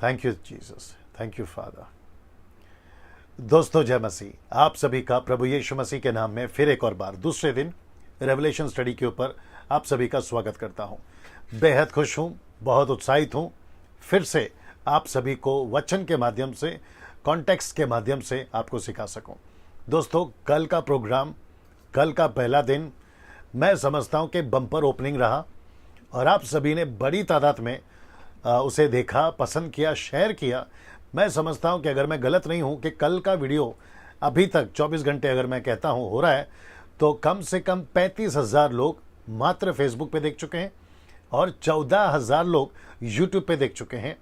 Thank you Jesus, thank you father. दोस्तों जय मसीह, आप सभी का प्रभु यीशु मसीह के नाम में फिर एक और बार दूसरे दिन रेवलेशन स्टडी के ऊपर आप सभी का स्वागत करता हूं। बेहद खुश हूं, बहुत उत्साहित हूं, फिर से आप सभी को वचन के माध्यम से, कॉन्टेक्स्ट के माध्यम से आपको सिखा सकूं। दोस्तों कल का प्रोग्राम, कल का पहला दिन मैं समझता हूं कि बम्पर ओपनिंग रहा और आप सभी ने बड़ी तादाद में उसे देखा, पसंद किया, शेयर किया। मैं समझता हूं कि अगर मैं गलत नहीं हूं कि कल का वीडियो अभी तक 24 घंटे अगर मैं कहता हूं हो रहा है तो कम से कम 35,000 लोग मात्र फेसबुक पे देख चुके हैं और 14,000 लोग यूट्यूब पे देख चुके हैं।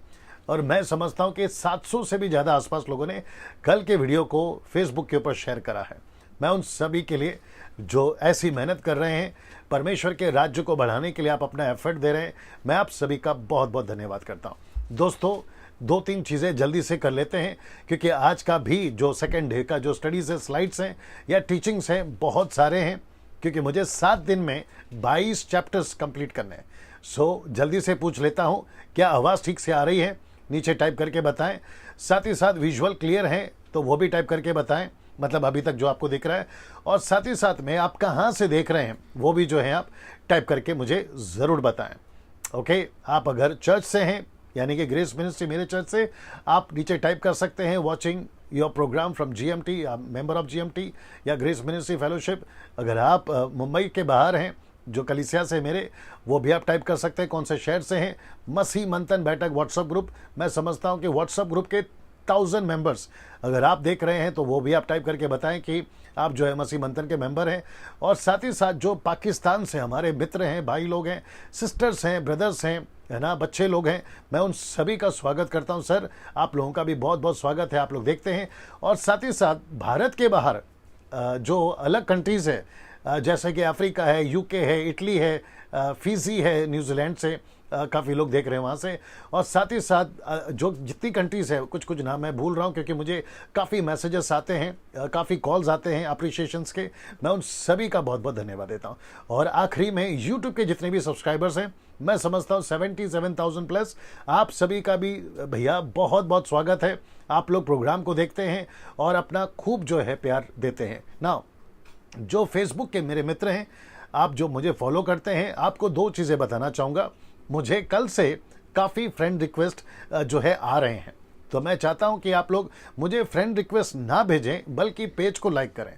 और मैं समझता हूं कि 700 से भी ज़्यादा आसपास लोगों ने कल के वीडियो को फेसबुक के ऊपर शेयर करा है। मैं उन सभी के लिए जो ऐसी मेहनत कर रहे हैं, परमेश्वर के राज्य को बढ़ाने के लिए आप अपना एफर्ट दे रहे हैं, मैं आप सभी का बहुत बहुत धन्यवाद करता हूं। दोस्तों 2-3 चीज़ें जल्दी से कर लेते हैं क्योंकि आज का भी जो सेकेंड डे का जो स्टडीज़ है, स्लाइड्स हैं या टीचिंग्स हैं, बहुत सारे हैं क्योंकि मुझे 7 दिन में 22 चैप्टर्स कंप्लीट करने हैं। सो जल्दी से पूछ लेता हूं, क्या आवाज़ ठीक से आ रही है? नीचे टाइप करके बताएं। साथ ही साथ विजुअल क्लियर है तो वो भी टाइप करके बताएं, मतलब अभी तक जो आपको दिख रहा है। और साथ ही साथ में आप कहाँ से देख रहे हैं वो भी जो है आप टाइप करके मुझे ज़रूर बताएं। ओके, आप अगर चर्च से हैं यानी कि ग्रेस मिनिस्ट्री मेरे चर्च से, आप नीचे टाइप कर सकते हैं watching your programme from GMT, member of GMT या ग्रेस मिनिस्ट्री फेलोशिप। अगर आप मुंबई के बाहर हैं जो कलीसिया से मेरे, वो भी आप टाइप कर सकते हैं कौन से शहर से हैं। मसीह मंथन बैठक व्हाट्सएप ग्रुप, मैं समझता हूं कि व्हाट्सएप ग्रुप के 1000 मेंबर्स अगर आप देख रहे हैं तो वो भी आप टाइप करके बताएं कि आप जो है मसीह मंथन के मेंबर हैं। और साथ ही साथ जो पाकिस्तान से हमारे मित्र हैं, भाई लोग हैं, सिस्टर्स हैं, ब्रदर्स हैं, है ना, बच्चे लोग हैं, मैं उन सभी का स्वागत करता हूं। सर आप लोगों का भी बहुत बहुत स्वागत है, आप लोग देखते हैं। और साथ ही साथ भारत के बाहर जो अलग कंट्रीज़ है जैसे कि अफ्रीका है, UK है, इटली है, फिजी है, न्यूजीलैंड से काफ़ी लोग देख रहे हैं वहाँ से। और साथ ही साथ जो जितनी कंट्रीज़ है, कुछ कुछ नाम मैं भूल रहा हूँ क्योंकि मुझे काफ़ी मैसेजेस आते हैं, काफ़ी कॉल्स आते हैं अप्रिशिएशंस के, मैं उन सभी का बहुत बहुत धन्यवाद देता हूँ। और आखिरी में यूट्यूब के जितने भी सब्सक्राइबर्स हैं, मैं समझता हूँ 77,000 प्लस, आप सभी का भी भैया बहुत बहुत स्वागत है। आप लोग प्रोग्राम को देखते हैं और अपना खूब जो है प्यार देते हैं ना। जो फेसबुक के मेरे मित्र हैं, आप जो मुझे फॉलो करते हैं, आपको 2 चीज़ें बताना चाहूँगा। मुझे कल से काफ़ी फ्रेंड रिक्वेस्ट जो है आ रहे हैं, तो मैं चाहता हूं कि आप लोग मुझे फ्रेंड रिक्वेस्ट ना भेजें बल्कि पेज को लाइक करें।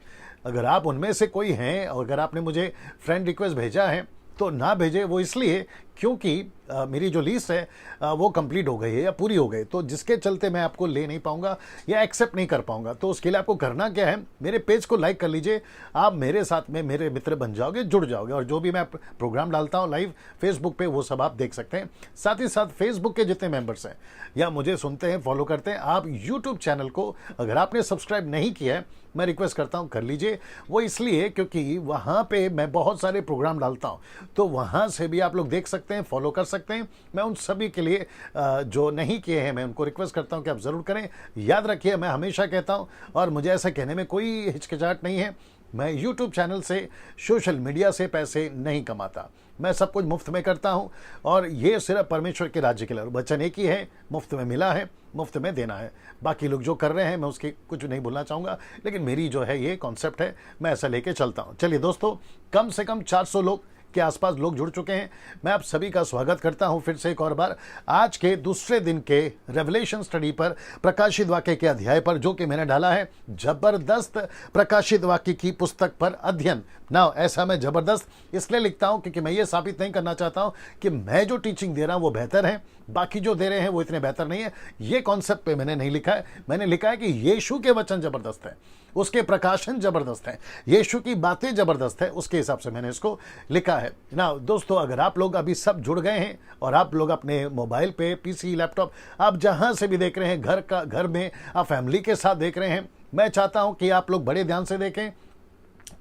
अगर आप उनमें से कोई हैं और अगर आपने मुझे फ्रेंड रिक्वेस्ट भेजा है तो ना भेजें, वो इसलिए क्योंकि मेरी जो लिस्ट है वो कंप्लीट हो गई है या पूरी हो गई, तो जिसके चलते मैं आपको ले नहीं पाऊंगा या एक्सेप्ट नहीं कर पाऊंगा। तो उसके लिए आपको करना क्या है, मेरे पेज को लाइक कर लीजिए, आप मेरे साथ में मेरे मित्र बन जाओगे, जुड़ जाओगे और जो भी मैं प्रोग्राम डालता हूँ लाइव फेसबुक पे वो सब आप देख सकते हैं। साथ ही साथ फेसबुक के जितने मेंबर्स हैं या मुझे सुनते हैं, फॉलो करते हैं, आप यूट्यूब चैनल को अगर आपने सब्सक्राइब नहीं किया है, मैं रिक्वेस्ट करता हूं कर लीजिए। वो इसलिए क्योंकि वहां पे मैं बहुत सारे प्रोग्राम डालता हूं, तो वहां से भी आप लोग देख सकते हैं, फॉलो कर सकते हैं। मैं उन सभी के लिए जो नहीं किए हैं, मैं उनको रिक्वेस्ट करता हूं कि आप ज़रूर करें। याद रखिए, मैं हमेशा कहता हूं और मुझे ऐसा कहने में कोई हिचकिचाहट नहीं है, मैं यूट्यूब चैनल से, सोशल मीडिया से पैसे नहीं कमाता, मैं सब कुछ मुफ्त में करता हूं और ये सिर्फ परमेश्वर के राज्य के लिए। वचन एक ही है, मुफ्त में मिला है, मुफ्त में देना है। बाकी लोग जो कर रहे हैं मैं उसकी कुछ नहीं बोलना चाहूँगा, लेकिन मेरी जो है ये कॉन्सेप्ट है, मैं ऐसा लेके चलता हूँ। चलिए दोस्तों, कम से कम 400 लोग के आसपास लोग जुड़ चुके हैं। मैं आप सभी का स्वागत करता हूं फिर से एक और बार आज के दूसरे दिन के रेवलेशन स्टडी पर, प्रकाशित वाक्य के अध्याय पर, जो कि मैंने डाला है जबरदस्त प्रकाशित वाक्य की पुस्तक पर अध्ययन। ना ऐसा मैं जबरदस्त इसलिए लिखता हूं क्योंकि मैं ये साबित नहीं करना चाहता हूं कि मैं जो टीचिंग दे रहा हूं वो बेहतर है, बाकी जो दे रहे हैं वो इतने बेहतर नहीं है। ये कॉन्सेप्ट पे मैंने नहीं लिखा है, मैंने लिखा है कि यीशु के वचन जबरदस्त है, उसके प्रकाशन जबरदस्त है, यीशु की बातें जबरदस्त है, उसके हिसाब से मैंने इसको लिखा है ना। दोस्तों अगर आप लोग अभी सब जुड़ गए हैं और आप लोग अपने मोबाइल पे, PC, लैपटॉप, आप जहां से भी देख रहे हैं, घर में आप फैमिली के साथ देख रहे हैं, मैं चाहता हूं कि आप लोग बड़े ध्यान से देखें,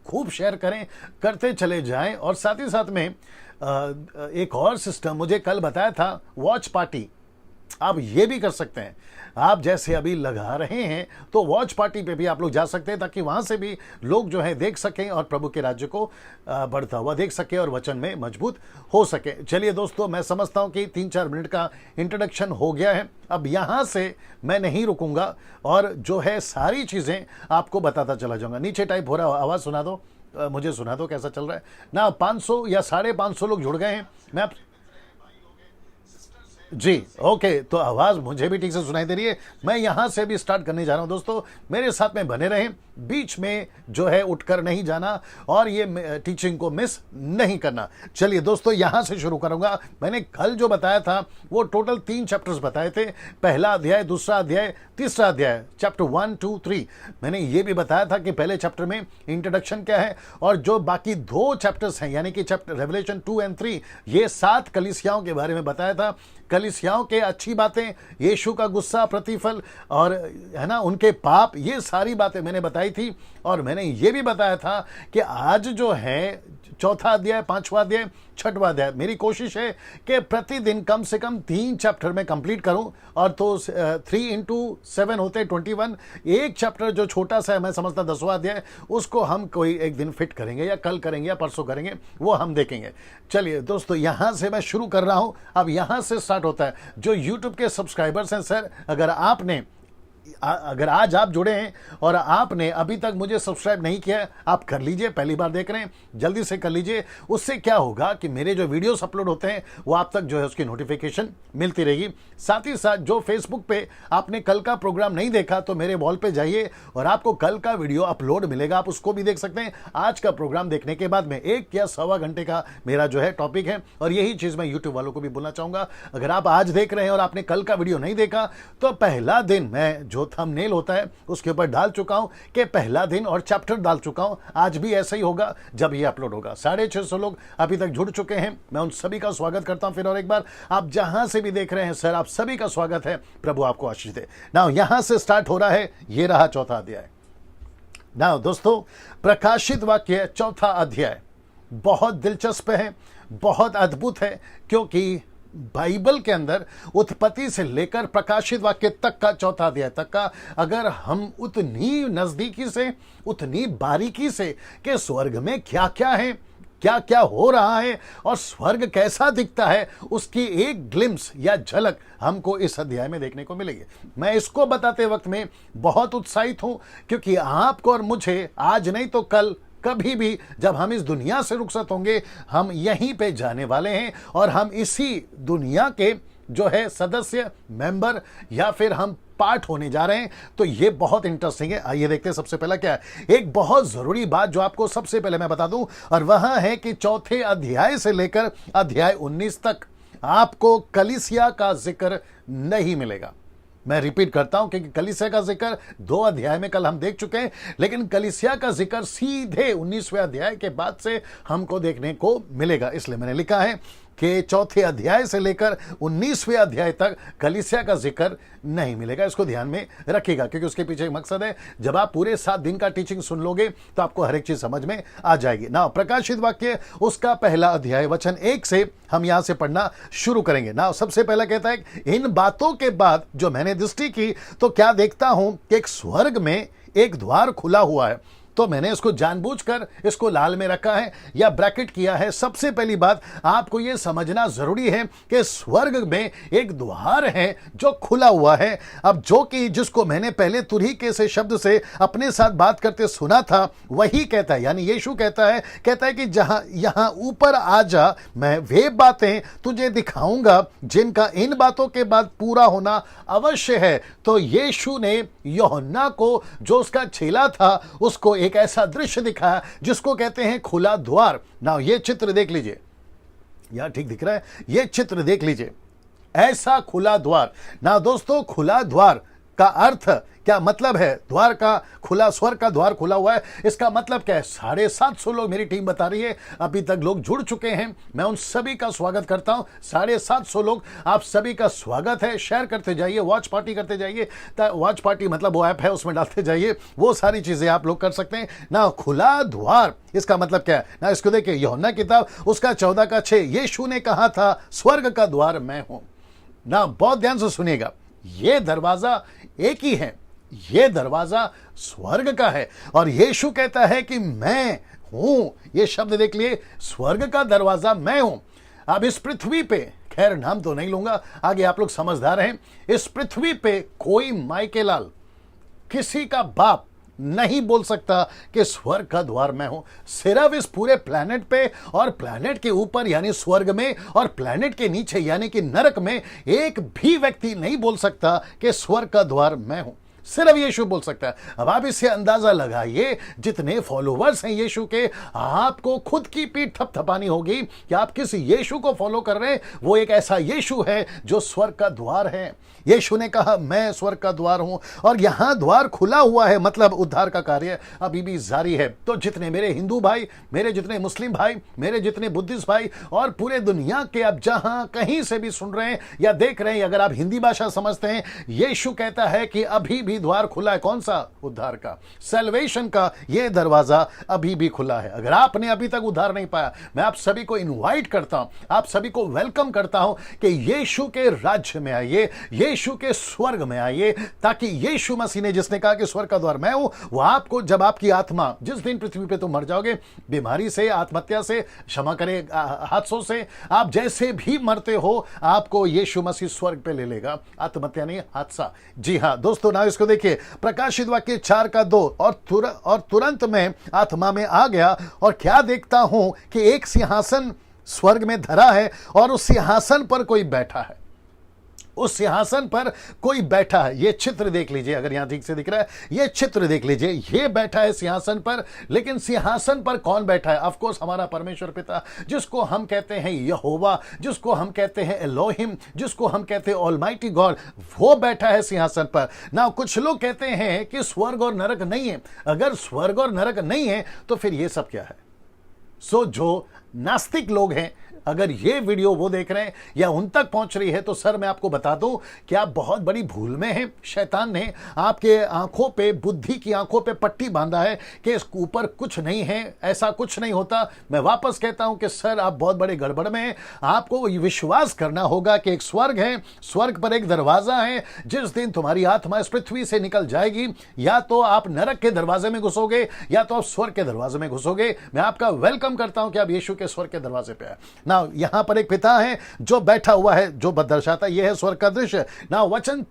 खूब शेयर करें, करते चले जाएं। और साथ ही साथ में एक और सिस्टम मुझे कल बताया था, वॉच पार्टी। आप ये भी कर सकते हैं, आप जैसे अभी लगा रहे हैं तो वॉच पार्टी पे भी आप लोग जा सकते हैं, ताकि वहां से भी लोग जो है देख सकें और प्रभु के राज्य को बढ़ता हुआ देख सके और वचन में मजबूत हो सके। चलिए दोस्तों, मैं समझता हूं कि 3-4 मिनट का इंट्रोडक्शन हो गया है। अब यहां से मैं नहीं रुकूंगा और जो है सारी चीजें आपको बताता चला जाऊंगा। नीचे टाइप हो रहा है, आवाज सुना दो, मुझे सुना दो कैसा चल रहा है ना। 500 या 550 लोग जुड़ गए हैं। मैं जी ओके, तो आवाज मुझे भी ठीक से सुनाई दे रही है। मैं यहां से भी स्टार्ट करने जा रहा हूं दोस्तों, मेरे साथ में बने रहें, बीच में जो है उठकर नहीं जाना और ये टीचिंग को मिस नहीं करना। चलिए दोस्तों, यहां से शुरू करूंगा। मैंने कल जो बताया था वो टोटल 3 चैप्टर्स बताए थे, पहला अध्याय, दूसरा अध्याय, तीसरा अध्याय, चैप्टर 1, 2, 3। मैंने ये भी बताया था कि पहले चैप्टर में इंट्रोडक्शन क्या है और जो बाकी 2 चैप्टर्स हैं यानी कि चैप्टर रेवलेशन 2 और 3, ये 7 कलीसियाओं के बारे में बताया था। कलीसियाओं के अच्छी बातें, यीशु का गुस्सा, प्रतिफल और है ना उनके पाप, ये सारी बातें मैंने बताई थी। और मैंने ये भी बताया था कि आज जो है 4था अध्याय, 5वां अध्याय, 6वां अध्याय, मेरी कोशिश है कि प्रतिदिन कम से कम 3 चैप्टर में कंप्लीट करूं। और तो 3 into 7 होते 21। एक चैप्टर जो छोटा सा है, मैं समझता 10वां अध्याय, उसको हम कोई एक दिन फिट करेंगे या कल करेंगे या परसों करेंगे, वो हम देखेंगे। चलिए दोस्तों, यहां से मैं शुरू कर रहा हूं। अब यहां से स्टार्ट होता है। जो यूट्यूब के सब्सक्राइबर्स हैं सर, अगर आज आप जुड़े हैं और आपने अभी तक मुझे सब्सक्राइब नहीं किया है, आप कर लीजिए। पहली बार देख रहे हैं, जल्दी से कर लीजिए। उससे क्या होगा कि मेरे जो वीडियोस अपलोड होते हैं वो आप तक जो है उसकी नोटिफिकेशन मिलती रहेगी। साथ ही साथ जो फेसबुक पे आपने कल का प्रोग्राम नहीं देखा तो मेरे वॉल पे जाइए और आपको कल का वीडियो अपलोड मिलेगा, आप उसको भी देख सकते हैं। आज का प्रोग्राम देखने के बाद में 1 या सवा घंटे का मेरा जो है टॉपिक है, और यही चीज मैं यूट्यूब वालों को भी बोलना चाहूंगा। अगर आप आज देख रहे हैं और आपने कल का वीडियो नहीं देखा तो पहला दिन मैं जो थंबनेल होता है उसके ऊपर डाल चुका हूं कि पहला दिन और चैप्टर डाल चुका हूं। आज भी ऐसा ही होगा जब ये अपलोड होगा। 650 लोग अभी तक जुड़ चुके हैं, मैं उन सभी का स्वागत करता हूं। फिर और एक बार, आप जहां से भी देख रहे हैं सर, आप सभी का स्वागत है। प्रभु आपको आशीष दे। नाउ यहां से स्टार्ट हो रहा है, ये रहा 4था अध्याय। नाउ दोस्तों, प्रकाशित वाक्य 4था अध्याय बहुत दिलचस्प है, बहुत अद्भुत है, क्योंकि बाइबल के अंदर उत्पत्ति से लेकर प्रकाशित वाक्य तक का 4था अध्याय तक का अगर हम उतनी नजदीकी से, उतनी बारीकी से कि स्वर्ग में क्या क्या है, क्या क्या हो रहा है और स्वर्ग कैसा दिखता है, उसकी एक ग्लिम्स या झलक हमको इस अध्याय में देखने को मिलेगी। मैं इसको बताते वक्त में बहुत उत्साहित हूं, क्योंकि आपको और मुझे आज नहीं तो कल, कभी भी जब हम इस दुनिया से रुखसत होंगे, हम यहीं पे जाने वाले हैं और हम इसी दुनिया के जो है सदस्य, मेंबर या फिर हम पार्ट होने जा रहे हैं। तो ये बहुत इंटरेस्टिंग है। आइए देखते हैं सबसे पहला क्या है। एक बहुत जरूरी बात जो आपको सबसे पहले मैं बता दूं, और वह है कि 4थे अध्याय से लेकर अध्याय 19 तक आपको कलीसिया का जिक्र नहीं मिलेगा। मैं रिपीट करता हूं, क्योंकि कलीसिया का जिक्र 2 अध्याय में कल हम देख चुके हैं, लेकिन कलीसिया का जिक्र सीधे 19वें अध्याय के बाद से हमको देखने को मिलेगा। इसलिए मैंने लिखा है कि 4थे अध्याय से लेकर 19वें अध्याय तक कलीसिया का जिक्र नहीं मिलेगा। इसको ध्यान में रखिएगा, क्योंकि उसके पीछे एक मकसद है। जब आप पूरे 7 दिन का टीचिंग सुन लोगे तो आपको हर एक चीज समझ में आ जाएगी ना। प्रकाशित वाक्य उसका पहला अध्याय वचन 1 से हम यहां से पढ़ना शुरू करेंगे ना। सबसे पहला कहता है, इन बातों के बाद जो मैंने दृष्टि की तो क्या देखता हूं कि एक स्वर्ग में एक द्वार खुला हुआ है। तो मैंने इसको जानबूझकर इसको लाल में रखा है या ब्रैकेट किया है। सबसे पहली बात आपको यह समझना जरूरी है कि स्वर्ग में एक द्वार है जो खुला हुआ है। अब जो कि जिसको मैंने पहले तुरही से शब्द से अपने साथ बात करते सुना था, वही कहता है, यानी यीशु कहता है कि जहां यहां ऊपर आ जा, मैं वे बातें तुझे दिखाऊंगा जिनका इन बातों के बाद पूरा होना अवश्य है। तो यीशु ने यूहन्ना को, जो उसका चेला था, उसको एक ऐसा दृश्य दिखाया जिसको कहते हैं खुला द्वार। ना ये चित्र देख लीजिए, यहां ठीक दिख रहा है, ये चित्र देख लीजिए, ऐसा खुला द्वार। ना दोस्तों, खुला द्वार का अर्थ क्या मतलब है? द्वार का खुला, स्वर्ग का द्वार खुला हुआ है, इसका मतलब क्या है? 750 लोग मेरी टीम बता रही है अभी तक लोग जुड़ चुके हैं। मैं उन सभी का स्वागत करता हूं। 750 लोग, आप सभी का स्वागत है। शेयर करते जाइए, वॉच पार्टी करते जाइए। वॉच पार्टी मतलब वो ऐप है, उसमें डालते जाइए, वो सारी चीजें आप लोग कर सकते हैं ना। खुला द्वार इसका मतलब क्या है ना, इसको देखिए, यूहन्ना किताब उसका 14 का 6, यीशु ने कहा था स्वर्ग का द्वार मैं हूं। ना, बहुत ध्यान से सुनिएगा, ये दरवाजा एक ही है, ये दरवाजा स्वर्ग का है। और यीशु कहता है कि मैं हूं, ये शब्द देख लिए, स्वर्ग का दरवाजा मैं हूं। अब इस पृथ्वी पे, खैर नाम तो नहीं लूंगा, आगे आप लोग समझदार हैं, इस पृथ्वी पे कोई मायके लाल, किसी का बाप नहीं बोल सकता कि स्वर्ग का द्वार मैं हूं। सिर्फ इस पूरे प्लेनेट पे और प्लेनेट के ऊपर यानी स्वर्ग में और प्लेनेट के नीचे यानी कि नरक में एक भी व्यक्ति नहीं बोल सकता कि स्वर्ग का द्वार मैं हूं, सिर्फ यीशु बोल सकता है। अब आप इससे अंदाजा लगाइए, जितने फॉलोवर्स हैं यीशु के, आपको खुद की पीठ थपथपानी होगी कि आप किस यीशु को फॉलो कर रहे हैं। वो एक ऐसा यीशु है जो स्वर्ग का द्वार है। यीशु ने कहा मैं स्वर्ग का द्वार हूं, और यहां द्वार खुला हुआ है, मतलब उद्धार का कार्य अभी भी जारी है। तो जितने मेरे हिंदू भाई, मेरे जितने मुस्लिम भाई, मेरे जितने बुद्धिस्ट भाई, और पूरे दुनिया के आप जहां कहीं से भी सुन रहे हैं या देख रहे हैं, अगर आप हिंदी भाषा समझते हैं, यीशु कहता है कि अभी भी द्वार खुला है। कौन सा? उद्धार का, सैल्वेशन का। ये दरवाजा अभी भी खुला है। अगर आपने अभी तक उद्धार नहीं पाया, मैं आप सभी को इनवाइट करता हूं, आप सभी को वेलकम करता हूं कि यीशु के राज्य में आइए, यीशु के स्वर्ग में आइए, ताकि यीशु मसीह ने, जिसने कहा कि स्वर्ग का द्वार मैं हूं, वो आपको, जब आपकी आत्मा, जिस दिन पृथ्वी पे तुम मर जाओगे, बीमारी से, आत्महत्या से, क्षमा करे, हादसों से, आप जैसे भी मरते हो, आपको यीशु मसीह स्वर्ग पे ले लेगा। आत्महत्या नहीं, हादसा। जी हां दोस्तों, ना इसको देखिए, प्रकाशित वाक्य 4:2, और तुरंत मैं आत्मा में आ गया और क्या देखता हूं कि एक सिंहासन स्वर्ग में धरा है और उस सिंहासन पर कोई बैठा है। उस सिंहासन पर कोई बैठा है। ये चित्र देख लीजिए, अगर यहां ठीक से दिख रहा है, ये चित्र देख लीजिए, ये बैठा है सिंहासन पर। लेकिन सिंहासन पर कौन बैठा है? ऑफ कोर्स हमारा परमेश्वर पिता, जिसको हम कहते हैं यहोवा, जिसको हम कहते हैं एलोहिम, जिसको हम कहते हैं ऑलमाइटी गॉड, वो बैठा है सिंहासन पर। ना कुछ लोग कहते हैं कि स्वर्ग और नरक नहीं है। अगर स्वर्ग और नरक नहीं है तो फिर ये सब क्या है? सो जो नास्तिक लोग हैं, अगर ये वीडियो वो देख रहे हैं या उन तक पहुंच रही है, तो सर मैं आपको बता दूं कि आप बहुत बड़ी भूल में हैं। शैतान ने आपके आंखों पे, बुद्धि की आंखों पे पट्टी बांधा है कि इस ऊपर कुछ नहीं है, ऐसा कुछ नहीं होता। मैं वापस कहता हूं कि सर आप बहुत बड़े गड़बड़ में हैं। आपको विश्वास करना होगा कि एक स्वर्ग है, स्वर्ग पर एक दरवाजा है। जिस दिन तुम्हारी आत्मा इस पृथ्वी से निकल जाएगी, या तो आप नरक के दरवाजे में घुसोगे या तो आप स्वर्ग के दरवाजे में घुसोगे। मैं आपका वेलकम करता हूं कि आप यीशु के स्वर्ग के दरवाजे पे आए। ना यहां पर एक पिता है जो बैठा हुआ है, जो दर्शाता है, यह है स्वर्ग का दृश्य। ना वचन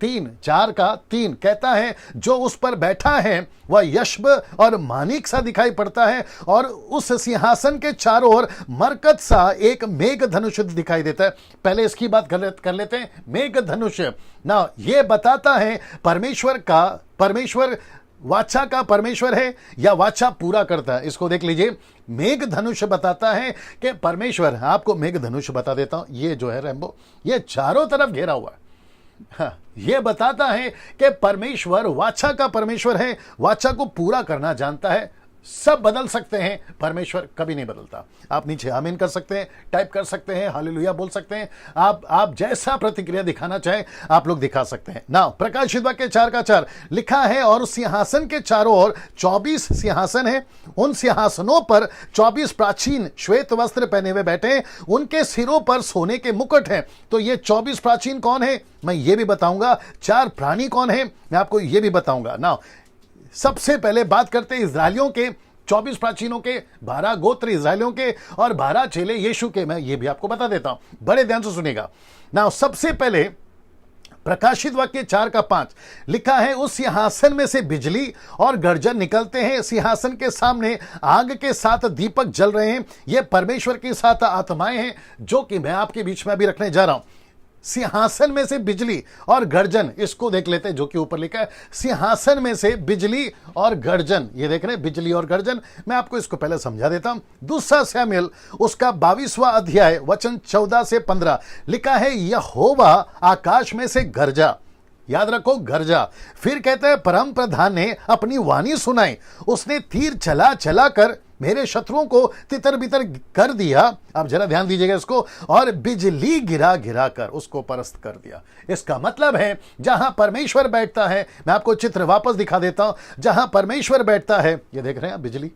4:3 कहता है, जो उस पर बैठा है वह यशब और मानिक सा दिखाई पड़ता है, और उस सिंहासन के चारों ओर मरकत सा एक मेघ धनुष दिखाई देता है। पहले इसकी बात कर लेते हैं। मेघ धनुष ना यह बताता है परमेश्वर वाचा का परमेश्वर है या वाचा पूरा करता है। इसको देख लीजिए, मेघ धनुष बताता है कि परमेश्वर, आपको मेघ धनुष बता देता हूं, ये जो है रैम्बो, ये चारों तरफ घेरा हुआ है। हाँ, ये बताता है कि परमेश्वर वाचा का परमेश्वर है, वाचा को पूरा करना जानता है। सब बदल सकते हैं, परमेश्वर कभी नहीं बदलता। आप नीचे आमीन कर सकते हैं, टाइप कर सकते हैं, हालेलुया बोल सकते हैं। आप जैसा प्रतिक्रिया दिखाना चाहें आप लोग दिखा सकते हैं। ना प्रकाशित वाक्य 4:4 लिखा है, और सिंहासन के चारों ओर 24 सिंहासन हैं। उन सिंहासनों पर 24 प्राचीन श्वेत वस्त्र पहने हुए बैठे, उनके सिरों पर सोने के मुकुट हैं। तो ये 24 प्राचीन कौन है मैं ये भी बताऊंगा। 4 प्राणी कौन है मैं आपको ये भी बताऊंगा। ना सबसे पहले बात करते हैं इजरायलियों के, 24 प्राचीनों के, 12 गोत्र इजरायलियों के और 12 चेले यीशु के। मैं ये भी आपको बता देता हूं, बड़े ध्यान से सुनिएगा। ना सबसे पहले प्रकाशित वाक्य 4:5 लिखा है, उस सिंहासन में से बिजली और गर्जन निकलते हैं। सिंहासन के सामने आग के 7 दीपक जल रहे हैं। ये परमेश्वर की 7 आत्माएं हैं, जो कि मैं आपके बीच में अभी रखने जा रहा हूं। सिंहासन में से बिजली और गर्जन, इसको देख लेते हैं जो कि ऊपर लिखा है, सिंहासन में से बिजली और गर्जन। ये देख रहे हैं बिजली और गर्जन। मैं आपको इसको पहले समझा देता हूं। दूसरा शमूएल उसका 22वां अध्याय वचन 14 से 15 लिखा है, यहोवा आकाश में से गरजा। याद रखो, गरजा। फिर कहते हैं, परम प्रधान ने अपनी वाणी सुनाई, उसने तीर चला चला कर मेरे शत्रुओं को तितर बितर कर दिया। अब जरा ध्यान दीजिएगा इसको, और बिजली गिरा गिरा कर उसको परस्त कर दिया। इसका मतलब है जहां परमेश्वर बैठता है, मैं आपको चित्र वापस दिखा देता हूं, जहां परमेश्वर बैठता है, ये देख रहे हैं बिजली,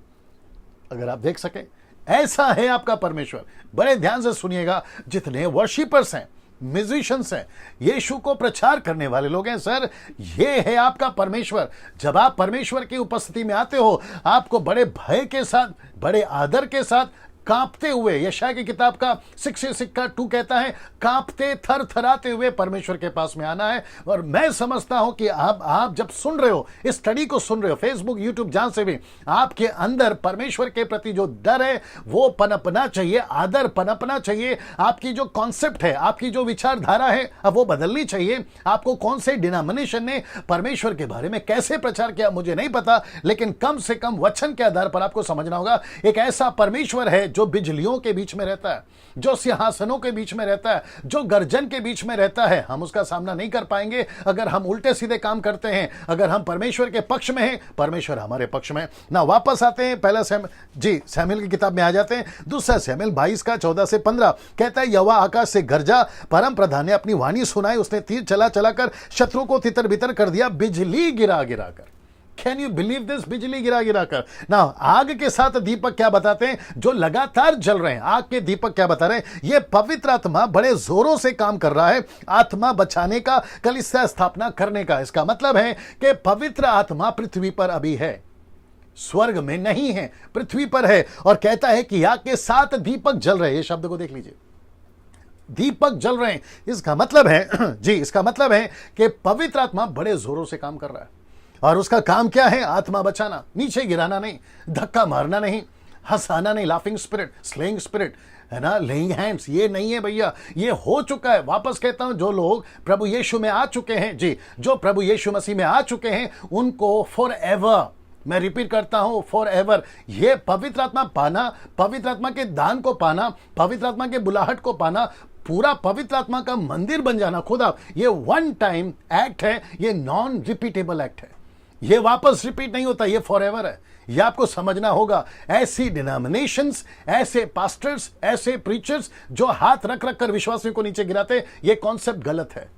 अगर आप देख सके, ऐसा है आपका परमेश्वर। बड़े ध्यान से सुनिएगा, जितने वर्शिपर्स हैं, म्यूजिशियंस हैं, यीशु को प्रचार करने वाले लोग हैं। सर, ये है आपका परमेश्वर। जब आप परमेश्वर की उपस्थिति में आते हो, आपको बड़े भय के साथ, बड़े आदर के साथ, कांपते हुए, यशायाह की किताब का 6:2 कहता है, कांपते थर थराते हुए परमेश्वर के पास में आना है। और मैं समझता हूं कि आप जब सुन रहे हो, इस स्टडी को सुन रहे हो, फेसबुक, यूट्यूब, जहां से भी, आपके अंदर परमेश्वर के प्रति जो डर है वो पनपना चाहिए, आदर पनपना चाहिए। आपकी जो कॉन्सेप्ट है, आपकी जो विचारधारा है, अब वो बदलनी चाहिए। आपको कौन से डिनोमिनेशन ने परमेश्वर के बारे में कैसे प्रचार किया मुझे नहीं पता, लेकिन कम से कम वचन के आधार पर आपको समझना होगा, एक ऐसा परमेश्वर है जो बिजलियों के बीच में रहता है, जो सिंहासनों के बीच में रहता है, जो गर्जन के बीच में रहता है। हम उसका सामना नहीं कर पाएंगे अगर हम उल्टे सीधे काम करते हैं। अगर हम परमेश्वर के पक्ष में हैं, परमेश्वर हमारे पक्ष में ना। वापस आते हैं पहला सैमुएल की किताब में आ जाते हैं। दूसरा सैमुएल 22:14-15 कहता है, यहोवा आकाश से गरजा, परम प्रधान ने अपनी वाणी सुनाई, उसने तीर चला चलाकर शत्रु को तितर बितर कर दिया, बिजली गिरा गिरा कर। Can you believe this? बिजली गिरा गिरा कर ना। आग के साथ दीपक क्या बताते हैं? जो लगातार जल रहे हैं, आग के दीपक क्या बता रहे हैं? ये पवित्र आत्मा बड़े जोरों से काम कर रहा है, आत्मा बचाने का, कलीसिया स्थापना करने का। इसका मतलब है कि पवित्र आत्मा पृथ्वी पर अभी है, स्वर्ग में नहीं है, पृथ्वी पर है। और कहता है कि आग के साथ दीपक जल रहे हैं। ये शब्द को देख लीजिए, दीपक जल रहे हैं। इसका मतलब है जी, इसका मतलब है कि पवित्र आत्मा बड़े जोरों से काम कर रहा है। और उसका काम क्या है? आत्मा बचाना, नीचे गिराना नहीं, धक्का मारना नहीं, हंसाना नहीं, लाफिंग स्पिरिट, स्लेइंग स्पिरिट, है ना, लेइंग हैंड्स, ये नहीं है भैया, ये हो चुका है। वापस कहता हूं, जो लोग प्रभु यीशु में आ चुके हैं, जी, जो प्रभु यीशु मसीह में आ चुके हैं, उनको फॉर एवर, मैं रिपीट करता हूं, फॉर एवर, ये पवित्र आत्मा पाना, पवित्र आत्मा के दान को पाना, पवित्र आत्मा के बुलाहट को पाना, पूरा पवित्र आत्मा का मंदिर बन जाना खुद आप, ये वन टाइम एक्ट है, ये नॉन रिपीटेबल एक्ट है, ये वापस रिपीट नहीं होता, ये फॉरएवर है। ये आपको समझना होगा। ऐसी डिनोमिनेशंस, ऐसे पास्टर्स, ऐसे प्रीचर्स जो हाथ रख रख कर विश्वासियों को नीचे गिराते, ये कॉन्सेप्ट गलत है।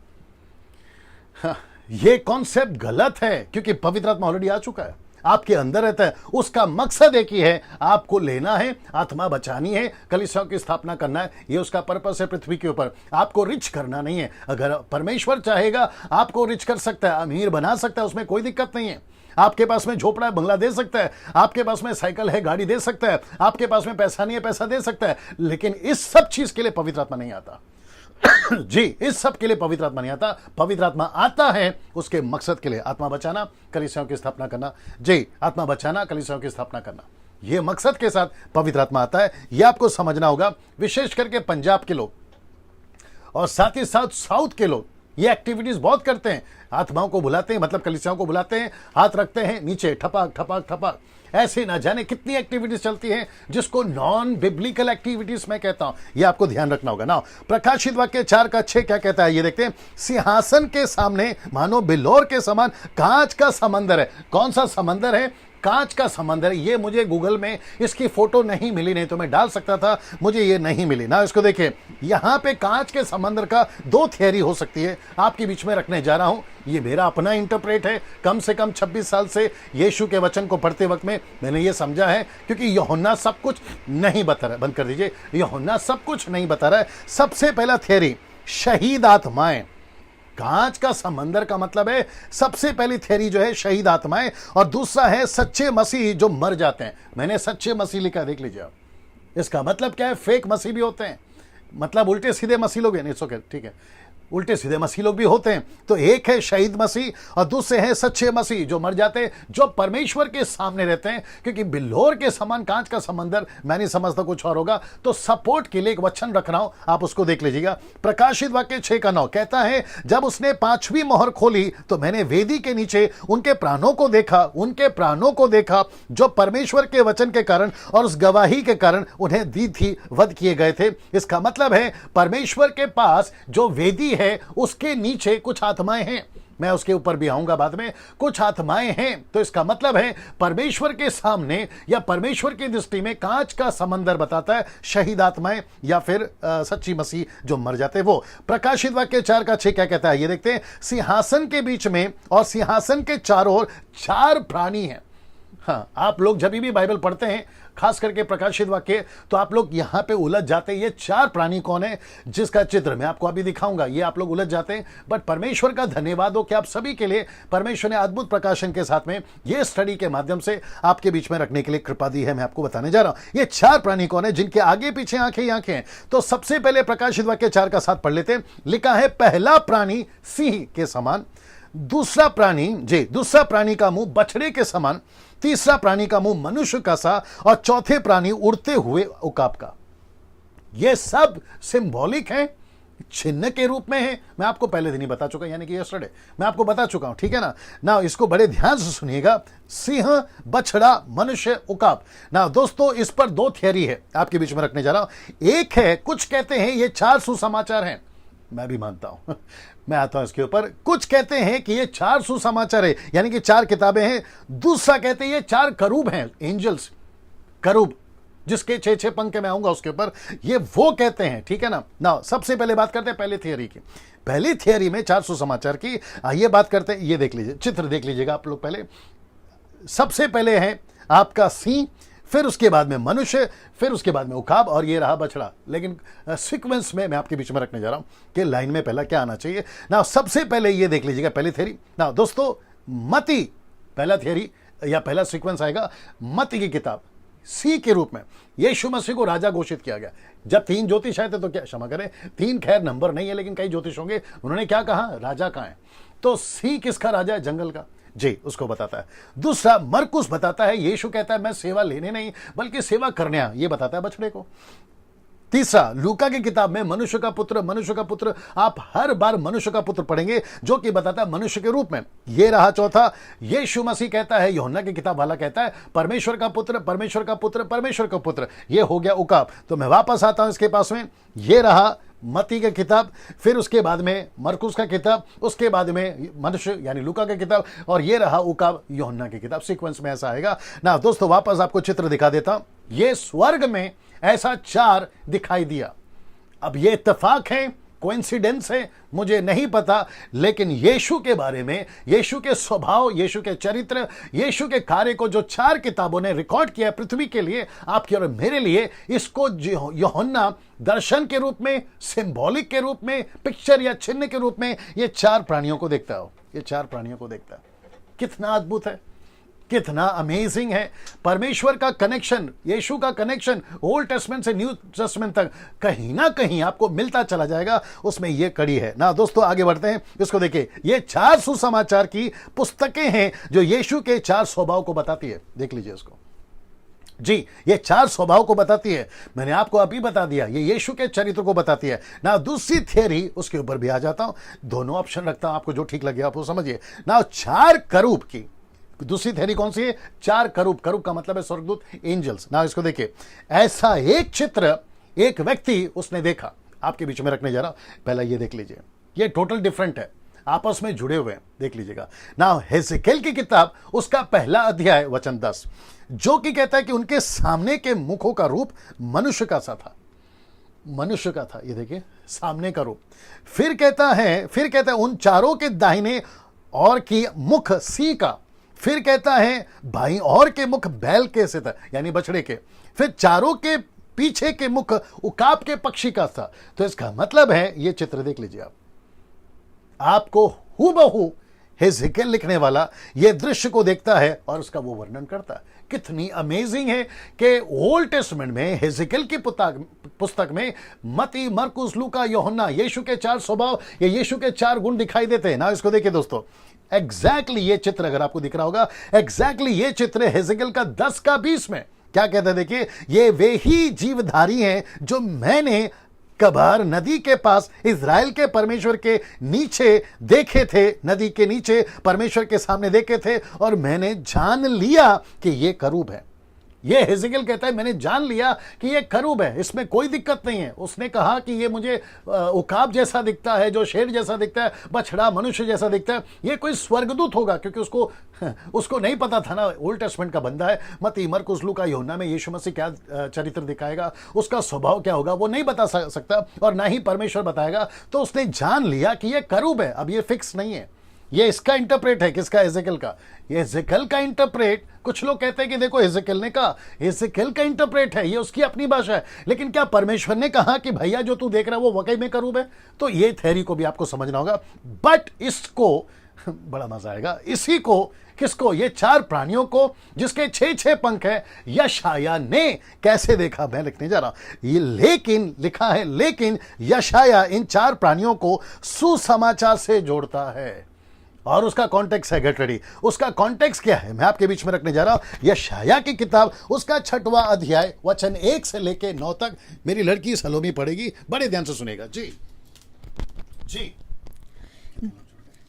ये कॉन्सेप्ट गलत है, क्योंकि पवित्र आत्मा ऑलरेडी आ चुका है, आपके अंदर रहता है। उसका मकसद एक ही है, आपको लेना है, आत्मा बचानी है, कलीसियाओं की स्थापना करना है। ये उसका पर्पस है पृथ्वी के ऊपर। आपको रिच करना नहीं है। अगर परमेश्वर चाहेगा आपको रिच कर सकता है, अमीर बना सकता है, उसमें कोई दिक्कत नहीं है। आपके पास में झोपड़ा है, बंगला दे सकता है, आपके पास में साइकिल है, गाड़ी दे सकता है, आपके पास में पैसा नहीं है, पैसा दे सकता है। लेकिन इस सब चीज के लिए पवित्र आत्मा नहीं आता। जी, इस सब के लिए पवित्र आत्मा नहीं आता। पवित्र आत्मा आता है उसके मकसद के लिए, आत्मा बचाना, कलीसियाओं की स्थापना करना। जी, आत्मा बचाना, कलीसियाओं की स्थापना करना, ये मकसद के साथ पवित्र आत्मा आता है। ये आपको समझना होगा। विशेष करके पंजाब के लोग और साथ ही साथ साउथ के लोग ये एक्टिविटीज बहुत करते हैं। आत्माओं को बुलाते हैं, मतलब कलीसियाओं को बुलाते हैं, हाथ रखते हैं नीचे, ठपाक ठपाक ठपाक, ऐसे ना जाने कितनी एक्टिविटीज चलती हैं, जिसको नॉन बिब्लिकल एक्टिविटीज मैं कहता हूं। ये आपको ध्यान रखना होगा ना। प्रकाशित वाक्य 4:6 क्या कहता है, ये देखते हैं। सिंहासन के सामने मानो बिल्लोर के समान कांच का समंदर है। कौन सा समंदर है? कांच का समंदर। ये मुझे गूगल में इसकी फोटो नहीं मिली, नहीं तो मैं डाल सकता था, मुझे ये नहीं मिली ना। इसको देखिए, यहां पे कांच के समंदर का 2 थियरी हो सकती है, आपके बीच में रखने जा रहा हूं। ये मेरा अपना इंटरप्रेट है। कम से कम 26 साल से यीशु के वचन को पढ़ते वक्त में मैंने ये समझा है, क्योंकि यूहन्ना सब कुछ नहीं बता रहा है। बंद कर दीजिए, यूहन्ना सब कुछ नहीं बता रहा है। सबसे पहला थियरी, शहीद आत्माएं। कांच का समंदर का मतलब है, सबसे पहली थ्योरी जो है शहीद आत्माएं, और दूसरा है सच्चे मसीह जो मर जाते हैं। मैंने सच्चे मसीह लिखा, देख लीजिए आप। इसका मतलब क्या है? फेक मसीह भी होते हैं, मतलब उल्टे सीधे मसीह लोग हैं। ओके, ठीक है, उल्टे सीधे मसीह लोग भी होते हैं। तो एक है शहीद मसीह और दूसरे हैं सच्चे मसीह जो मर जाते हैं, जो परमेश्वर के सामने रहते हैं। क्योंकि बिल्लोर के समान कांच का समंदर, मैं नहीं समझता कुछ और होगा। तो सपोर्ट के लिए एक वचन रख रहा हूं, आप उसको देख लीजिएगा। प्रकाशित वाक्य 6:9 कहता है, जब उसने 5वीं मोहर खोली तो मैंने वेदी के नीचे उनके प्राणों को देखा, उनके प्राणों को देखा जो परमेश्वर के वचन के कारण और उस गवाही के कारण उन्हें दी थी, वध किए गए थे। इसका मतलब है परमेश्वर के पास जो वेदी है उसके नीचे कुछ आत्माएं हैं। मैं उसके ऊपर भी आऊंगा बाद में। कुछ आत्माएं हैं, तो इसका मतलब है परमेश्वर के सामने या परमेश्वर की दृष्टि में कांच का समंदर बताता है शहीद आत्माएं या फिर सच्ची मसीह जो मर जाते हैं वो। प्रकाशित वाक्य 4:6 क्या कहता है, ये देखते हैं। सिंहासन के बीच में और सिंहासन के चारों ओर 4 प्राणी हैं। हाँ, आप लोग जब भी बाइबल पढ़ते हैं, खास करके प्रकाशित वाक्य, तो आप लोग यहां पे उलझ जाते हैं। ये 4 प्राणी कौन है जिसका चित्र मैं आपको अभी दिखाऊंगा, ये आप लोग उलझ जाते हैं। बट परमेश्वर का धन्यवाद हो कि आप सभी के लिए परमेश्वर ने अद्भुत प्रकाशन के साथ में ये स्टडी के माध्यम से आपके बीच में रखने के लिए कृपा दी है। मैं आपको बताने जा रहा हूं ये 4 प्राणी कौन है जिनके आगे पीछे आंखें ही आंखें हैं। तो सबसे पहले प्रकाशित वाक्य 4 का 7 पढ़ लेते हैं। लिखा है, पहला प्राणी सिंह के समान, दूसरा प्राणी का मुंह बछड़े के समान, तीसरा प्राणी का मुंह मनुष्य का सा, और चौथे प्राणी उड़ते हुए उकाब का। ये सब सिंबॉलिक है, चिन्ह के रूप में है। मैं आपको पहले दिन ही बता चुका, यानी कि यस्टरडे मैं आपको बता चुका हूं, ठीक है ना। इसको बड़े ध्यान से सुनिएगा। सिंह, बछड़ा, मनुष्य, उकाब। दोस्तों, इस पर 2 थियरी है, आपके बीच में रखने जा रहा हूं। एक है, कुछ कहते हैं ये 4 सुसमाचार हैं, मैं भी मानता हूं मैं आता हूं इसके ऊपर। कुछ कहते हैं कि ये 4 सुसमाचार है, यानी कि 4 किताबें हैं। दूसरा कहते हैं ये 4 करूब हैं, एंजल्स, करूब जिसके 6 पंख के, मैं आऊंगा उसके ऊपर। ये वो कहते हैं, ठीक है ना। सबसे पहले बात करते हैं पहले थियरी की। पहली थियरी में 4 सुसमाचार की आइए बात करते हैं। ये देख लीजिए, चित्र देख लीजिएगा आप लोग। पहले सबसे पहले है आपका सिंह, फिर उसके बाद में मनुष्य, फिर उसके बाद में उकाब, और ये रहा बछड़ा। लेकिन सीक्वेंस में मैं आपके बीच में रखने जा रहा हूं कि लाइन में पहला क्या आना चाहिए। सबसे पहले ये देख लीजिएगा पहली थ्योरी। दोस्तों, मती पहला थ्योरी या पहला सीक्वेंस आएगा। मती की किताब सी के रूप में यीशु मसीह को राजा घोषित किया गया। जब 3 ज्योतिष आए थे, तो क्या, क्षमा करें, 3 खैर नंबर नहीं है, लेकिन कई ज्योतिष होंगे, उन्होंने क्या कहा, राजा कहां है। तो सी किसका राजा है, जंगल का, जी, उसको बताता है। दूसरा मरकुस बताता है, यीशु कहता है मैं सेवा लेने नहीं बल्कि सेवा करने आया, ये बताता है बछड़े को। तीसरा, लूका की किताब में मनुष्य का पुत्र, आप हर बार मनुष्य का पुत्र पढ़ेंगे, जो कि बताता है मनुष्य के रूप में, ये रहा। चौथा, यीशु मसीह कहता है, यूहन्ना की किताब वाला कहता है परमेश्वर का पुत्र, ये हो गया उकाब। तो मैं वापस आता हूं इसके पास में, ये रहा मती की किताब, फिर उसके बाद में मरकुस का किताब, उसके बाद में मनुष्य यानी लूका की किताब, और ये रहा उकाब, यूहन्ना की किताब। सीक्वेंस में ऐसा आएगा दोस्तों, वापस आपको चित्र दिखा देता हूं। ये स्वर्ग में ऐसा 4 दिखाई दिया। अब ये इत्तेफाक है, कोइंसिडेंस है, मुझे नहीं पता, लेकिन यीशु के बारे में, यीशु के स्वभाव, यीशु के चरित्र, यीशु के कार्य को जो 4 किताबों ने रिकॉर्ड किया पृथ्वी के लिए, आपके और मेरे लिए, इसको यूहन्ना दर्शन के रूप में, सिंबॉलिक के रूप में, पिक्चर या चिन्ह के रूप में ये 4 प्राणियों को देखता हो, ये 4 प्राणियों को देखता है। कितना अद्भुत है, कितना अमेजिंग है। परमेश्वर का कनेक्शन, यीशु का कनेक्शन ओल्ड टेस्टमेंट से न्यू टेस्टमेंट तक कहीं ना कहीं आपको मिलता चला जाएगा, उसमें यह कड़ी है दोस्तों, आगे बढ़ते हैं। इसको देखिए, ये 4 सुसमाचार की पुस्तकें हैं जो यीशु के 4 स्वभाव को बताती है। देख लीजिए इसको, जी, ये 4 स्वभाव को बताती है। मैंने आपको अभी बता दिया, ये यीशु के चरित्र को बताती है दूसरी थियरी, उसके ऊपर भी आ जाता हूं, दोनों ऑप्शन रखता हूं, आपको जो ठीक लगे आप वो समझिए 4 करूब की दूसरी थ्योरी कौन सी है, 4 करूब का मतलब है स्वर्गदूत, एंजल्स। इसको देखिए, ऐसा एक चित्र एक व्यक्ति उसने देखा, आपके बीच में रखने जा रहा हूं। पहला ये देख लीजिए, ये टोटल डिफरेंट है, आपस में जुड़े हुए हैं, देख लीजिएगा। हेजेकियेल की किताब, उसका पहला अध्याय वचन 10, जो कि कहता है कि उनके सामने के मुखों का रूप मनुष्य का सा था, मनुष्य का था, ये देखिए सामने का रूप। फिर कहता है उन 4 के दाहिने और की मुख सी का, फिर कहता है भाई और के मुख बैल के से था, यानी बछड़े के, फिर 4 के पीछे के मुख उकाब के पक्षी का था। तो इसका मतलब है, ये चित्र देख लीजिए आप, आपको हूबहू हेजेकियेल लिखने वाला ये दृश्य को देखता है और उसका वो वर्णन करता है। कितनी अमेजिंग है कि ओल्ड टेस्टमेंट में हेजेकियेल की पुस्तक में मती, मरकुस, लूका, यूहन्ना, यीशु के 4 स्वभाव, ये यीशु के 4 गुण दिखाई देते हैं इसको देखिए दोस्तों, एग्जैक्टली ये चित्र अगर आपको दिख रहा होगा, एग्जैक्टली ये चित्र हेजेकियेल का 10 का 20 में क्या कहता है, देखिए, ये वे ही जीवधारी हैं जो मैंने कबार नदी के पास इज़राइल के परमेश्वर के नीचे देखे थे, नदी के नीचे परमेश्वर के सामने देखे थे, और मैंने जान लिया कि ये करूब है। ये हेजेकियेल कहता है मैंने जान लिया कि ये करूब है, इसमें कोई दिक्कत नहीं है। उसने कहा कि ये मुझे उकाब जैसा दिखता है, जो शेर जैसा दिखता है, बछड़ा मनुष्य जैसा दिखता है, ये कोई स्वर्गदूत होगा, क्योंकि उसको नहीं पता था ना, ओल्ड टेस्टमेंट का बंदा है, मती, मरकुस, लूका, यूहन्ना में यीशु मसीह क्या चरित्र दिखाएगा, उसका स्वभाव क्या होगा, वो नहीं बता सकता, और ना ही परमेश्वर बताएगा। तो उसने जान लिया कि ये करूब है। अब ये फिक्स नहीं है, ये इसका इंटरप्रेट है, किसका? एजेकिएल का। ये एजेकिएल का इंटरप्रेट, कुछ लोग कहते हैं कि देखो एजेकिएल ने कहा, एजेकिएल का इंटरप्रेट है, ये उसकी अपनी भाषा है, लेकिन क्या परमेश्वर ने कहा कि भैया जो तू देख रहा है वो वाकई में करूब है? तो ये थ्योरी को भी आपको समझना होगा। बट इसको बड़ा मजा आएगा, इसी को, किसको? ये 4 प्राणियों को जिसके 6 पंख है, यशाया ने कैसे देखा, मैं लिखने जा रहा हूं। ये लेकिन लिखा है, लेकिन यशाया इन 4 प्राणियों को सुसमाचार से जोड़ता है, और उसका कॉन्टेक्स्ट है, गेट रेडी, उसका कॉन्टेक्स्ट क्या है मैं आपके बीच में रखने जा रहा हूं। यशाया की किताब, उसका 6वां अध्याय वचन 1 से लेके 9 तक। मेरी लड़की सलोमी पढ़ेगी, बड़े ध्यान से सुनेगा जी। जी।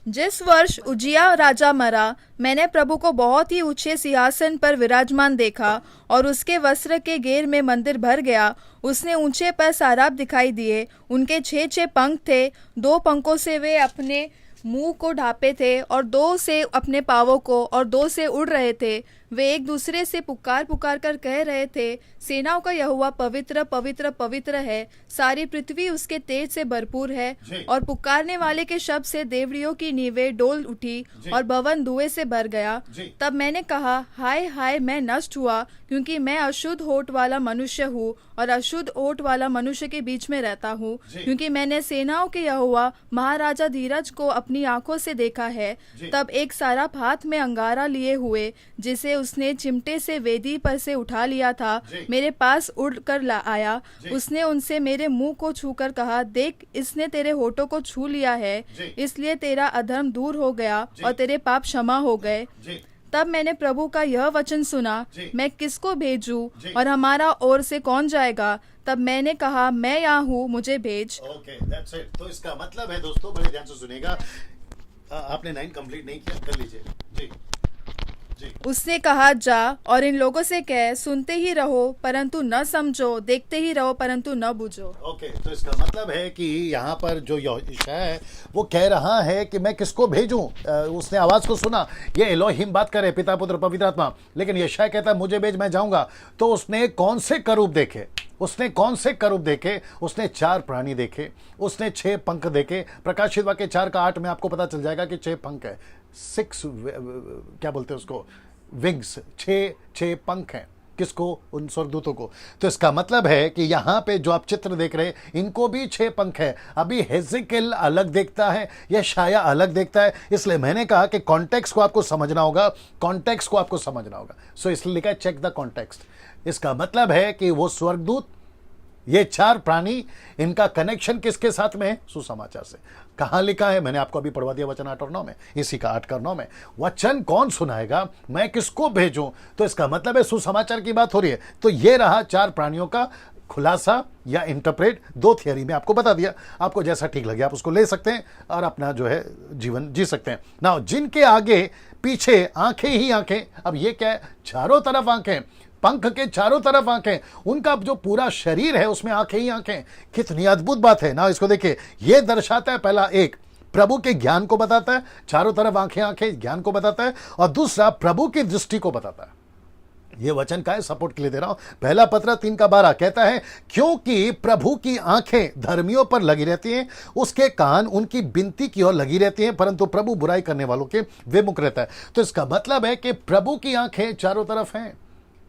जिस वर्ष उजिया राजा मरा, मैंने प्रभु को बहुत ही ऊंचे सिंहासन पर विराजमान देखा, और उसके वस्त्र के घेर में मंदिर भर गया। उसने ऊंचे पर साराप दिखाई दिए, उनके 6 पंख थे, 2 पंखों से वे अपने मुंह को ढांपे थे, और 2 से अपने पांवों को, और 2 से उड़ रहे थे। वे एक दूसरे से पुकार पुकार कर कह रहे थे, सेनाओं का यहोवा पवित्र पवित्र पवित्र है, सारी पृथ्वी उसके तेज से भरपूर है। और पुकारने वाले के शब्द से देवड़ियों की नींवें डोल उठी, और भवन धुएं से भर गया। तब मैंने कहा, हाय हाय, मैं नष्ट हुआ, क्योंकि मैं अशुद्ध होठ वाला मनुष्य हूँ, और अशुद्ध होठ वाला मनुष्य के बीच में रहता हूँ, क्योंकि मैंने सेनाओं के यहोवा महाराजा धीरज को अपनी आंखों से देखा है। तब एक साराप हाथ में अंगारा लिए हुए, जिसे उसने चिमटे से वेदी पर से उठा लिया था, मेरे पास उड़ कर आया। उसने उनसे मेरे मुंह को छूकर कहा, देख, इसने तेरे होठों को छू लिया है, इसलिए तेरा अधर्म दूर हो गया और तेरे पाप क्षमा हो गए। तब मैंने प्रभु का यह वचन सुना, मैं किसको भेजूं, और हमारा ओर से कौन जाएगा? तब मैंने कहा, मैं यहाँ हूँ, मुझे भेज। Okay, that's it. तो इसका मतलब है दोस्तों, बड़े ध्यान से सुनेगा, आपने 9 कंप्लीट नहीं किया, कर लीजिए जी। उसने कहा, जा और इन लोगों से कह, सुनते ही रहो परंतु न समझो, देखते ही रहो परंतु न बुझो। ओके, तो इसका मतलब है कि यहाँ पर जो यहोशू है वो कह रहा है कि मैं किसको भेजूं। उसने आवाज को सुना, ये एलोहिम बात करे, पिता पुत्र पवित्र आत्मा, लेकिन यशाया कहता है मुझे भेज, मैं जाऊंगा। तो उसने कौन से करूब देखे? उसने कौन से करूब देखे? उसने 4 प्राणी देखे, उसने 6 पंख देखे। प्रकाशित वाक्य 4:8 में आपको पता चल जाएगा कि 6 पंख है, 6 क्या बोलते हैं उसको, विंग्स, 6 पंख हैं। किसको? उन स्वर्गदूतों को। तो इसका मतलब है कि यहाँ पे जो आप चित्र देख रहे हैं, इनको भी 6 पंख है। अभी हेजेकिएल अलग देखता है, यशाया अलग देखता है, इसलिए मैंने कहा कि कॉन्टेक्स्ट को आपको समझना होगा, कॉन्टेक्स्ट को आपको समझना होगा। सो इसलिए लिखा है चेक द कॉन्टेक्स्ट। इसका मतलब है कि वो स्वर्गदूत, ये 4 प्राणी, इनका कनेक्शन किसके साथ में है? सुसमाचार से। कहां लिखा है? मैंने आपको अभी पढ़वा दिया वचन 8 और 9 में, इसी का 8 और 9 में। वचन कौन सुनाएगा? मैं किसको भेजूं? तो इसका मतलब है सुसमाचार की बात हो रही है। तो ये रहा 4 प्राणियों का खुलासा या इंटरप्रेट। 2 थियरी में आपको बता दिया, आपको जैसा ठीक लगे आप उसको ले सकते हैं और अपना जो है जीवन जी सकते हैं। नाउ जिनके आगे पीछे आंखें ही आंखें, अब ये क्या है? चारों तरफ आंखें, पंख के चारों तरफ आंखें, उनका जो पूरा शरीर है उसमें आंखें ही आंखें। कितनी अद्भुत बात है ना। इसको देखिए, यह दर्शाता है, पहला एक प्रभु के ज्ञान को बताता है, चारों तरफ आंखें आंखें ज्ञान को बताता है, और दूसरा प्रभु की दृष्टि को बताता है। यह वचन का है, सपोर्ट के लिए दे रहा हूं। पहला पत्र 3:12 कहता है, क्योंकि प्रभु की आंखें धर्मियों पर लगी रहती हैं, उसके कान उनकी विनती की ओर लगी रहती हैं, परंतु प्रभु बुराई करने वालों के विमुख रहता है। तो इसका मतलब है कि प्रभु की आंखें चारों तरफ हैं।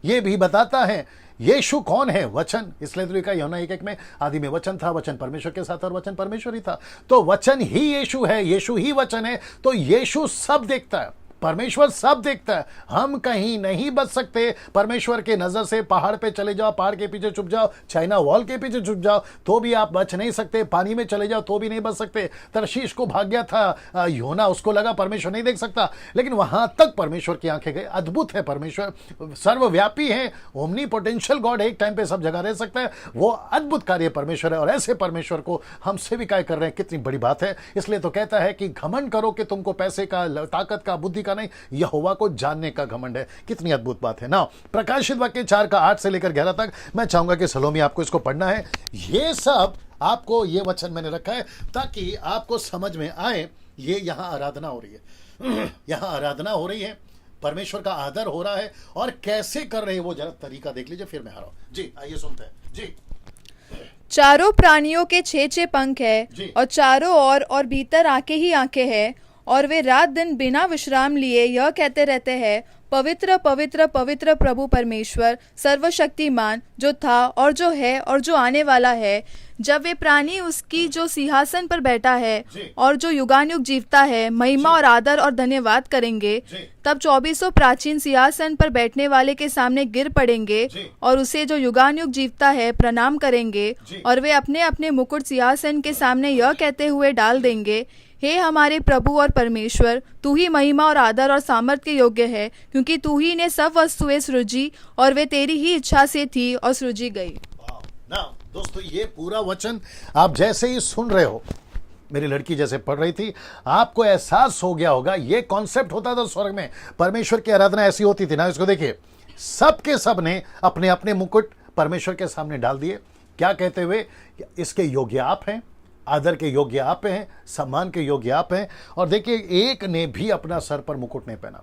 ये भी बताता है यीशु कौन है? वचन। इसलिए तो लिखा यूहन्ना 1:1 में, आदि में वचन था, वचन परमेश्वर के साथ और वचन परमेश्वर ही था। तो वचन ही यीशु है, यीशु ही वचन है। तो यीशु सब देखता है, परमेश्वर सब देखता है। हम कहीं नहीं बच सकते परमेश्वर के नजर से। पहाड़ पे चले जाओ, पहाड़ के पीछे छुप जाओ, चाइना वॉल के पीछे छुप जाओ, तो भी आप बच नहीं सकते। पानी में चले जाओ तो भी नहीं बच सकते। तरशीश को भाग गया था यूहन्ना, उसको लगा परमेश्वर नहीं देख सकता, लेकिन वहां तक परमेश्वर की आंखें गए। अद्भुत है परमेश्वर, सर्वव्यापी है, ओमनी पोटेंशियल गॉड, एक टाइम पे सब जगह रह सकता है। वो अद्भुत कार्य परमेश्वर है, और ऐसे परमेश्वर को हम स्वीकार कर रहे हैं। कितनी बड़ी बात है। इसलिए तो कहता है कि घमंड करो कि तुमको पैसे का, ताकत का, बुद्धि का नहीं, यहोवा को जानने का घमंड है। कितनी अद्भुत बात है ना। प्रकाशित वाक्य 4:8 से लेकर 11 तक मैं चाहूंगा कि सलोमी आपको इसको पढ़ना है। ये सब आपको, ये वचन मैंने रखा है ताकि आपको समझ में आए। ये यहां आराधना हो रही है, यहां आराधना हो रही है, परमेश्वर का आदर हो रहा है, और कैसे कर रहे हैं वो जरा तरीका देख लीजिए, फिर मैं आ रहा हूं जी। आइए सुनते हैं जी। चारों प्राणियों के 6 पंख है, और चारों ओर और भीतर आंखें ही आंखें हैं, और वे रात दिन बिना विश्राम लिए यह कहते रहते हैं, पवित्र पवित्र पवित्र प्रभु परमेश्वर सर्वशक्तिमान, जो था और जो है और जो आने वाला है। जब वे प्राणी उसकी जो सिंहासन पर बैठा है और जो युगानुयुग जीवता है महिमा और आदर और धन्यवाद करेंगे, तब 24 प्राचीन सिंहासन पर बैठने वाले के सामने गिर पड़ेंगे और उसे जो युगानुयुग जीवता है प्रणाम करेंगे, और वे अपने अपने मुकुट सिंहासन के सामने यह कहते हुए डाल देंगे, हे हमारे प्रभु और परमेश्वर, तू ही महिमा और आदर और सामर्थ के योग्य है, क्योंकि तू ही ने सब वस्तुएं सृजी और वे तेरी ही इच्छा से थी और सृजी गई। नाउ दोस्तों, ये पूरा वचन आप जैसे ही सुन रहे हो, मेरी लड़की जैसे पढ़ रही थी, आपको एहसास हो गया होगा ये कॉन्सेप्ट होता था स्वर्ग में। परमेश्वर की आराधना ऐसी होती थी ना। इसको देखिए, सबके सब ने अपने अपने मुकुट परमेश्वर के सामने डाल दिए, क्या कहते हुए, इसके योग्य आप हैं, आदर के योग्य आप हैं, सम्मान के योग्य आप हैं। और देखिए, एक ने भी अपना सर पर मुकुट नहीं पहना।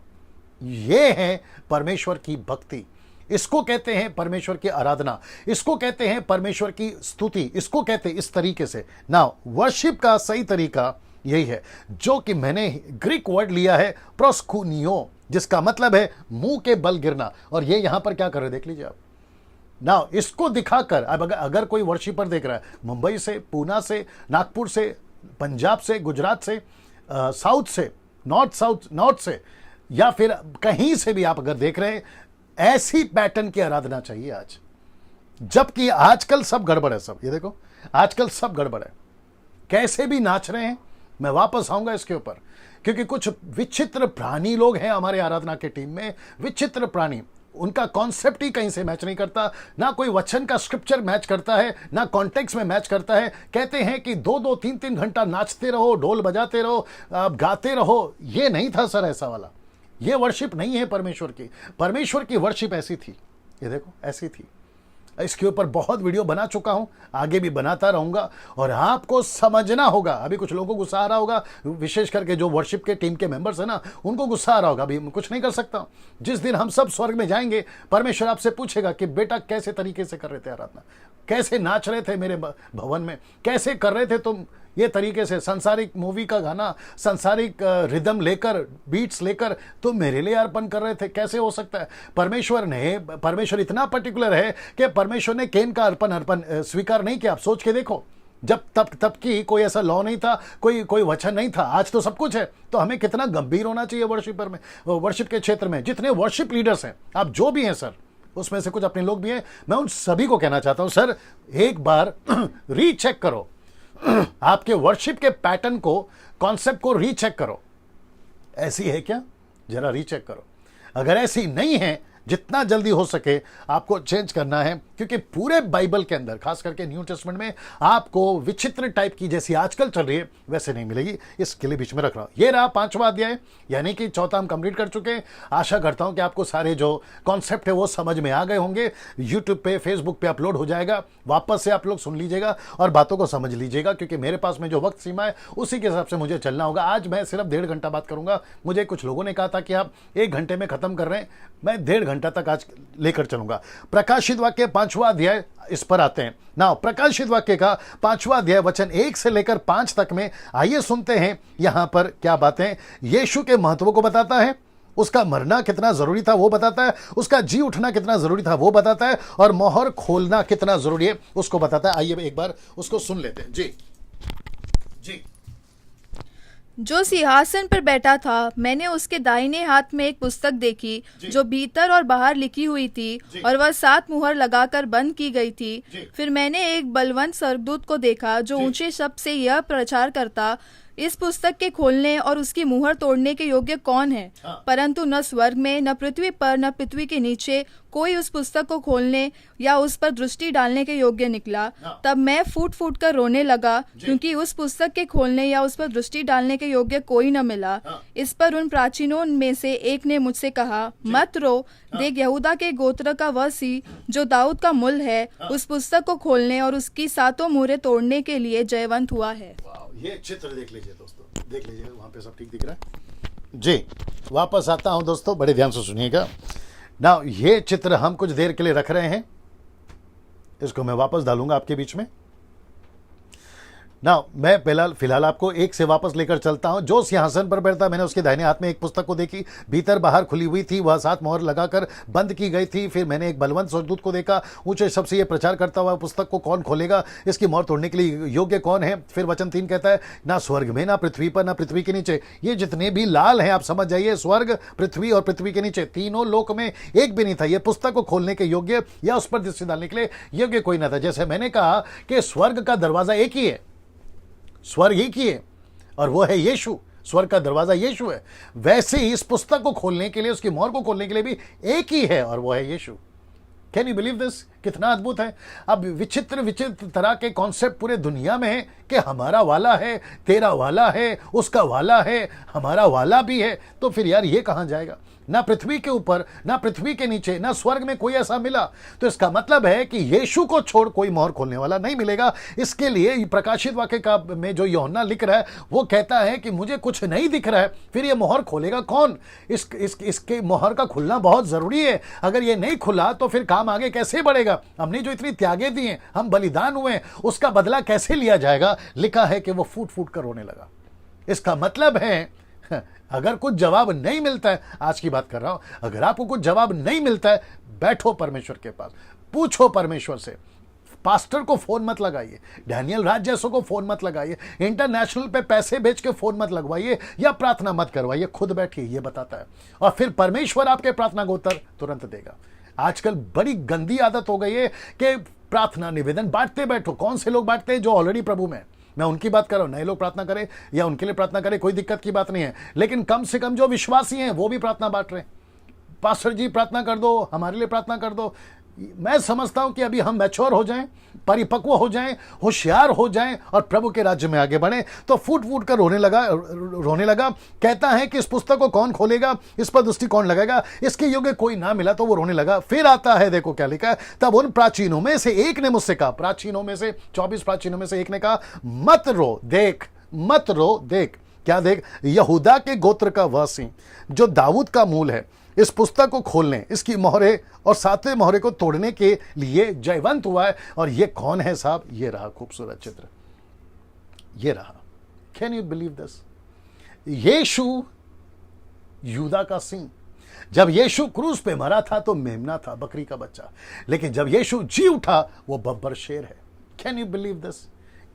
ये है परमेश्वर की भक्ति, इसको कहते हैं परमेश्वर की आराधना, इसको कहते हैं परमेश्वर की स्तुति, इसको कहते हैं इस तरीके से। नाउ वर्शिप का सही तरीका यही है, जो कि मैंने ग्रीक वर्ड लिया है प्रोस्कुनियो, जिसका मतलब है मुंह के बल गिरना। और ये यहां पर क्या कर रहे देख लीजिए आप। नाउ इसको दिखाकर अब अगर कोई वर्शिपर देख रहा है मुंबई से, पूना से, नागपुर से, पंजाब से, गुजरात से, साउथ से, नॉर्थ से, या फिर कहीं से भी आप अगर देख रहे हैं, ऐसी पैटर्न की आराधना चाहिए आज। जबकि आजकल सब गड़बड़ है, सब ये देखो, आजकल सब गड़बड़ है, कैसे भी नाच रहे हैं। मैं वापस आऊंगा इसके ऊपर, क्योंकि कुछ विचित्र प्राणी लोग हैं हमारे आराधना के टीम में, विचित्र प्राणी। उनका कॉन्सेप्ट ही कहीं से मैच नहीं करता, ना कोई वचन का स्क्रिप्चर मैच करता है, ना कॉन्टेक्स्ट में मैच करता है। कहते हैं कि 2-2, 3-3 घंटा नाचते रहो, ढोल बजाते रहो, गाते रहो। ये नहीं था सर ऐसा वाला, ये वर्शिप नहीं है परमेश्वर की। परमेश्वर की वर्शिप ऐसी थी, ये देखो ऐसी थी। इसके ऊपर बहुत वीडियो बना चुका हूं, आगे भी बनाता रहूंगा, और आपको समझना होगा। अभी कुछ लोगों को गुस्सा आ रहा होगा, विशेष करके जो वर्शिप के टीम के मेंबर्स हैं ना, उनको गुस्सा आ रहा होगा। अभी कुछ नहीं कर सकता। जिस दिन हम सब स्वर्ग में जाएंगे, परमेश्वर आपसे पूछेगा कि बेटा कैसे तरीके से कर रहे थे आराधना, कैसे नाच रहे थे मेरे भवन में, कैसे कर रहे थे तुम ये तरीके से, संसारिक मूवी का गाना, संसारिक रिदम लेकर, बीट्स लेकर तुम मेरे लिए अर्पण कर रहे थे, कैसे हो सकता है। परमेश्वर इतना पर्टिकुलर है कि परमेश्वर ने कैन का अर्पण स्वीकार नहीं किया। आप सोच के देखो, जब तब की कोई ऐसा लॉ नहीं था, कोई वचन नहीं था। आज तो सब कुछ है, तो हमें कितना गंभीर होना चाहिए वर्शिपर में, वर्शिप के क्षेत्र में। जितने वर्शिप लीडर्स हैं, आप जो भी हैं सर, उसमें से कुछ अपने लोग भी हैं, मैं उन सभी को कहना चाहता हूं, सर एक बार रीचेक करो, आपके वर्शिप के पैटर्न को, कॉन्सेप्ट को रीचेक करो। ऐसी है क्या, जरा रीचेक करो। अगर ऐसी नहीं है, जितना जल्दी हो सके आपको चेंज करना है, क्योंकि पूरे बाइबल के अंदर, खास करके न्यू टेस्टमेंट में, आपको विचित्र टाइप की जैसी आजकल चल रही है वैसे नहीं मिलेगी। इसके लिए बीच में रख रहा हूं। ये रहा 5वां अध्याय, यानी कि 4था हम कंप्लीट कर चुके हैं। आशा करता हूं कि आपको सारे जो कॉन्सेप्ट है वो समझ में आ गए होंगे। यूट्यूब पे, फेसबुक पे अपलोड हो जाएगा, वापस से आप लोग सुन लीजिएगा और बातों को समझ लीजिएगा, क्योंकि मेरे पास में जो वक्त सीमा है उसी के हिसाब से मुझे चलना होगा। आज मैं सिर्फ 1.5 घंटा बात करूंगा। मुझे कुछ लोगों ने कहा था कि आप 1 घंटे में खत्म कर रहे हैं, मैं 1.5 घंटा तक आज लेकर चलूंगा। प्रकाशित वाक्य 5वां अध्याय, इस पर आते हैं ना। प्रकाशित वाक्य का 5वां अध्याय वचन 1 से लेकर 5 तक में आइए सुनते हैं यहां पर क्या बातें। यीशु के महत्व को बताता है, उसका मरना कितना जरूरी था वो बताता है, उसका जी उठना कितना जरूरी था वो बताता है, और मोहर खोलना कितना जरूरी है उसको बताता है। आइए एक बार उसको सुन लेते हैं। जी जी। जो सिंहासन पर बैठा था, मैंने उसके दाहिने हाथ में एक पुस्तक देखी जो भीतर और बाहर लिखी हुई थी, और वह 7 मुहर लगाकर बंद की गई थी। फिर मैंने एक बलवंत स्वर्गदूत को देखा जो ऊंचे शब्द से यह प्रचार करता, इस पुस्तक के खोलने और उसकी मुहर तोड़ने के योग्य कौन है? परंतु न स्वर्ग में, न पृथ्वी पर, न पृथ्वी के नीचे कोई उस पुस्तक को खोलने या उस पर दृष्टि डालने के योग्य निकला। तब मैं फूट फूट कर रोने लगा, क्योंकि उस पुस्तक के खोलने या उस पर दृष्टि डालने के योग्य कोई न मिला। इस पर उन प्राचीनों में से एक ने मुझसे कहा, मत रो, देख यहूदा के गोत्र का वह सी जो दाऊद का मूल है, उस पुस्तक को खोलने और उसकी 7 मुहरें तोड़ने के लिए जयवंत हुआ है। ये चित्र देख लीजिए दोस्तों, देख लीजिए, वहां पे सब ठीक दिख रहा है जी। वापस आता हूं दोस्तों, बड़े ध्यान से सुनिएगा ना। ये चित्र हम कुछ देर के लिए रख रहे हैं, इसको मैं वापस डालूंगा आपके बीच में। ना मैं फिलहाल आपको एक से वापस लेकर चलता हूं। जो सिंहासन पर बैठता, मैंने उसके दाहिने हाथ में एक पुस्तक को देखी, भीतर बाहर खुली हुई थी, वह 7 मोहर लगाकर बंद की गई थी। फिर मैंने एक बलवंत स्वर्गदूत को देखा, ऊंचे शब्द से यह प्रचार करता हुआ, पुस्तक को कौन खोलेगा, इसकी मोहर तोड़ने के लिए योग्य कौन है। फिर वचन 3 कहता है, ना स्वर्ग में, ना पृथ्वी पर, ना पृथ्वी के नीचे, ये जितने भी लाल हैं, आप समझ जाइए, स्वर्ग, पृथ्वी और पृथ्वी के नीचे, तीनों लोक में एक भी नहीं था ये पुस्तक को खोलने के योग्य या उस पर दृष्टि डालने के लिए योग्य कोई ना था। जैसे मैंने कहा कि स्वर्ग का दरवाजा एक ही है, स्वर्ग एक ही है, और वो है यीशु। स्वर्ग का दरवाजा यीशु है। वैसे ही इस पुस्तक को खोलने के लिए, उसकी मोहर को खोलने के लिए भी एक ही है, और वो है Yeshu. Can you believe this? कितना अद्भुत है। अब विचित्र विचित्र तरह के कॉन्सेप्ट पूरे दुनिया में है कि हमारा वाला है, तेरा वाला है, उसका वाला है, हमारा वाला भी है। तो फिर यार ये कहां जाएगा? ना पृथ्वी के ऊपर, ना पृथ्वी के नीचे, ना स्वर्ग में कोई ऐसा मिला। तो इसका मतलब है कि यीशु को छोड़ कोई मोहर खोलने वाला नहीं मिलेगा। इसके लिए प्रकाशित वाक्य का में जो यूहन्ना लिख रहा है, वो कहता है कि मुझे कुछ नहीं दिख रहा है, फिर ये मोहर खोलेगा कौन? इसके मोहर का खुलना बहुत जरूरी है। अगर ये नहीं खुला तो फिर काम आगे कैसे बढ़ेगा? हमने जो इतनी त्यागे दिए, हम बलिदान हुए, उसका बदला कैसे लिया जाएगा? लिखा है कि वो फूट फूट कर रोने लगा। इसका मतलब है अगर कुछ जवाब नहीं मिलता है, आज की बात कर रहा हूं, अगर आपको कुछ जवाब नहीं मिलता है, बैठो परमेश्वर के पास, पूछो परमेश्वर से। पास्टर को फोन मत लगाइए, डैनियल राज जैसों को फोन मत लगाइए, इंटरनेशनल पे पैसे भेज के फोन मत लगवाइए, या प्रार्थना मत करवाइए, खुद बैठिए, ये बताता है। और फिर परमेश्वर आपके प्रार्थना को उत्तर तुरंत देगा। आजकल बड़ी गंदी आदत हो गई है कि प्रार्थना निवेदन बांटते बैठो। कौन से लोग बांटते हैं? जो ऑलरेडी प्रभु में। मैं उनकी बात कर रहा हूं। नए लोग प्रार्थना करें या उनके लिए प्रार्थना करें, कोई दिक्कत की बात नहीं है, लेकिन कम से कम जो विश्वासी हैं वो भी प्रार्थना बांट रहे हैं। पास्टर जी प्रार्थना कर दो, हमारे लिए प्रार्थना कर दो। मैं समझता हूं कि अभी हम मैच्योर हो जाएं, परिपक्व हो जाएं, होशियार हो जाएं और प्रभु के राज्य में आगे बढ़ें। तो फूट फूट कर रोने लगा। कहता है कि इस पुस्तक को कौन खोलेगा, इस पर दृष्टि कौन लगाएगा, इसके योग्य कोई ना मिला तो वो रोने लगा। फिर आता है, देखो क्या लिखा है, तब उन प्राचीनों में से एक ने मुझसे कहा, प्राचीनों में से 24 प्राचीनों में से एक ने कहा, मत रो, देख, मत रो, देख। क्या देख? यहूदा के गोत्र का वह सिंह जो दाऊद का मूल है, इस पुस्तक को खोलने, इसकी मोहरे और 7वें मोहरे को तोड़ने के लिए जयवंत हुआ है। और ये कौन है साहब? ये रहा खूबसूरत चित्र, ये रहा। Can you believe this? Yeshu Yuda का सिंह। जब यीशु क्रूस पे मरा था तो मेमना था, बकरी का बच्चा, लेकिन जब यीशु जी उठा वो बब्बर शेर है। Can you believe this?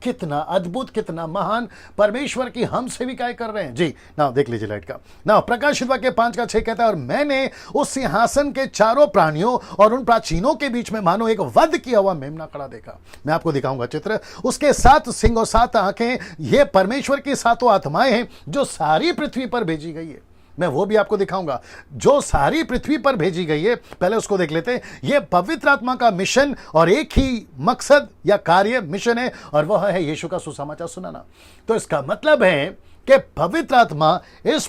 कितना अद्भुत, कितना महान परमेश्वर की हम सेविकाएं कर रहे हैं जी। ना देख लीजिए लाइट का ना, प्रकाशित वाक्य 5:6 कहता है, और मैंने उस सिंहासन के चारों प्राणियों और उन प्राचीनों के बीच में मानो एक वध किया हुआ मेमना खड़ा देखा। मैं आपको दिखाऊंगा चित्र। उसके 7 सिंह और 7 आंखें, ये परमेश्वर की 7 आत्माएं हैं जो सारी पृथ्वी पर भेजी गई है। मैं वो भी आपको दिखाऊंगा जो सारी पृथ्वी पर भेजी गई है। पहले उसको देख लेते हैं। यह पवित्र आत्मा का मिशन और एक ही मकसद या कार्य मिशन है, और वह है यीशु का सुसमाचार सुनाना। तो इसका मतलब है कि पवित्र आत्मा इस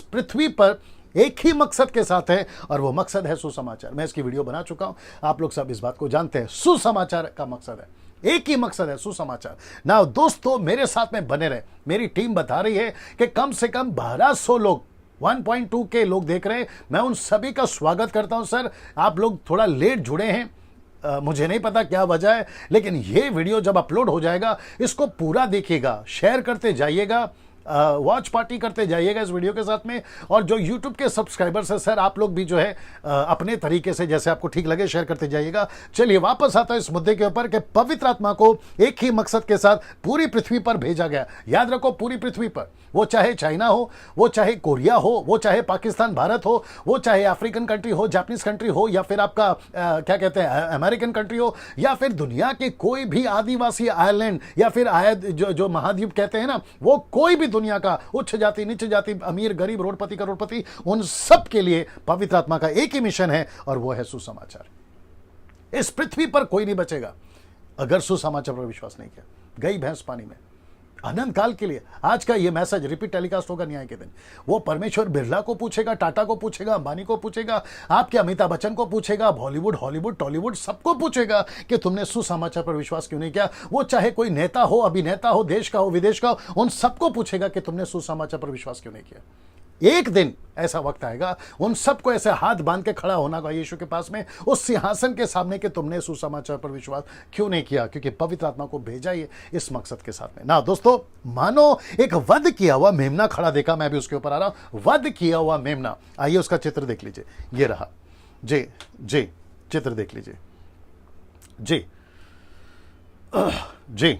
पृथ्वी पर एक ही मकसद के साथ है, और वो मकसद है सुसमाचार। मैं इसकी वीडियो बना चुका हूं, आप लोग सब इस बात को जानते हैं। सुसमाचार का मकसद है, एक ही मकसद है, सुसमाचार। ना दोस्तों, मेरे साथ में बने रहे। मेरी टीम बता रही है कि कम से कम 1200 लोग, 1.2 के लोग देख रहे हैं। मैं उन सभी का स्वागत करता हूं। सर, आप लोग थोड़ा लेट जुड़े हैं, मुझे नहीं पता क्या वजह है, लेकिन ये वीडियो जब अपलोड हो जाएगा, इसको पूरा देखिएगा, शेयर करते जाइएगा, वॉच पार्टी करते जाइएगा इस वीडियो के साथ में। और जो YouTube के सब्सक्राइबर्स हैं सर, आप लोग भी जो है अपने तरीके से जैसे आपको ठीक लगे शेयर करते जाइएगा। चलिए वापस आता है इस मुद्दे के ऊपर कि पवित्र आत्मा को एक ही मकसद के साथ पूरी पृथ्वी पर भेजा गया। याद रखो, पूरी पृथ्वी पर, वो चाहे चाइना हो, वो चाहे कोरिया हो, वो चाहे पाकिस्तान भारत हो, वो चाहे अफ्रीकन कंट्री हो, जापानीज कंट्री हो, या फिर आपका क्या कहते हैं अमेरिकन कंट्री हो, या फिर दुनिया के कोई भी आदिवासी आइलैंड, या फिर जो महाद्वीप कहते हैं ना, वो कोई भी दुनिया का उच्च जाति, नीच जाति, अमीर गरीब, रोडपति करोड़पति, उन सब के लिए पवित्र आत्मा का एक ही मिशन है, और वो है सुसमाचार। इस पृथ्वी पर कोई नहीं बचेगा अगर सुसमाचार पर विश्वास नहीं किया। गई भैंस पानी में अनंत काल के लिए। आज का ये मैसेज रिपीट टेलीकास्ट होगा न्याय के दिन। वो परमेश्वर बिरला को पूछेगा, टाटा को पूछेगा, अंबानी को पूछेगा, आपके अमिताभ बच्चन को पूछेगा, बॉलीवुड, हॉलीवुड, टॉलीवुड, सबको पूछेगा कि तुमने सुसमाचार पर विश्वास क्यों नहीं किया। वो चाहे कोई नेता हो, अभिनेता हो, देश का हो, विदेश का हो, उन सबको पूछेगा कि तुमने सुसमाचार पर विश्वास क्यों नहीं किया। एक दिन ऐसा वक्त आएगा उन सबको ऐसे हाथ बांध के खड़ा होना होगा यीशु के पास में, उस सिंहासन के सामने कि तुमने सुसमाचार पर विश्वास क्यों नहीं किया, क्योंकि पवित्र आत्मा को भेजा ही इस मकसद के साथ में ना। दोस्तों, मानो एक वध किया हुआ मेमना खड़ा देखा, मैं भी उसके ऊपर आ रहा हूं, वध किया हुआ मेमना। आइए उसका चित्र देख लीजिए, ये रहा जी जी, चित्र देख लीजिए जी जी,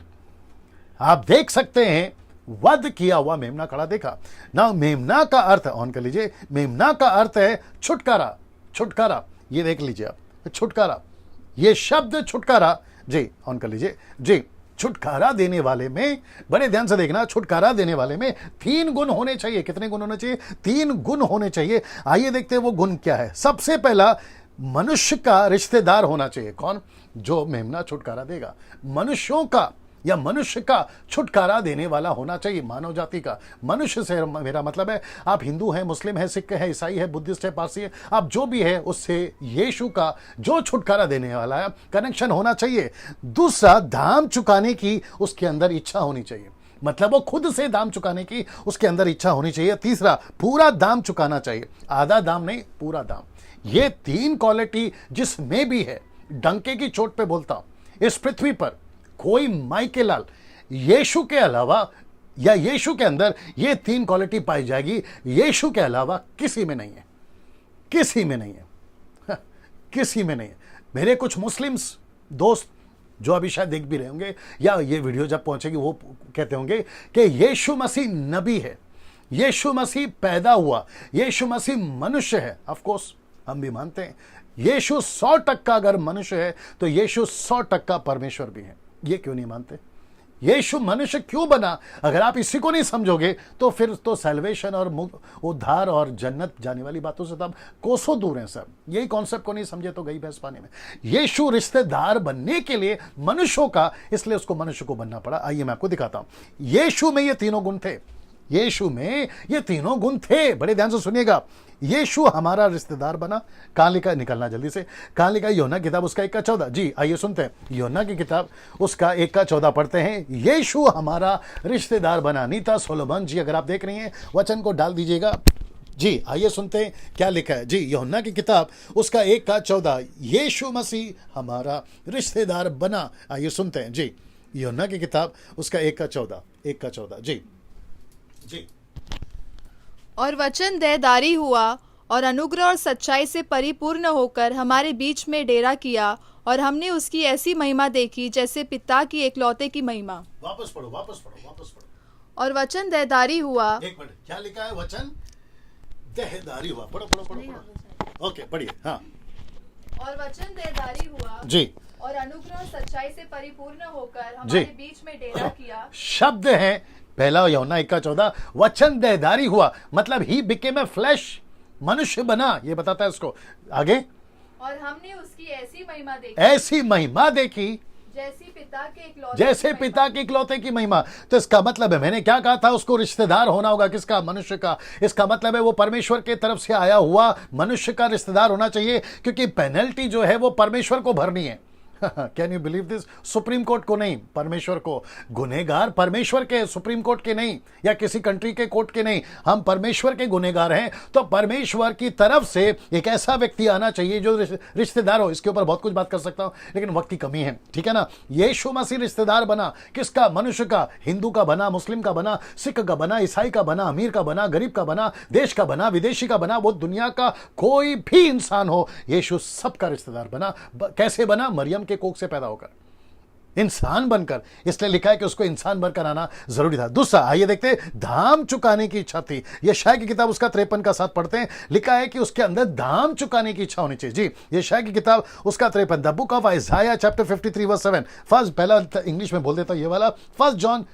आप देख सकते हैं वध किया हुआ मेमना खड़ा देखा ना। मेमना का अर्थ ऑन कर लीजिए, मेमना का अर्थ है छुटकारा, छुटकारा, ये देख लीजिए आप, छुटकारा, ये शब्द छुटकारा जी, ऑन कर लीजिए जी। छुटकारा देने वाले में, बड़े ध्यान से देखना, छुटकारा देने वाले में 3 गुण होने चाहिए। कितने गुण होने चाहिए? 3 गुण होने चाहिए। आइए देखते हैं वो गुण क्या है। सबसे पहला, मनुष्य का रिश्तेदार होना चाहिए। कौन? जो मेमना छुटकारा देगा, मनुष्यों का या मनुष्य का छुटकारा देने वाला होना चाहिए, मानव जाति का। मनुष्य से मेरा मतलब है आप हिंदू हैं, मुस्लिम हैं, सिख हैं, ईसाई है, बुद्धिस्ट है, पारसी है, आप जो भी है, उससे यीशु का जो छुटकारा देने वाला है कनेक्शन होना चाहिए। दूसरा, दाम चुकाने की उसके अंदर इच्छा होनी चाहिए, मतलब वो खुद से दाम चुकाने की उसके अंदर इच्छा होनी चाहिए। तीसरा, पूरा दाम चुकाना चाहिए, आधा दाम नहीं, पूरा दाम। ये 3 क्वालिटी जिसमें भी है, डंके की चोट पे बोलता हूं, इस पृथ्वी पर कोई माई के लाल यीशु के अलावा या यीशु के अंदर ये 3 क्वालिटी पाई जाएगी, यीशु के अलावा किसी में नहीं है, किसी में नहीं है, किसी में नहीं है। मेरे कुछ मुस्लिम्स दोस्त जो अभी शायद देख भी रहे होंगे या ये वीडियो जब पहुंचेगी वो कहते होंगे कि यीशु मसीह नबी है, यीशु मसीह पैदा हुआ, यीशु मसीह मनुष्य है। ऑफ कोर्स हम भी मानते हैं यीशु 100% अगर मनुष्य है तो यीशु 100% परमेश्वर भी है। ये क्यों नहीं मानते? यीशु मनुष्य क्यों बना? अगर आप इसी को नहीं समझोगे तो फिर तो सैल्वेशन और उद्धार और जन्नत जाने वाली बातों से तो आप कोसों दूर हैं सब। यही कॉन्सेप्ट को नहीं समझे तो गई भैंस पानी में। यीशु रिश्तेदार बनने के लिए मनुष्यों का, इसलिए उसको मनुष्य को बनना पड़ा। आइए मैं आपको दिखाता हूं। यीशु में ये 3 गुण थे, यीशु में ये 3 गुण थे। बड़े ध्यान से सुनिएगा। यीशु हमारा रिश्तेदार बना। कहां लिखा? निकलना जल्दी से। कहां लिखा? यूहन्ना की किताब उसका 1:14। जी आइए सुनते हैं, यूहन्ना की किताब उसका 1:14 पढ़ते हैं। यीशु हमारा रिश्तेदार बना। नीता सोलोमन जी अगर आप देख रही हैं वचन को डाल दीजिएगा जी। आइए सुनते हैं क्या लिखा है जी। यूहन्ना की किताब उसका 1:14, यीशु मसीह हमारा रिश्तेदार बना। आइए सुनते हैं जी। यूहन्ना की किताब उसका 1:14 जी जी। और वचन देहधारी हुआ और अनुग्रह और सच्चाई से परिपूर्ण होकर हमारे बीच में डेरा किया, और हमने उसकी ऐसी महिमा देखी जैसे पिता की एकलौते की महिमा। वापस पढ़ो, वापस पढ़ो, वापस पढ़ो। और वचन देहधारी हुआ। एक मिनट, क्या लिखा है? वचन देहधारी हुआ। पढ़ो पढ़ो पढ़ो पढ़ो। ओके पढ़िए। हाँ। और वचन देहधारी हुआ जी, और अनुग्रह और सच्चाई से परिपूर्ण होकर हमारे बीच में डेरा किया। शब्द है पहला यूहन्ना 1:14, वचन देहधारी हुआ, मतलब ही बिकेम ए फ्लैश, मनुष्य बना। ये बताता है उसको आगे। और हमने उसकी ऐसी महिमा देखी, ऐसी महिमा देखी जैसे पिता के इकलौते की महिमा। तो इसका मतलब है, मैंने क्या कहा था, उसको रिश्तेदार होना होगा। किसका? मनुष्य का। इसका मतलब है वो परमेश्वर के तरफ से आया हुआ मनुष्य का रिश्तेदार होना चाहिए, क्योंकि पेनल्टी जो है वो परमेश्वर को भरनी है। Can you believe this? Supreme court को नहीं, परमेश्वर को। गुनहगार परमेश्वर के, सुप्रीम कोर्ट के नहीं या किसी कंट्री के कोर्ट के नहीं। हम परमेश्वर के गुनहगार हैं। तो परमेश्वर की तरफ से एक ऐसा व्यक्ति आना चाहिए जो रिश्तेदार हो। इसके ऊपर बहुत कुछ बात कर सकता हूं लेकिन वक्त की कमी है, ठीक है ना। यीशु मसीह रिश्तेदार बना। किसका? मनुष्य का। हिंदू का बना, मुस्लिम का बना, सिख का बना, ईसाई का बना, अमीर का बना, गरीब का बना, देश का बना, विदेशी का बना, वो दुनिया का कोई भी इंसान हो, यीशु सबका रिश्तेदार बना। कैसे बना? मरियम के कोख से पैदा होकर, इंसान बनकर। इसलिए लिखा है कि उसको इंसान बनकर आना जरूरी था। दूसरा, आइए देखते हैं, दाम चुकाने की इच्छा थी। यशायाह की किताब उसका 53 पढ़ते हैं। लिखा है कि उसके अंदर दाम चुकाने की इच्छा होनी चाहिए। जी, यशायाह की किताब उसका 53, the book of Isaiah chapter 53 verse 7। First, पहला इंग्लिश में बोल देता ये वाला, first John,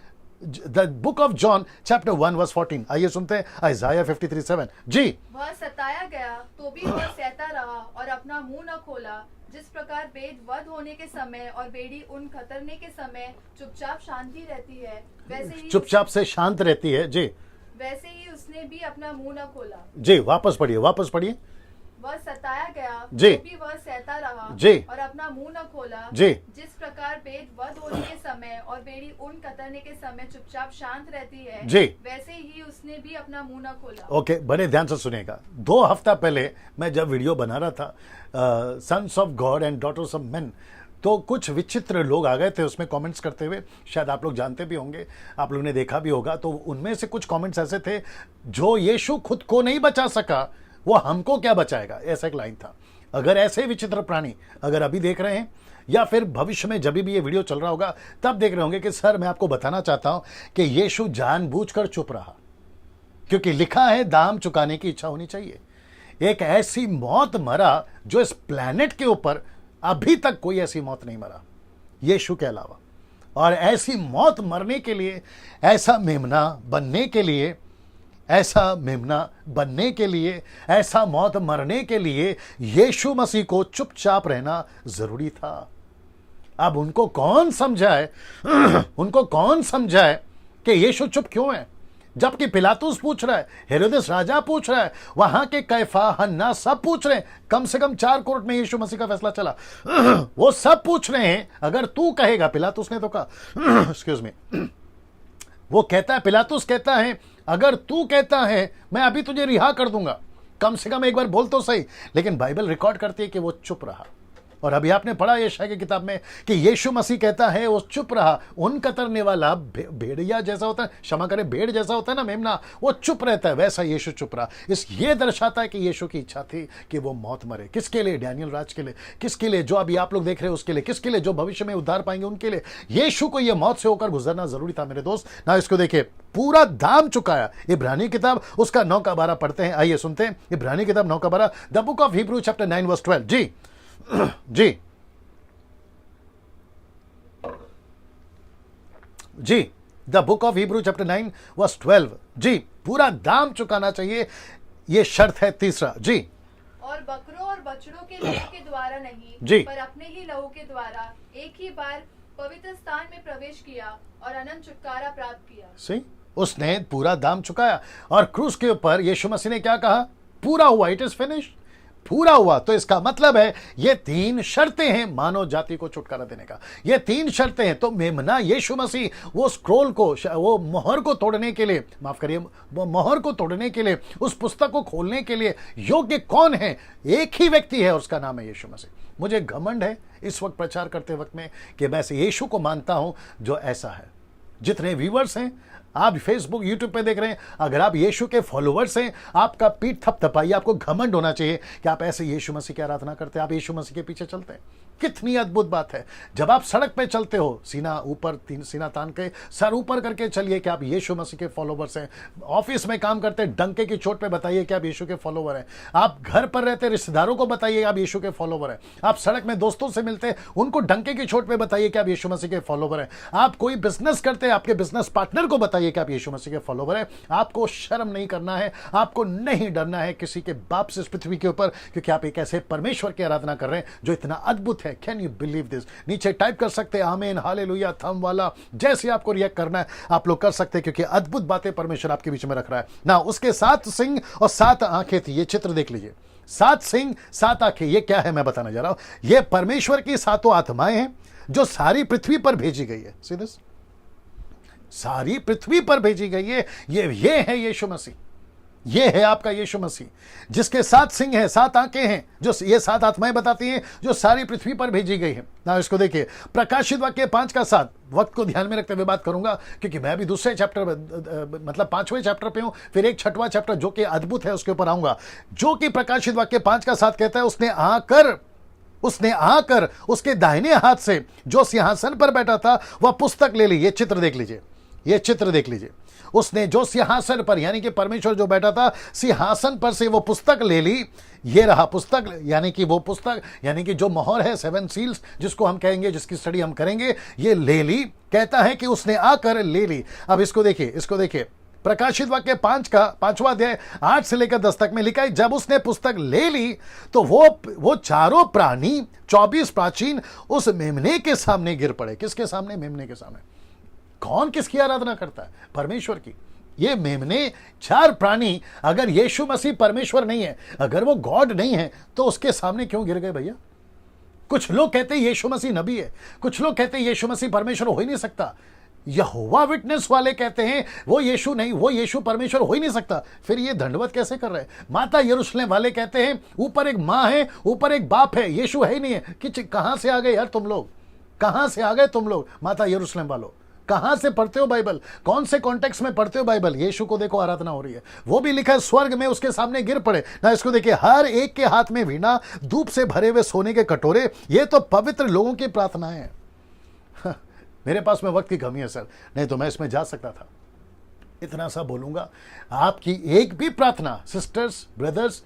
the book of John chapter 1 verse 14। आइए सुनते हैं आइजाया 53:7 जी। वह सताया गया तो भी वह सहता रहा और अपना मुंह न खोला। जिस प्रकार भेड़ वध होने के समय और बेड़ी उन खतरने के समय चुपचाप शांति रहती है, वैसे ही चुपचाप से शांत रहती है जी, वैसे ही उसने भी अपना मुंह न खोला। जी। वापस पढ़िए, वापस पढ़िए। वह सताया गया जी। तो भी वह सहता रहा जी। और अपना मुंह न खोला। जी। जिस प्रकार भेड़ वध होने के समय और भेड़ी ऊन कतरने के समय चुपचाप शांत रहती है, जी। वैसे ही उसने भी अपना मुंह न खोला। ओके, बड़े ध्यान से सुनिएगा। 2 हफ्ता पहले मैं जब वीडियो बना रहा था sons of God and daughters of men, तो कुछ विचित्र लोग आ गए थे उसमें कमेंट्स करते हुए। शायद आप लोग जानते भी होंगे, आप लोगों ने देखा भी होगा। तो उनमें से कुछ कमेंट्स ऐसे थे, जो यीशु खुद को नहीं बचा सका वो हमको क्या बचाएगा, ऐसा एक लाइन था। अगर ऐसे विचित्र प्राणी अगर अभी देख रहे हैं या फिर भविष्य में जब भी ये वीडियो चल रहा होगा तब देख रहे होंगे कि सर मैं आपको बताना चाहता हूं कि यीशु जानबूझकर चुप रहा, क्योंकि लिखा है दाम चुकाने की इच्छा होनी चाहिए। एक ऐसी मौत मरा जो इस प्लेनेट के ऊपर अभी तक कोई ऐसी मौत नहीं मरा यीशु के अलावा। और ऐसी मौत मरने के लिए, ऐसा मेमना बनने के लिए, ऐसा मेमना बनने के लिए, ऐसा मौत मरने के लिए यीशु मसीह को चुपचाप रहना जरूरी था। अब उनको कौन समझाए उनको कौन समझाए कि यीशु चुप क्यों है, जबकि पिलातुस पूछ रहा है, हेरोदेस राजा पूछ रहा है, वहां के कैफा, हन्ना सब पूछ रहे हैं। कम से कम 4 कोर्ट में यीशु मसीह का फैसला चला। वो सब पूछ रहे हैं, अगर तू कहेगा, पिलातुस ने तो कहा एक्सक्यूज मी, वो कहता है, पिलातुस कहता है, अगर तू कहता है मैं अभी तुझे रिहा कर दूंगा, कम से कम एक बार बोल तो सही। लेकिन बाइबल रिकॉर्ड करती है कि वो चुप रहा। और अभी आपने पढ़ा यशायाह की किताब में कि यीशु मसीह कहता है वो चुप रहा। उन कतरने वाला भेड़िया जैसा होता है, क्षमा करें, भेड़ जैसा होता है ना, मेमना, वो चुप रहता है, वैसा यीशु चुप रहा। ये दर्शाता है कि यीशु की इच्छा थी कि वो मौत मरे। किसके लिए? डैनियल राज के लिए। किसके लिए? जो अभी आप लोग देख रहे हैं उसके लिए। किसके लिए? जो भविष्य में उद्धार पाएंगे उनके लिए। यीशु को यह मौत से होकर गुजरना जरूरी था मेरे दोस्त। ना इसको देखिए, पूरा दाम चुकाया। इब्रानी किताब उसका 9 का 12 पढ़ते हैं, आइए सुनते हैं। इब्रानी किताब 9 का 12, the book of Hebrew chapter 9 verse 12। जी जी जी, the book of Hebrew chapter 9 verse 12। जी, पूरा दाम चुकाना चाहिए, ये शर्त है। तीसरा जी, और बकरों और बछड़ों के लहू के द्वारा नहीं, जी, पर अपने ही लहू के द्वारा एक ही बार पवित्र स्थान में प्रवेश किया और अनंत छुटकारा प्राप्त किया। सही, उसने पूरा दाम चुकाया। और क्रूस के ऊपर यीशु मसीह ने क्या कहा? पूरा हुआ, इट इज फिनिश्ड, पूरा हुआ। तो इसका मतलब है ये 3 शर्तें हैं मानव जाति को छुटकारा देने का। ये 3 शर्तें हैं। तो मेमना यीशु मसीह वो स्क्रोल को, वो मोहर को तोड़ने के लिए, माफ करिए, वो मोहर को तोड़ने के लिए, उस पुस्तक को खोलने के लिए योग्य कौन है? एक ही व्यक्ति है, उसका नाम है यीशु मसीह। मुझे घमंड है इस वक्त प्रचार करते वक्त में कि मैं यीशु को मानता हूं जो ऐसा है। जितने व्यूवर्स हैं, आप फेसबुक यूट्यूब पे देख रहे हैं, अगर आप यीशु के फॉलोवर्स हैं, आपका पीठ थपथपाइए। आपको घमंड होना चाहिए कि आप ऐसे यीशु मसीह की आराधना करते हैं, आप यीशु मसीह के पीछे चलते हैं। कितनी अद्भुत बात है। जब आप सड़क पे चलते हो, सीना ऊपर, सीना तान के, सर ऊपर करके चलिए कि आप यीशु मसीह के फॉलोवर्स हैं। ऑफिस में काम करते डंके की चोट पे बताइए कि आप यीशु के फॉलोवर हैं। आप घर पर रहते रिश्तेदारों को बताइए आप यीशु के फॉलोवर हैं। आप सड़क में दोस्तों से मिलते उनको डंके की चोट पे बताइए कि आप यीशु मसीह के फॉलोवर हैं। आप कोई बिजनेस करते आपके बिजनेस पार्टनर को बताइए कि आप यीशु मसीह के फॉलोवर हैं। आपको शर्म नहीं करना है, आपको नहीं डरना है किसी के बाप से इस पृथ्वी के ऊपर, क्योंकि आप एक ऐसे परमेश्वर की आराधना कर रहे हैं जो इतना अद्भुत है। Can you believe this? नीचे टाइप कर सकते हैं आमीन, हालेलुया, थंब वाला, जैसे आपको रिएक्ट करना है आप लोग कर सकते हैं, क्योंकि अद्भुत बातें परमेश्वर आपके बीच में रख रहा है ना। उसके 7 सिंह और 7 आंखें थी। ये चित्र देख लीजिए, 7 सिंह 7 आंखें। ये क्या है मैं बताने जा रहा हूं। ये परमेश्वर की 7 आत्माएं हैं जो सारी पृथ्वी पर भेजी गई है। सी दिस, सारी पृथ्वी पर भेजी गई है। ये है यीशु मसीह, ये है आपका यीशु मसीह, जिसके 7 सिंह हैं, 7 आंखें हैं, जो ये 7 आत्माएं बताती हैं जो सारी पृथ्वी पर भेजी गई है ना। इसको देखिए, प्रकाशित वाक्य 5 का 7। वक्त को ध्यान में रखते हुए बात करूंगा, क्योंकि मैं अभी दूसरे चैप्टर मतलब 5वें चैप्टर पे हूं, फिर एक 6वां चैप्टर जो कि अद्भुत है उसके ऊपर आऊंगा। जो कि प्रकाशित वाक्य 5 का 7 कहता है, उसने आकर उसके दाहिने हाथ से जो सिंहासन पर बैठा था वह पुस्तक ले ली। ये चित्र देख लीजिए, ये चित्र देख लीजिए। उसने जो सिंहासन पर, यानी कि परमेश्वर जो बैठा था सिंहासन पर से वो पुस्तक ले ली। ये रहा पुस्तक, यानी कि वो पुस्तक, यानी कि जो मोहर है, 7 सील्स जिसको हम कहेंगे, जिसकी स्टडी हम करेंगे, ये ले ली। कहता है कि उसने आकर ले ली। अब इसको देखिए, इसको देखिए, प्रकाशित वाक्य 5 का 5वां अध्याय 8 से लेकर 10 तक में लिखा है, जब उसने पुस्तक ले ली तो वो चारों प्राणी 24 प्राचीन उस मेमने के सामने गिर पड़े। किसके सामने? मेमने के सामने। कौन किसकी आराधना करता है? परमेश्वर की। ये मेमने, 4 प्राणी, अगर यीशु मसीह परमेश्वर नहीं है, अगर वो गॉड नहीं है, तो उसके सामने क्यों गिर गए भैया? कुछ लोग कहते हैं यीशु मसीह नबी है, कुछ लोग कहते हैं यीशु मसीह परमेश्वर हो ही नहीं सकता। यहोवा विटनेस वाले कहते हैं वो यीशु नहीं, वो यीशु परमेश्वर हो ही नहीं सकता। फिर ये दंडवत कैसे कर रहे हैं? माता यरूशलेम वाले कहते हैं ऊपर एक माँ है, ऊपर एक बाप है, यीशु है ही नहीं है। कि कहां से आ गए यार तुम लोग? कहां से आ गए तुम लोग? माता यरूशलेम वालों, कहां से पढ़ते हो बाइबल? कौन से कॉन्टेक्स्ट में पढ़ते हो बाइबल? यीशु को देखो आराधना हो रही है, वो भी लिखा है स्वर्ग में उसके सामने गिर पड़े ना। इसको देखिए, हर एक के हाथ में वीणा, धूप से भरे हुए सोने के कटोरे, ये तो पवित्र लोगों की प्रार्थनाएं हैं। मेरे पास में वक्त की कमी है सर, नहीं तो मैं इसमें जा सकता था। इतना सा बोलूंगा, आपकी एक भी प्रार्थना, सिस्टर्स, ब्रदर्स,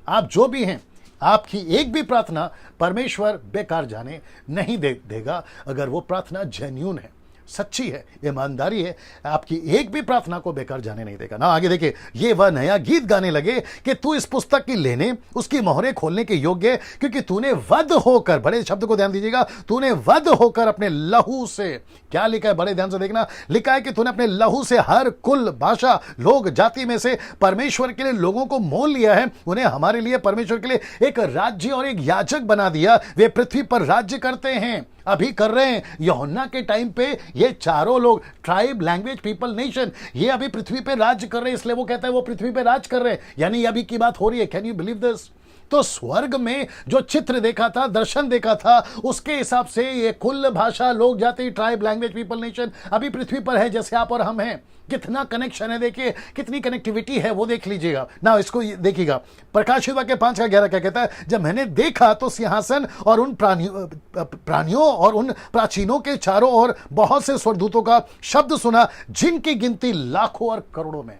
आप जो भी हैं, आपकी एक भी प्रार्थना परमेश्वर बेकार जाने नहीं देगा। अगर वो प्रार्थना जेन्युइन है, सच्ची है, ईमानदारी है, आपकी एक भी प्रार्थना को बेकार जाने नहीं देगा ना। आगे देखिए, ये वह नया गीत गाने लगे कि तू इस पुस्तक की लेने, उसकी मोहरें खोलने के योग्य, क्योंकि तूने वध होकर, बड़े शब्द को ध्यान दीजिएगा, तूने वध होकर अपने लहू से, क्या लिखा है बड़े ध्यान से देखना, लिखा है कि तूने अपने लहू से हर कुल, भाषा, लोग, जाति में से परमेश्वर के लिए लोगों को मोल लिया है। उन्हें हमारे लिए, परमेश्वर के लिए एक राज्य और एक याजक बना दिया। वे पृथ्वी पर राज्य करते हैं, अभी कर रहे हैं। यूहन्ना के टाइम पे ये चारों लोग, ट्राइब, लैंग्वेज, पीपल, नेशन, ये अभी पृथ्वी पे राज्य कर रहे हैं। इसलिए वो कहता है वो पृथ्वी पे राज कर रहे हैं, यानी अभी की बात हो रही है। Can you believe this? तो स्वर्ग में जो चित्र देखा था, दर्शन देखा था, उसके हिसाब से ये कुल, भाषा, लोग, जाति, ट्राइब, लैंग्वेज, पीपल, नेशन अभी पृथ्वी पर है जैसे आप और हम हैं। कितना कनेक्शन है, देखिए कितनी कनेक्टिविटी है, वो देख लीजिएगा ना। इसको देखिएगा, प्रकाशित वाक्य 5:11 क्या कहता है? जब मैंने देखा तो सिंहासन और उन प्राणियों और उन प्राचीनों के चारों ओर बहुत से स्वर्गदूतों का शब्द सुना, जिनकी गिनती लाखों और करोड़ों में,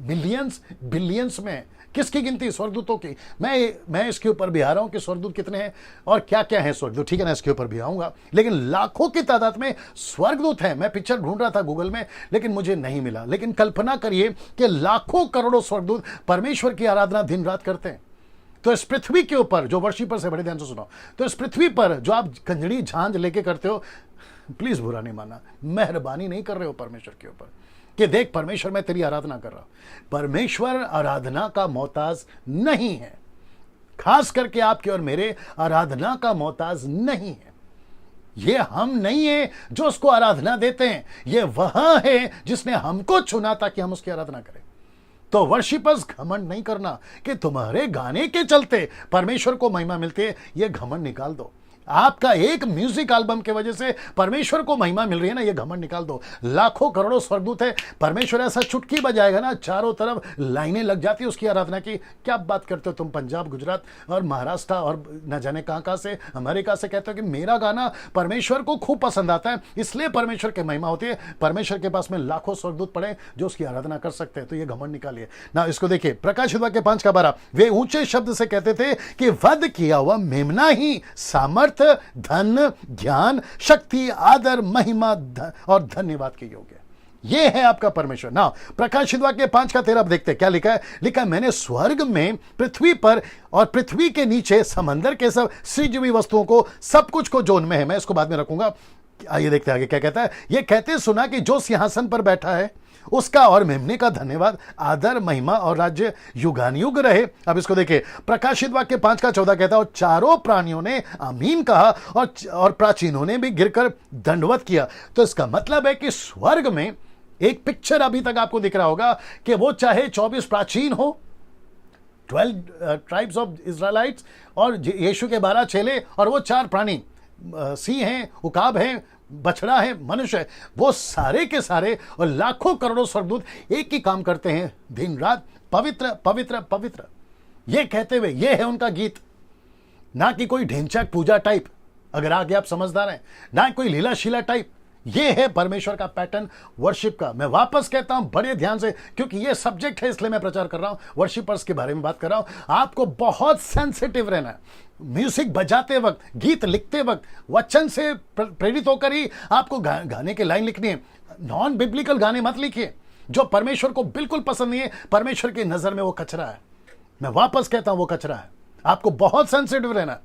मिलियंस, बिलियंस में। किसकी गिनती? स्वर्गदूतों की। मैं इसके ऊपर भी आ रहा हूं कि स्वर्गदूत कितने हैं और क्या क्या है स्वर्गदूत, ठीक है ना, इसके ऊपर भी आऊंगा। लेकिन लाखों की तादाद में स्वर्गदूत हैं। मैं पिक्चर ढूंढ रहा था गूगल में, लेकिन मुझे नहीं मिला। लेकिन कल्पना करिए कि लाखों करोड़ों स्वर्गदूत परमेश्वर की आराधना दिन रात करते हैं। तो इस पृथ्वी के ऊपर जो वर्शिपर से, बड़े ध्यान से सुनो, तो इस पृथ्वी पर जो आप कंजड़ी झांझ लेके करते हो, प्लीज बुरा नहीं मानना, मेहरबानी नहीं कर रहे हो परमेश्वर के ऊपर कि देख परमेश्वर मैं तेरी आराधना कर रहा हूं। परमेश्वर आराधना का मोहताज नहीं है, खास करके आपके और मेरे आराधना का मोहताज नहीं है। ये हम नहीं है जो उसको आराधना देते हैं, ये वह है जिसने हमको चुना ताकि हम उसकी आराधना करें। तो वर्शिपर्स, घमंड नहीं करना कि तुम्हारे गाने के चलते परमेश्वर को महिमा मिलती है, ये घमंड निकाल दो। आपका एक म्यूजिक एल्बम के वजह से परमेश्वर को महिमा मिल रही है ना, ये घमंड निकाल दो। लाखों करोड़ों स्वर्गदूत है, परमेश्वर ऐसा चुटकी बजाएगा ना, चारों तरफ लाइनें लग जाती है उसकी आराधना की। क्या बात करते हो तुम? पंजाब, गुजरात और महाराष्ट्र और न जाने कहां से, अमेरिका से कहते हो कि मेरा गाना परमेश्वर को खूब पसंद आता है, इसलिए परमेश्वर की महिमा होती है। परमेश्वर के पास में लाखों स्वर्गदूत पड़े जो उसकी आराधना कर सकते हैं। तो ये घमंड निकालिए ना। इसको देखिए, प्रकाशित वाक्य 5:12, वे ऊंचे शब्द से कहते थे कि वध किया हुआ मेमना ही सामर्थ, धन, ज्ञान, शक्ति, आदर, महिमा और धन्यवाद के योग्य। ये है आपका परमेश्वर ना। प्रकाशित वाक्य 5:13 देखते हैं क्या लिखा है। लिखा है, मैंने स्वर्ग में, पृथ्वी पर और पृथ्वी के नीचे समंदर के सब सृजी वस्तुओं को, सब कुछ को जो उनमें है, मैं इसको बाद में रखूंगा। आइए देखते हैं आगे क्या कहता है। ये कहते सुना कि जो सिंहासन पर बैठा है उसका और मेमने का धन्यवाद, आदर, महिमा और राज्य युगानुयुग रहे। अब इसको देखिए, प्रकाशित वाक्य 5:14 कहता है, और चारों प्राणियों ने आमीन कहा और प्राचीनों ने भी गिरकर दंडवत किया। तो इसका मतलब है कि स्वर्ग में एक पिक्चर अभी तक आपको दिख रहा होगा कि वो चाहे 24 प्राचीन हो, 12 ट्राइब्स ऑफ इजराइलाइट्स और यीशु के 12 चेले और वो 4 प्राणी, सिंह हैं, उकाब हैं, बछड़ा है, मनुष्य है, वो सारे के सारे और लाखों करोड़ों स्वर्गदूत एक ही काम करते हैं दिन रात, पवित्र पवित्र पवित्र, ये कहते हुए। ये है उनका गीत, ना कि कोई ढेंचक पूजा टाइप, अगर आगे आप समझदार हैं, ना कोई लीला शीला टाइप। ये है परमेश्वर का पैटर्न वर्शिप का। मैं वापस कहता हूं बड़े ध्यान से, क्योंकि ये सब्जेक्ट है इसलिए मैं प्रचार कर रहा हूं, वर्शिपर्स के बारे में बात कर रहा हूं। आपको बहुत सेंसिटिव रहना है। म्यूजिक बजाते वक्त, गीत लिखते वक्त वचन से प्रेरित होकर ही आपको गाने के लाइन लिखनी है। नॉन बिब्लिकल गाने मत लिखिए जो परमेश्वर को बिल्कुल पसंद नहीं है। परमेश्वर की नजर में वो कचरा है। मैं वापस कहता हूं वो कचरा है। आपको बहुत सेंसिटिव रहना है,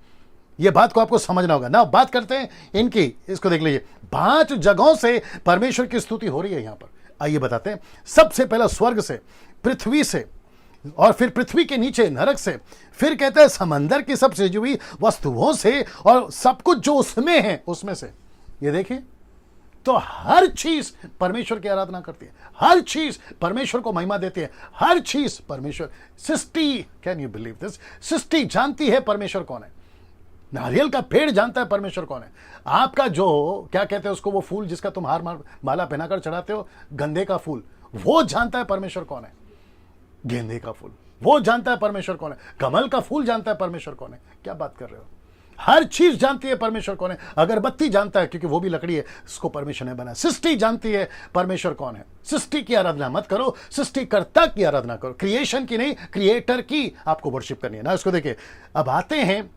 ये बात को आपको समझना होगा ना। बात करते हैं इनकी, इसको देख लीजिए, 5 जगहों से परमेश्वर की स्तुति हो रही है यहां पर। आइए बताते हैं। सबसे पहला स्वर्ग से, पृथ्वी से, और फिर पृथ्वी के नीचे नरक से, फिर कहते हैं समंदर की सब सजी हुई वस्तुओं से, और सब कुछ जो उसमें है उसमें से। ये देखिए, तो हर चीज परमेश्वर की आराधना करती है, हर चीज परमेश्वर को महिमा देती है, हर चीज परमेश्वर। सृष्टि, कैन यू बिलीव दिस, सृष्टि जानती है परमेश्वर कौन है। नारियल का पेड़ जानता है परमेश्वर कौन है। आपका जो क्या कहते हैं उसको, वो फूल जिसका तुम हार माला पहनाकर चढ़ाते हो, गंदे का फूल, वो जानता है परमेश्वर कौन है। गेंदे का फूल, वो जानता है परमेश्वर कौन है। कमल का फूल जानता है परमेश्वर कौन है। क्या बात कर रहे हो, हर चीज जानती है परमेश्वर कौन है। अगरबत्ती जानता है, क्योंकि वो भी लकड़ी है, उसको परमेश्वर ने बनाया। सृष्टि जानती है परमेश्वर कौन है। सृष्टि की आराधना मत करो, सृष्टिकर्ता की आराधना करो, क्रिएशन की नहीं, क्रिएटर की आपको वर्शिप करनी है ना। इसको देखिए, अब आते हैं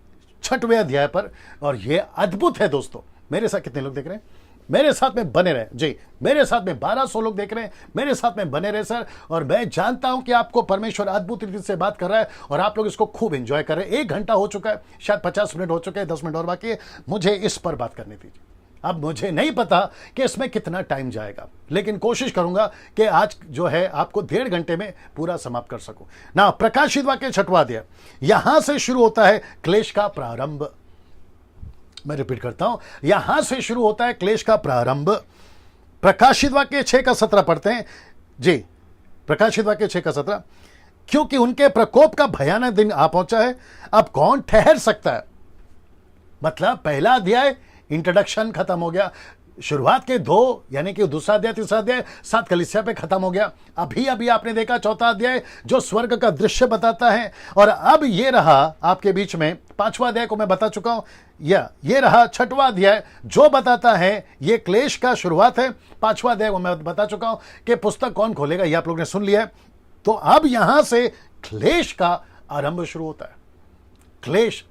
6वें अध्याय पर, और ये अद्भुत है दोस्तों। मेरे साथ कितने लोग देख रहे हैं? मेरे साथ में बने रहे जी, मेरे साथ में 1200 लोग देख रहे हैं, मेरे साथ में बने रहे सर। और मैं जानता हूं कि आपको परमेश्वर अद्भुत रीति से बात कर रहा है, और आप लोग इसको खूब एंजॉय कर रहे हैं। 1 घंटा हो चुका है, शायद 50 मिनट हो चुके हैं, 10 मिनट और बाकी है। मुझे इस पर बात करनी थी। अब मुझे नहीं पता कि इसमें कितना टाइम जाएगा, लेकिन कोशिश करूंगा कि आज जो है आपको 1.5 घंटे में पूरा समाप्त कर सकूं ना। प्रकाशित वाक्य 6वां अध्याय, यहां से शुरू होता है क्लेश का प्रारंभ। मैं रिपीट करता हूं, यहां से शुरू होता है क्लेश का प्रारंभ। प्रकाशित वाक्य 6 का 17 पढ़ते हैं जी। प्रकाशित वाक्य 6 का 17, क्योंकि उनके प्रकोप का भयानक दिन आ पहुंचा है, अब कौन ठहर सकता है। मतलब पहला अध्याय इंट्रोडक्शन खत्म हो गया, शुरुआत के 2 यानी कि दूसरा अध्याय, तीसरा अध्याय 7 कलीसिया पे खत्म हो गया। अभी अभी आपने देखा 4था अध्याय जो स्वर्ग का दृश्य बताता है, और अब ये रहा आपके बीच में 5वां अध्याय को मैं बता चुका हूं, या ये रहा 6वां अध्याय जो बताता है ये क्लेश का शुरुआत है। 5वां अध्याय को मैं बता चुका हूं कि पुस्तक कौन खोलेगा, ये आप लोग ने सुन लिया है। तो अब यहां से क्लेश का आरंभ शुरू होता है। क्लेश,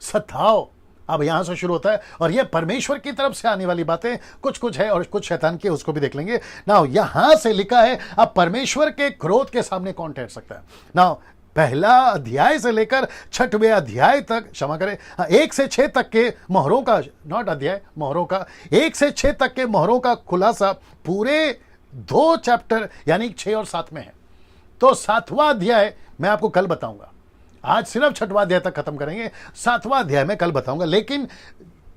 सताव अब यहां से शुरू होता है, और यह परमेश्वर की तरफ से आने वाली बातें कुछ कुछ है, और कुछ शैतान की, उसको भी देख लेंगे ना। यहां से लिखा है अब परमेश्वर के क्रोध के सामने कौन ठहर सकता है ना। पहला अध्याय से लेकर 6वें अध्याय तक, क्षमा करें, 1 से 6 तक के मोहरों का, नॉट अध्याय, मोहरों का, 1 से 6 तक के मोहरों का खुलासा पूरे 2 चैप्टर यानी 6 और 7 में है। तो 7वां अध्याय मैं आपको कल बताऊंगा। आज सिर्फ 6वां अध्याय तक खत्म करेंगे, 7वां अध्याय में कल बताऊंगा। लेकिन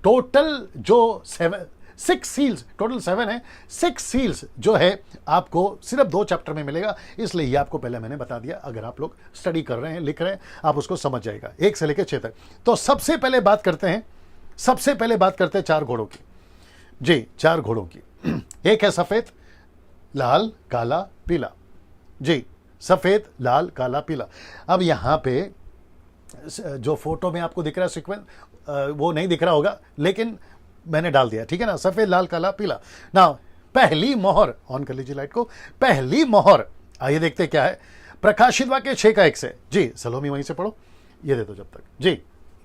टोटल जो 6 सील्स, टोटल 7 है, 6 सील्स जो है आपको सिर्फ 2 चैप्टर में मिलेगा। इसलिए ये आपको पहले मैंने बता दिया। अगर आप लोग स्टडी कर रहे हैं, लिख रहे हैं, आप उसको समझ जाएगा 1 से लेकर 6 तक। तो सबसे पहले बात करते हैं 4 घोड़ों की जी, 4 घोड़ों की। एक है सफेद, लाल, काला, पीला जी, सफेद, लाल, काला, पीला। अब यहां पे जो फोटो में आपको दिख रहा है सीक्वेंस, वो नहीं दिख रहा होगा, लेकिन मैंने डाल दिया, ठीक है ना। सफेद, लाल, काला, पीला। ना पहली मोहर, ऑन कर लीजिए लाइट को। पहली मोहर, आइए देखते क्या है। प्रकाशित वाक्य 6 का 1 से जी। सलोमी वहीं से पढ़ो, ये दे दो जब तक जी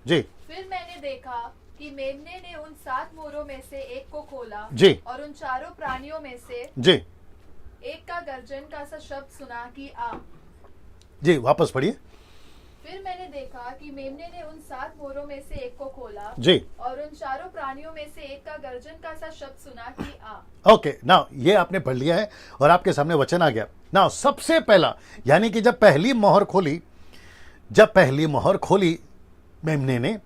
जी। फिर मैंने देखा कि मेमने ने उन 7 मोहरों में से एक को खोला जी, और उन चारों प्राणियों में से जी एक का गर्जन का सा शब्द सुना कि आ। जी, वापस पढ़िए। फिर मैंने देखा कि मेमने ने उन 7 मोहरों में से एक को खोला जी, और उन चारों प्राणियों में से एक का गर्जन का सा शब्द सुना कि आ। ओके, नाउ ये आपने पढ़ लिया है और आपके सामने वचन आ गया। नाउ सबसे पहला, यानी कि जब पहली मोहर खोली मेमने ने,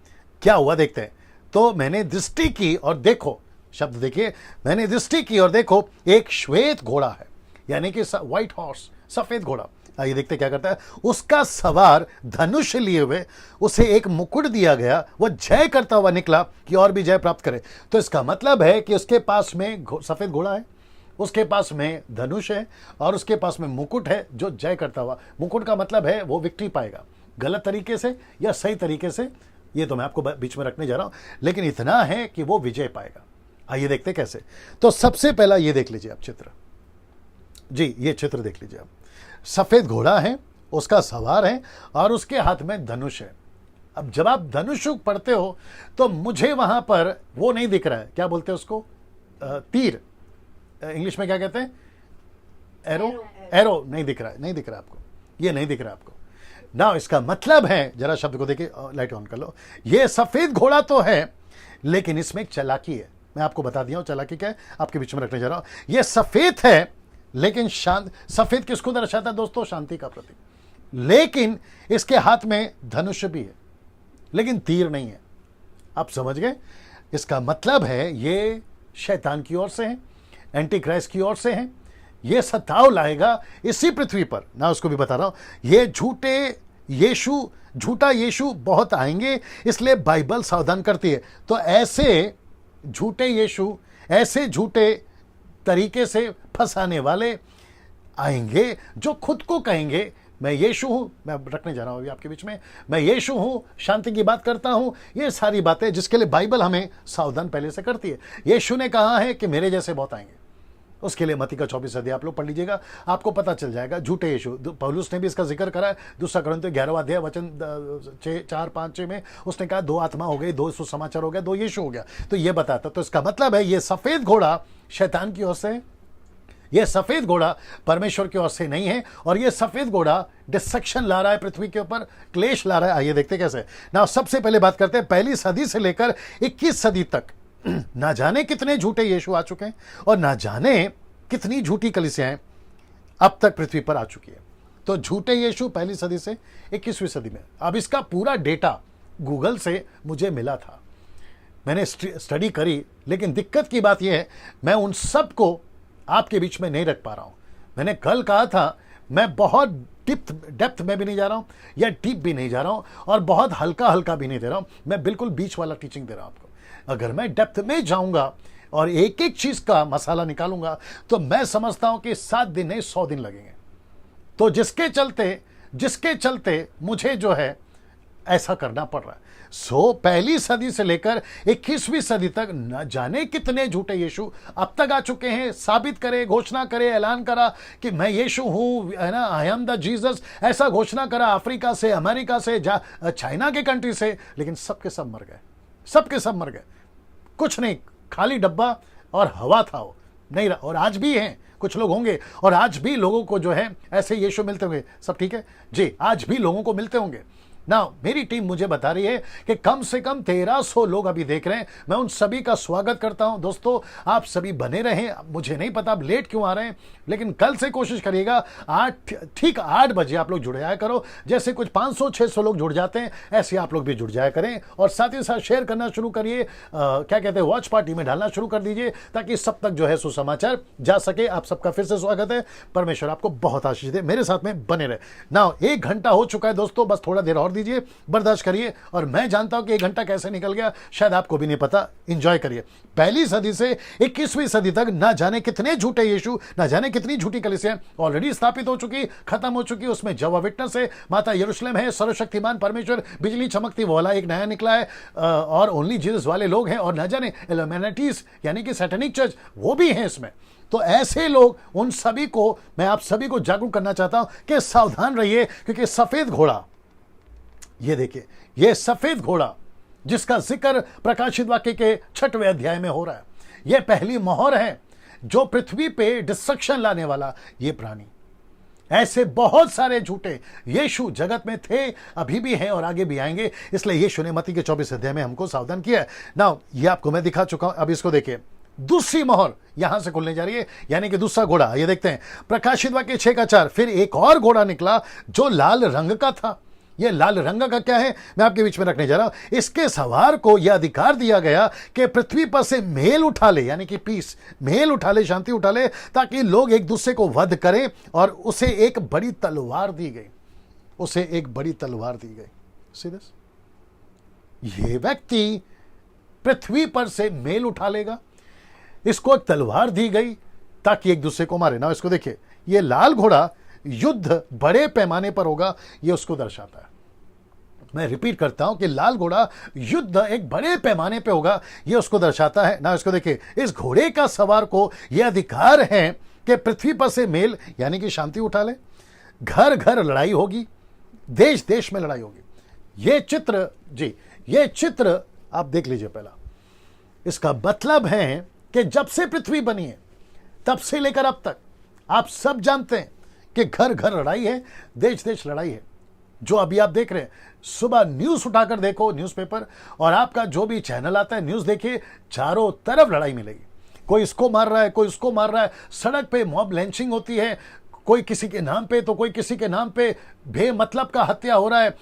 क्या हुआ देखते हैं। तो मैंने दृष्टि की और देखो, शब्द देखिए, मैंने दृष्टि की और देखो एक श्वेत घोड़ा है, यानी कि व्हाइट हॉर्स, सफेद घोड़ा। आइए देखते क्या करता है। उसका सवार धनुष लिए हुए, उसे एक मुकुट दिया गया, वह जय करता हुआ निकला कि और भी जय प्राप्त करे। तो इसका मतलब है कि उसके पास में सफेद घोड़ा है, उसके पास में धनुष है, और उसके पास में मुकुट है जो जय करता हुआ। मुकुट का मतलब है वो विक्ट्री पाएगा, गलत तरीके से या सही तरीके से, ये तो मैं आपको बीच में रखने जा रहा हूं, लेकिन इतना है कि वो विजय पाएगा। आइए देखते कैसे। तो सबसे पहला ये देख लीजिए आप चित्र जी, ये चित्र देख लीजिए आप। सफेद घोड़ा है, उसका सवार है, और उसके हाथ में धनुष है। अब जब आप धनुष पढ़ते हो तो मुझे वहां पर वो नहीं दिख रहा है, क्या बोलते हैं उसको, तीर, इंग्लिश में क्या कहते हैं, एरो नहीं दिख रहा है, नहीं दिख रहा आपको, ये नहीं दिख रहा आपको ना। इसका मतलब है, जरा शब्द को देखिए, लाइट ऑन कर लो। ये सफेद घोड़ा तो है, लेकिन इसमें एक चालाकी है। मैं आपको बता दिया हूं चालाकी क्या है, आपके बीच में रखने जा रहा हूं। ये सफेद है, लेकिन सफेद किसको दर्शाता है दोस्तों? शांति का प्रतीक। लेकिन इसके हाथ में धनुष भी है, लेकिन तीर नहीं है। आप समझ गए? इसका मतलब है ये शैतान की ओर से है, एंटी क्राइस्ट की ओर से है। ये सताव लाएगा इसी पृथ्वी पर। ना उसको भी बता रहा हूं, ये झूठा यीशु बहुत आएंगे, इसलिए बाइबल सावधान करती है। तो ऐसे झूठे यीशु, ऐसे झूठे तरीके से फंसाने वाले आएंगे जो खुद को कहेंगे मैं यीशु हूं। मैं रखने जा रहा हूं अभी आपके बीच में, मैं यीशु हूं, शांति की बात करता हूं। ये सारी बातें जिसके लिए बाइबल हमें सावधान पहले से करती है। यीशु ने कहा है कि मेरे जैसे बहुत आएंगे। उसके लिए मत्ती का 24 अध्याय आप लोग पढ़ लीजिएगा, आपको पता चल जाएगा। झूठे यीशु, पौलुस ने भी इसका जिक्र करा है। 2 कोरिन्थियों 11वां अध्याय वचन 4-5 में उसने कहा 2 आत्मा हो गई, 2 सुसमाचार हो गया, 2 यीशु हो गया। तो ये बताता, तो इसका मतलब है ये सफेद घोड़ा शैतान की ओर से है, ये सफेद घोड़ा परमेश्वर की ओर से नहीं है, और ये सफेद घोड़ा डिस्ट्रक्शन ला रहा है पृथ्वी के ऊपर, क्लेश ला रहा है। आइए देखते कैसे। ना सबसे पहले बात करते हैं, पहली सदी से लेकर 21 सदी तक ना जाने कितने झूठे यीशु आ चुके हैं, और ना जाने कितनी झूठी कलीसियाएं अब तक पृथ्वी पर आ चुकी है। तो झूठे यीशु पहली सदी से 21वीं सदी में। अब इसका पूरा डेटा गूगल से मुझे मिला था, मैंने स्टडी करी, लेकिन दिक्कत की बात यह है मैं उन सब को आपके बीच में नहीं रख पा रहा हूं। मैंने कल कहा था मैं बहुत डेप्थ में भी नहीं जा रहा हूं, या डीप भी नहीं जा रहा हूं, और बहुत हल्का हल्का भी नहीं दे रहा हूं। मैं बिल्कुल बीच वाला टीचिंग दे रहा हूं आपको। अगर मैं डेप्थ में जाऊंगा और एक एक चीज का मसाला निकालूंगा तो मैं समझता हूं कि 7 दिन नहीं 100 दिन लगेंगे। तो जिसके चलते मुझे जो है ऐसा करना पड़ रहा है। पहली सदी से लेकर 21वीं सदी तक न जाने कितने झूठे यीशु अब तक आ चुके हैं। साबित करे, घोषणा करे, ऐलान करा कि मैं यीशु हूं, है ना, आई एम द जीसस, ऐसा घोषणा करा अफ्रीका से, अमेरिका से, चाइना के कंट्री से, लेकिन सबके सब मर गए, सबके सब मर गए। कुछ नहीं, खाली डब्बा और हवा था वो, नहीं रहा। और आज भी हैं, कुछ लोग होंगे, और आज भी लोगों को जो है ऐसे यीशु मिलते होंगे। सब ठीक है जी, आज भी लोगों को मिलते होंगे ना। मेरी टीम मुझे बता रही है कि कम से कम 1300 लोग अभी देख रहे हैं। मैं उन सभी का स्वागत करता हूं। दोस्तों आप सभी बने रहें। मुझे नहीं पता आप लेट क्यों आ रहे हैं, लेकिन कल से कोशिश करिएगा ठीक 8 बजे आप लोग जुड़ जाया करो। जैसे कुछ 500-600 लोग जुड़ जाते हैं, ऐसे आप लोग भी जुड़ जाया करें, और साथ ही साथ शेयर करना शुरू करिए। क्या कहते हैं, वॉच पार्टी में डालना शुरू कर दीजिए, ताकि सब तक जो है सुसमाचार जा सके। आप सबका फिर से स्वागत है। परमेश्वर आपको बहुत आशीष दे। मेरे साथ में बने रहे ना। 1 घंटा हो चुका है दोस्तों, बस थोड़ा देर और दीजिए, बर्दाश्त करिए। और मैं जानता हूं कि 1 घंटा कैसे निकल गया, शायद आपको भी नहीं पता। एंजॉय करिए। पहली सदी से 21वीं सदी तक ना जाने कितने झूठे यीशु, ना जाने कितनी झूठी कलीसियां ऑलरेडी स्थापित हो चुकी, खत्म हो चुकी। उसमें जवा विटनेस है, माता यरूशलेम है, सर्वशक्तिमान परमेश्वर, बिजली चमकती वाला एक नया निकला है, और ओनली जीसस वाले लोग हैं, और ना जाने इल्यूमिनाटीज यानी कि सैटेनिक चर्च, वो भी हैं इसमें। तो ऐसे लोग, उन सभी को मैं आप सभी को जागरूक करना चाहता हूं कि सावधान रहिए, क्योंकि सफेद घोड़ा, ये देखिए, ये सफेद घोड़ा जिसका जिक्र प्रकाशित वाक्य के 6वें अध्याय में हो रहा है, यह पहली मोहर है जो पृथ्वी पे डिस्ट्रक्शन लाने वाला ये प्राणी। ऐसे बहुत सारे झूठे यीशु जगत में थे, अभी भी हैं, और आगे भी आएंगे। इसलिए यीशु ने मत्ती के 24 अध्याय में हमको सावधान किया है। नाउ ये आपको मैं दिखा चुका हूं, अब इसको देखिए। दूसरी मोहर यहां से खुलने जा रही है, यानी कि दूसरा घोड़ा। ये देखते हैं प्रकाशित वाक्य 6:4। फिर एक और घोड़ा निकला जो लाल रंग का था। यह लाल रंग का क्या है, मैं आपके बीच में रखने जा रहा हूं। इसके सवार को यह अधिकार दिया गया कि पृथ्वी पर से मेल उठा ले, यानी कि पीस, मेल उठा ले, शांति उठा ले, ताकि लोग एक दूसरे को वध करें। और उसे एक बड़ी तलवार दी गई, उसे एक बड़ी तलवार दी गई। सीरियस, यह व्यक्ति पृथ्वी पर से मेल उठा लेगा, इसको एक तलवार दी गई ताकि एक दूसरे को मारे ना। इसको देखिए, यह लाल घोड़ा युद्ध बड़े पैमाने पर होगा, यह उसको दर्शाता है। मैं रिपीट करता हूं कि लाल घोड़ा युद्ध एक बड़े पैमाने पे होगा, यह उसको दर्शाता है ना। इसको देखिए, इस घोड़े का सवार को यह अधिकार है कि पृथ्वी पर से मेल यानी कि शांति उठा ले। घर घर लड़ाई होगी, देश देश में लड़ाई होगी। यह चित्र जी, यह चित्र आप देख लीजिए पहला। इसका मतलब है कि जब से पृथ्वी बनी है तब से लेकर अब तक आप सब जानते हैं कि घर घर लड़ाई है, देश देश लड़ाई है। जो अभी आप देख रहे हैं, सुबह न्यूज उठाकर देखो, न्यूज़पेपर, और आपका जो भी चैनल आता है न्यूज देखिए, चारों तरफ लड़ाई मिलेगी। कोई इसको मार रहा है, कोई उसको मार रहा है, सड़क पे मॉब लिंचिंग होती है, कोई किसी के नाम पे तो कोई किसी के नाम पे बेमतलब का हत्या हो रहा है,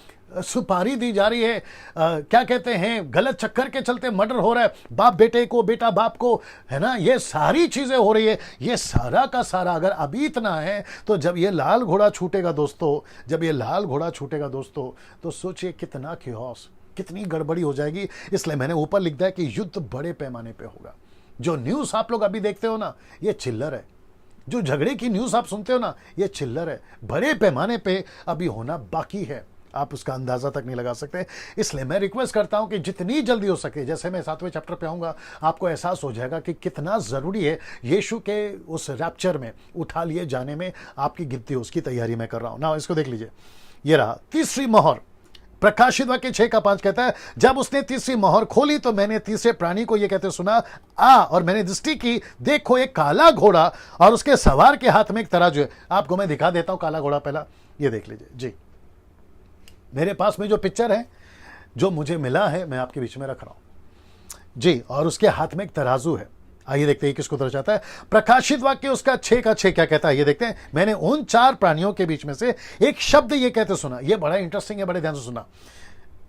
सुपारी दी जा रही है, क्या कहते हैं, गलत चक्कर के चलते मर्डर हो रहा है, बाप बेटे को, बेटा बाप को, है ना, ये सारी चीजें हो रही है। ये सारा का सारा अगर अभी इतना है तो जब ये लाल घोड़ा छूटेगा दोस्तों, जब ये लाल घोड़ा छूटेगा दोस्तों, तो सोचिए कितना क्योस, कितनी गड़बड़ी हो जाएगी। इसलिए मैंने ऊपर लिख दिया कि युद्ध बड़े पैमाने पे होगा। जो न्यूज़ आप लोग अभी देखते हो ना, ये चिल्लर है। जो झगड़े की न्यूज़ आप सुनते हो ना, ये चिल्लर है। बड़े पैमाने पे अभी होना बाकी है, आप उसका अंदाजा तक नहीं लगा सकते। इसलिए मैं रिक्वेस्ट करता हूं कि जितनी जल्दी हो सके, जैसे मैं 7वें चैप्टर पे आऊंगा, आपको एहसास हो जाएगा कि कितना जरूरी है यीशु के उस रैप्चर में उठा लिए जाने में आपकी गिनती, उसकी तैयारी मैं कर रहा हूं ना। इसको देख लीजिए, ये रहा तीसरी मोहर। प्रकाशित वाक्य 6:5 कहता है, जब उसने तीसरी मोहर खोली तो मैंने तीसरे प्राणी को यह कहते सुना, आ, और मैंने दृष्टि की, देखो एक काला घोड़ा और उसके सवार के हाथ में एक तराजू है। आपको मैं दिखा देता हूं काला घोड़ा। पहला ये देख लीजिए जी, मेरे पास में जो पिक्चर है, जो मुझे मिला है, मैं आपके बीच में रख रहा हूं जी, और उसके हाथ में एक तराजू है। आइए देखते हैं किसको दर्शाता है। प्रकाशित वाक्य उसका 6:6 क्या कहता है, ये देखते हैं। मैंने उन 4 प्राणियों के बीच में से एक शब्द ये कहते सुना, ये बड़ा इंटरेस्टिंग है, बड़े ध्यान से सुना।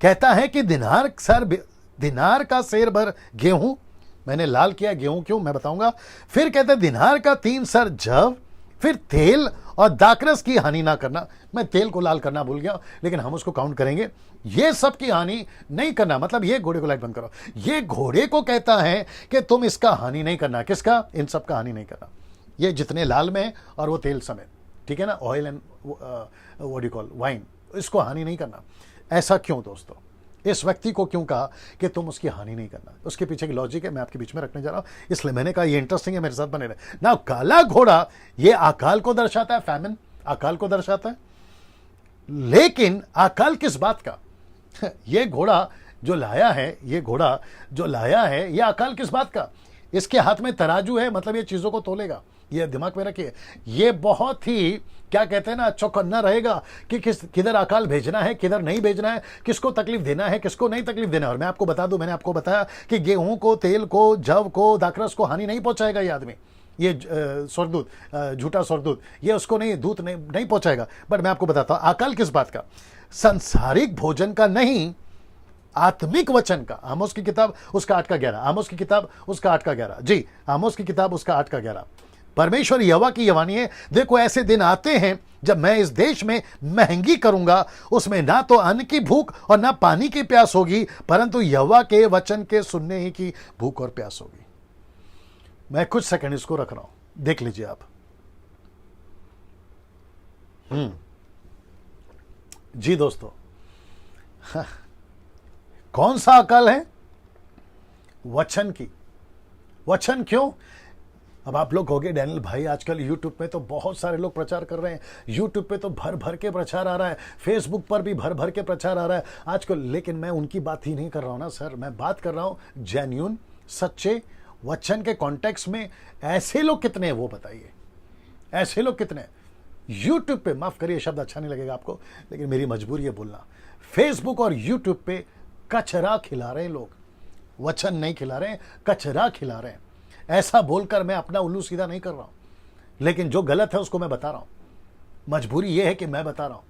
कहता है कि दिनार का सेर भर गेहूं, मैंने लाल किया गेहूं क्यों, मैं बताऊंगा। फिर कहते हैं दिनार का 3 सर जव, फिर तेल और दाखरस की हानि ना करना। मैं तेल को लाल करना भूल गया, लेकिन हम उसको काउंट करेंगे। ये सब की हानि नहीं करना, मतलब ये घोड़े को लाइट बंद करो, ये घोड़े को कहता है कि तुम इसका हानि नहीं करना। किसका? इन सब का हानि नहीं करना, ये जितने लाल में है और वो तेल समेत, ठीक है ना, oil and what do call wine, इसको हानि नहीं करना। ऐसा क्यों दोस्तों? इस व्यक्ति को क्यों कहा कि तुम उसकी हानि नहीं करना? उसके पीछे की लॉजिक है, मैं आपके बीच में रखने जा रहा हूं, इसलिए मैंने कहा ये इंटरेस्टिंग है, मेरे साथ बने रहे ना। काला घोड़ा ये अकाल को दर्शाता है, फैमिन, अकाल को दर्शाता है। लेकिन अकाल किस बात का? ये घोड़ा जो लाया है, ये घोड़ा जो लाया है, ये अकाल किस बात का? इसके हाथ में तराजू है, मतलब ये चीजों को तोलेगा। ये दिमाग में रखिए, ये बहुत ही क्या कहते हैं ना, चौकन्ना रहेगा कि किधर अकाल भेजना है, किधर नहीं भेजना है, किसको तकलीफ देना है, किसको नहीं तकलीफ देना है। और मैं आपको बता दूं, मैंने आपको बताया कि गेहूं को, तेल को, जव को, दाखरस को हानि नहीं पहुंचाएगा ये आदमी, ये स्वर्गदूत, झूठा स्वर्गदूत, ये उसको नहीं, दूत नहीं पहुंचाएगा। बट मैं आपको बताता हूं अकाल किस बात का, संसारिक भोजन का नहीं, आत्मिक वचन का। आमोस की किताब उसका 8:11, आमोस की किताब उसका 8:11, जी आमोस की किताब उसका 8:11। परमेश्वर यहोवा की यवानी है, देखो ऐसे दिन आते हैं जब मैं इस देश में महंगी करूंगा, उसमें ना तो अन्न की भूख और ना पानी की प्यास होगी, परंतु यहोवा के वचन के सुनने ही की भूख और प्यास होगी। मैं कुछ सेकंड इसको रख रहा हूं, देख लीजिए आप। जी दोस्तों, कौन सा अकाल है? वचन की। वचन क्यों? अब आप लोग कहोगे डैनियल भाई आजकल यूट्यूब पे तो बहुत सारे लोग प्रचार कर रहे हैं, यूट्यूब पे तो भर भर के प्रचार आ रहा है, फेसबुक पर भी भर भर के प्रचार आ रहा है आजकल। लेकिन मैं उनकी बात ही नहीं कर रहा हूं ना सर, मैं बात कर रहा हूं जेन्युइन, सच्चे वचन के कॉन्टेक्स्ट में। ऐसे लोग कितने हैं वो बताइए, ऐसे लोग कितने? यूट्यूब पे, माफ करिए शब्द अच्छा नहीं लगेगा आपको, लेकिन मेरी मजबूरी है बोलना, फेसबुक और यूट्यूब पे कचरा खिला रहे हैं लोग, वचन नहीं खिला रहे हैं, कचरा खिला रहे हैं। ऐसा बोलकर मैं अपना उल्लू सीधा नहीं कर रहा हूं, लेकिन जो गलत है उसको मैं बता रहा हूं। मजबूरी यह है कि मैं बता रहा हूं।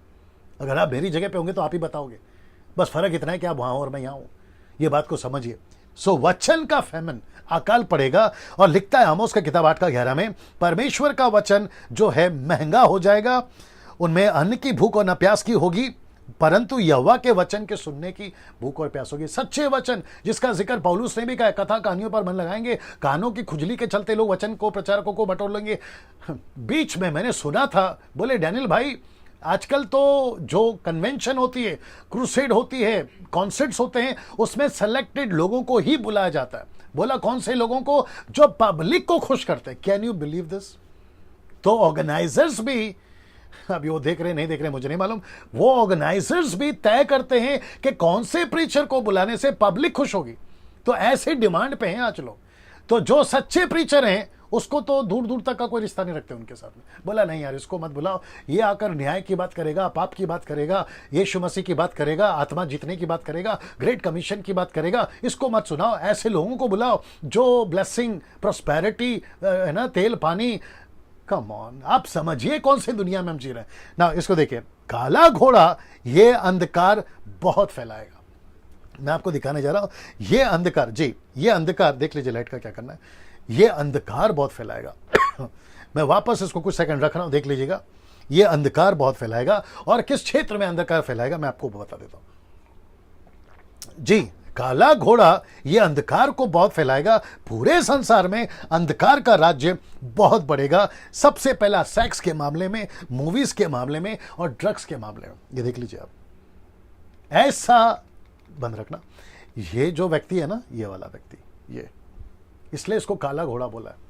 अगर आप मेरी जगह पे होंगे तो आप ही बताओगे, बस फर्क इतना है कि आप वहां और मैं यहां हूं, ये बात को समझिए। सो वचन का फैमन, अकाल पड़ेगा। और लिखता है आमोस का किताब 8:11 में, परमेश्वर का वचन जो है महंगा हो जाएगा, उनमें अन्न की भूख और न प्यास की होगी, परंतु यहोवा के वचन के सुनने की भूख और प्यास होगी। सच्चे वचन जिसका जिक्र पौलुस ने भी कहा, कथा कहानियों पर मन लगाएंगे, कानों की खुजली के चलते लोग वचन को, प्रचारकों को बटोर लेंगे। बीच में मैंने सुना था, बोले डैनियल भाई आजकल तो जो कन्वेंशन होती है, क्रूसेड होती है, कॉन्सर्ट्स होते हैं, उसमें सेलेक्टेड लोगों को ही बुलाया जाता है। बोला कौन से लोगों को? जो पब्लिक को खुश करते हैं। Can you believe this? तो ऑर्गेनाइजर्स भी, अभी वो देख रहे नहीं देख रहे मुझे नहीं मालूम, वो ऑर्गेनाइजर्स भी तय करते हैं कि कौन से प्रीचर को बुलाने से पब्लिक खुश होगी। तो ऐसे डिमांड पे हैं आज लोग। तो जो सच्चे प्रीचर हैं उसको तो दूर दूर तक का कोई रिश्ता नहीं रखते उनके साथ में। बोला नहीं यार, इसको मत बुलाओ, ये आकर न्याय की बात करेगा, पाप की बात करेगा, यीशु मसीह की बात करेगा, आत्मा जीतने की बात करेगा, ग्रेट कमीशन की बात करेगा, इसको मत सुनाओ। ऐसे लोगों को बुलाओ जो ब्लेसिंग, प्रॉस्पेरिटी है ना, तेल पानी। कम ऑन, आप समझिए कौन सी दुनिया में हम जी रहे हैं ना। इसको देखिए, काला घोड़ा ये अंधकार बहुत फैलाएगा। मैं आपको दिखाने जा रहा हूं ये अंधकार, जी ये अंधकार, देख लीजिए लाइट का क्या करना है, ये अंधकार बहुत फैलाएगा। मैं वापस इसको कुछ सेकंड रख रहा हूं, देख लीजिएगा, ये अंधकार बहुत फैलाएगा। और किस क्षेत्र में अंधकार फैलाएगा मैं आपको बता देता हूं। जी, काला घोड़ा ये अंधकार को बहुत फैलाएगा। पूरे संसार में अंधकार का राज्य बहुत बढ़ेगा। सबसे पहला सेक्स के मामले में, मूवीज के मामले में और ड्रग्स के मामले में। ये देख लीजिए आप, ऐसा बंद रखना। ये जो व्यक्ति है ना, ये वाला व्यक्ति, ये इसलिए इसको काला घोड़ा बोला है।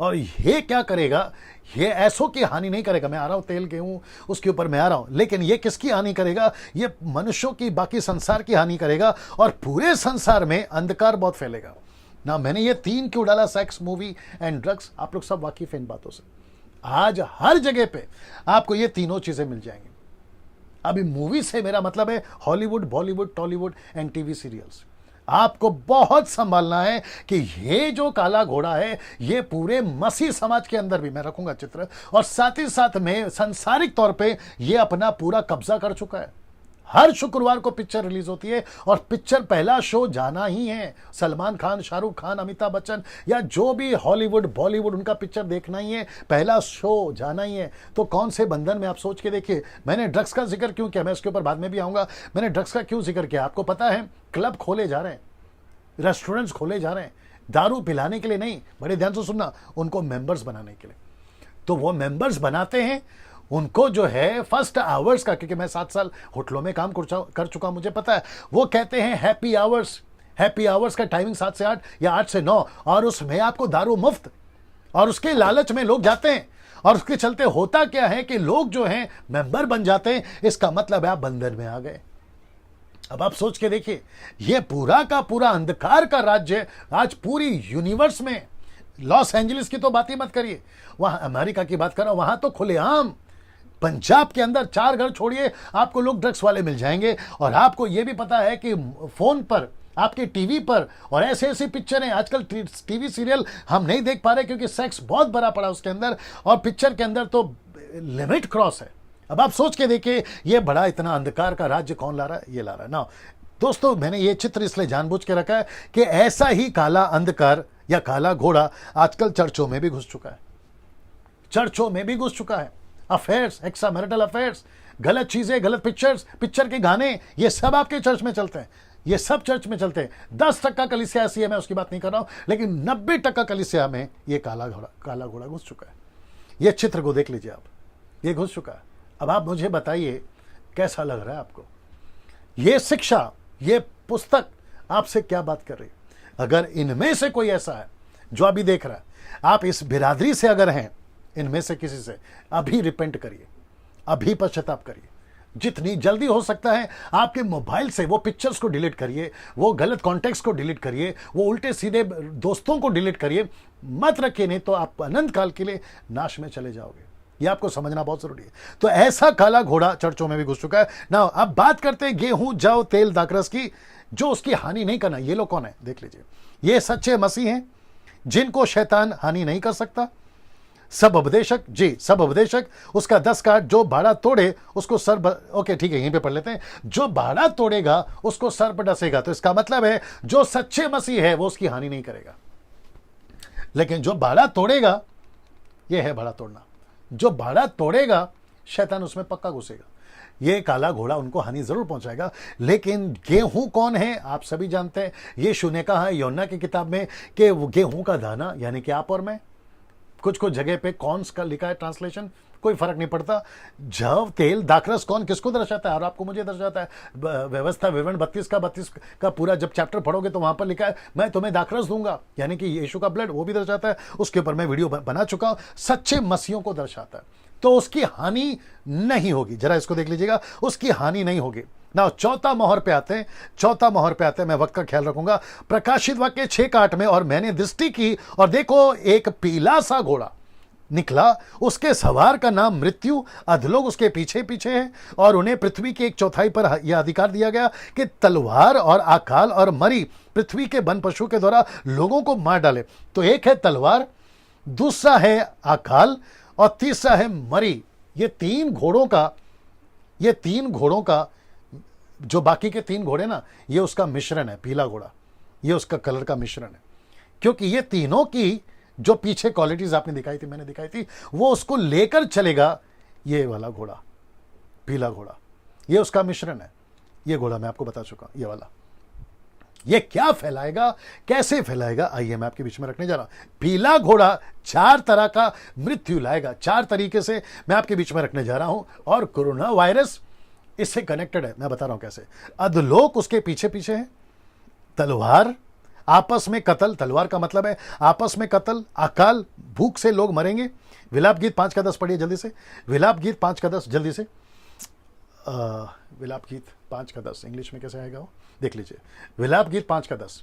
और ये क्या करेगा, ये ऐसों की हानि नहीं करेगा। मैं आ रहा हूं, तेल गेहूं उसके ऊपर मैं आ रहा हूं, लेकिन ये किसकी हानि करेगा, ये मनुष्यों की, बाकी संसार की हानि करेगा। और पूरे संसार में अंधकार बहुत फैलेगा ना। मैंने ये 3 क्यों डाला, सेक्स, मूवी एंड ड्रग्स, आप लोग सब वाकिफ हैं इन बातों से। आज हर जगह पे आपको ये तीनों चीजें मिल जाएंगी। अभी मूवी से मेरा मतलब है Hollywood, Bollywood, Tollywood and TV serials. आपको बहुत संभालना है कि ये जो काला घोड़ा है ये पूरे मसीह समाज के अंदर भी, मैं रखूंगा चित्र, और साथ ही साथ में सांसारिक तौर पे ये अपना पूरा कब्जा कर चुका है। हर शुक्रवार को पिक्चर रिलीज होती है और पिक्चर पहला शो जाना ही है। सलमान खान, शाहरुख खान, अमिताभ बच्चन या जो भी हॉलीवुड, बॉलीवुड, उनका पिक्चर देखना ही है, पहला शो जाना ही है। तो कौन से बंधन में, आप सोच के देखिए। मैंने ड्रग्स का जिक्र क्यों किया, मैं इसके ऊपर बाद में भी आऊंगा। मैंने ड्रग्स का क्यों जिक्र किया, आपको पता है क्लब खोले जा रहे हैं, रेस्टोरेंट्स खोले जा रहे हैं, दारू पिलाने के लिए नहीं, बड़े ध्यान से सुनना, उनको मेंबर्स बनाने के लिए। तो वो मेंबर्स बनाते हैं, उनको जो है फर्स्ट आवर्स का, क्योंकि मैं 7 साल होटलों में काम कर चुका, मुझे पता है। वो कहते हैं हैप्पी आवर्स, हैप्पी आवर्स का टाइमिंग 7 से 8 या 8 से 9, और उसमें आपको दारू मुफ्त, और उसके लालच में लोग जाते हैं। और उसके चलते होता क्या है कि लोग जो हैं मेंबर बन जाते हैं। इसका मतलब है आप बंधन में आ गए। अब आप सोच के देखिए, ये पूरा का पूरा अंधकार का राज्य आज पूरी यूनिवर्स में, लॉस एंजलिस की तो बात ही मत करिए, वहां अमेरिका की बात करो, वहां तो खुलेआम पंजाब के अंदर 4 घर छोड़िए आपको लोग ड्रग्स वाले मिल जाएंगे। और आपको यह भी पता है कि फोन पर, आपके टीवी पर, और ऐसे ऐसी पिक्चरें आजकल, टीवी सीरियल हम नहीं देख पा रहे क्योंकि सेक्स बहुत भरा पड़ा उसके अंदर, और पिक्चर के अंदर तो लिमिट क्रॉस है। अब आप सोच के देखिए, ये बड़ा इतना अंधकार का राज्य कौन ला रहा है, ये ला रहा है ना। दोस्तों, मैंने ये चित्र इसलिए जानबूझ के रखा है कि ऐसा ही काला अंधकार या काला घोड़ा आजकल चर्चों में भी घुस चुका है। चर्चों में भी घुस चुका है। अफेयर्स, एक्स्ट्रा मैरिटल अफेयर्स, गलत चीजें, गलत पिक्चर्स, पिक्चर के गाने, ये सब आपके चर्च में चलते हैं। ये सब चर्च में चलते हैं। 10% कलीसिया ऐसी है, मैं उसकी बात नहीं कर रहा हूं, लेकिन 90% कलीसिया में ये काला घोड़ा घुस चुका है। ये चित्र को देख लीजिए आप, ये घुस चुका है। अब आप मुझे बताइए कैसा लग रहा है आपको। ये शिक्षा, ये पुस्तक आपसे क्या बात कर रही है। अगर इनमें से कोई ऐसा है जो अभी देख रहा है, आप इस बिरादरी से अगर हैं, इनमें से किसी से, अभी रिपेंट करिए, अभी पश्चाताप करिए। जितनी जल्दी हो सकता है आपके मोबाइल से वो पिक्चर्स को डिलीट करिए, वो गलत कॉन्टेक्स्ट को डिलीट करिए, वो उल्टे सीधे दोस्तों को डिलीट करिए, मत रखिए, नहीं तो आप अनंत काल के लिए नाश में चले जाओगे। ये आपको समझना बहुत जरूरी है। तो ऐसा काला घोड़ा चर्चों में भी घुस चुका है ना। अब बात करते हैं गेहूं, जौ, तेल, दाखरस की, जो उसकी हानि नहीं करना। ये लोग कौन है, देख लीजिए। ये सच्चे मसीह हैं जिनको शैतान हानि नहीं कर सकता। सब उपदेशक, जी सब उपदेशक, उसका 10 काट, जो बाड़ा तोड़े उसको सर ओके ठीक है, यहीं पे पढ़ लेते हैं। जो बाड़ा तोड़ेगा उसको सर पर डसेगा। तो इसका मतलब है जो सच्चे मसीह है वो उसकी हानि नहीं करेगा, लेकिन जो बाड़ा तोड़ेगा, ये है बाड़ा तोड़ना, जो बाड़ा तोड़ेगा शैतान उसमें पक्का घुसेगा। ये काला घोड़ा उनको हानि जरूर पहुंचाएगा। लेकिन गेहूं कौन है, आप सभी जानते हैं। यीशु ने कहा है योना की किताब में कि वो गेहूं का दाना, यानी कि आप और मैं। कुछ कुछ जगह पे कॉर्न्स का लिखा है ट्रांसलेशन, कोई फर्क नहीं पड़ता। जव, तेल, दाखरस कौन किसको दर्शाता है, और आपको मुझे दर्शाता है। व्यवस्था विवरण 32 का पूरा जब चैप्टर पढ़ोगे तो वहां पर लिखा है मैं तुम्हें दाखरस दूंगा, यानी कि यीशु का ब्लड, वो भी दर्शाता है। उसके ऊपर मैं वीडियो बना चुका हूं। सच्चे मसीहों को दर्शाता है, तो उसकी हानि नहीं होगी। जरा इसको देख लीजिएगा, उसकी हानि नहीं होगी। ना चौथा मोहर पे आते हैं, चौथा मोहर पे आते हैं, मैं वक्त का ख्याल रखूंगा। प्रकाशित वाक्य 6:8 में, और मैंने दृष्टि की और देखो एक पीला सा घोड़ा निकला, उसके सवार का नाम मृत्यु, अधलोक उसके पीछे पीछे है, और उन्हें पृथ्वी की 1/4 पर यह अधिकार दिया गया कि तलवार और अकाल और मरी पृथ्वी के वन पशु के द्वारा लोगों को मार डाले। तो एक है तलवार, दूसरा है अकाल और तीसरा है मरी। ये तीन घोड़ों का जो बाकी के 3 घोड़े ना, ये उसका मिश्रण है। पीला घोड़ा ये उसका कलर का मिश्रण है, क्योंकि ये तीनों की जो पीछे क्वालिटीज आपने दिखाई थी, मैंने दिखाई थी, वो उसको लेकर चलेगा। ये वाला घोड़ा, पीला घोड़ा, ये उसका मिश्रण है। ये घोड़ा मैं आपको बता चुका हूं, ये वाला। ये क्या फैलाएगा, कैसे फैलाएगा, आइए मैं आपके बीच में रखने जा रहा हूं। पीला घोड़ा 4 तरह का मृत्यु लाएगा, 4 तरीके से मैं आपके बीच में रखने जा रहा हूं। और कोरोना वायरस इससे कनेक्टेड है, मैं बता रहा हूं कैसे। अधलोक उसके पीछे पीछे है, तलवार, आपस में कत्ल, तलवार का मतलब है आपस में कत्ल, अकाल, भूख से लोग मरेंगे। विलाप गीत 5:10 पढ़िए जल्दी से, विलाप गीत 5:10 जल्दी से। विलाप गीत 5:10 इंग्लिश में कैसे आएगा वो देख लीजिए। विलाप गीत 5:10,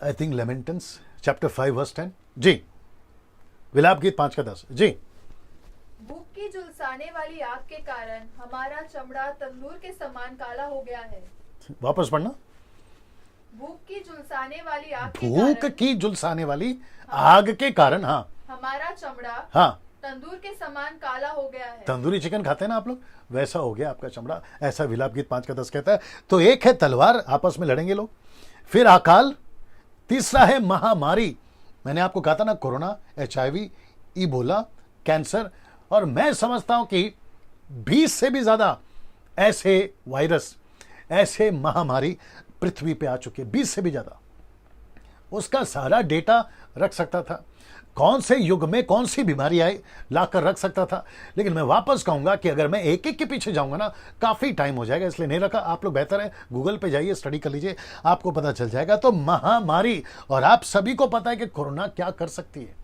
आई थिंक लेमेंटेंस चैप्टर 5:10 जी। विलाप गीत 5:10 जी। भूख की झुलसाने वाली आग के कारण हमारा चमड़ा तंदूर के समान काला हो गया है। वापस पढ़ना। भूख की झुलसाने वाली आग के भूख कारण की झुलसाने वाली आग के कारण, हाँ, हमारा चमड़ा हाँ, तंदूर के समान काला हो गया है। तंदूरी चिकन खाते हैं ना आप लोग, वैसा हो गया आपका चमड़ा, ऐसा विलाप गीत 5:10 कहता है। तो एक है तलवार, आपस में लड़ेंगे लोग, फिर अकाल, तीसरा है महामारी। मैंने आपको कहा था ना, कोरोना, HIV, इबोला, कैंसर, और मैं समझता हूं कि 20 से भी ज्यादा ऐसे वायरस, ऐसे महामारी पृथ्वी पे आ चुके, 20 से भी ज्यादा। उसका सारा डेटा रख सकता था, कौन से युग में कौन सी बीमारी आई, लाकर रख सकता था। लेकिन मैं वापस कहूंगा कि अगर मैं एक एक के पीछे जाऊंगा ना, काफी टाइम हो जाएगा, इसलिए नहीं रखा। आप लोग बेहतर है गूगल पे जाइए, स्टडी कर लीजिए, आपको पता चल जाएगा। तो महामारी, और आप सभी को पता है कि कोरोना क्या कर सकती है।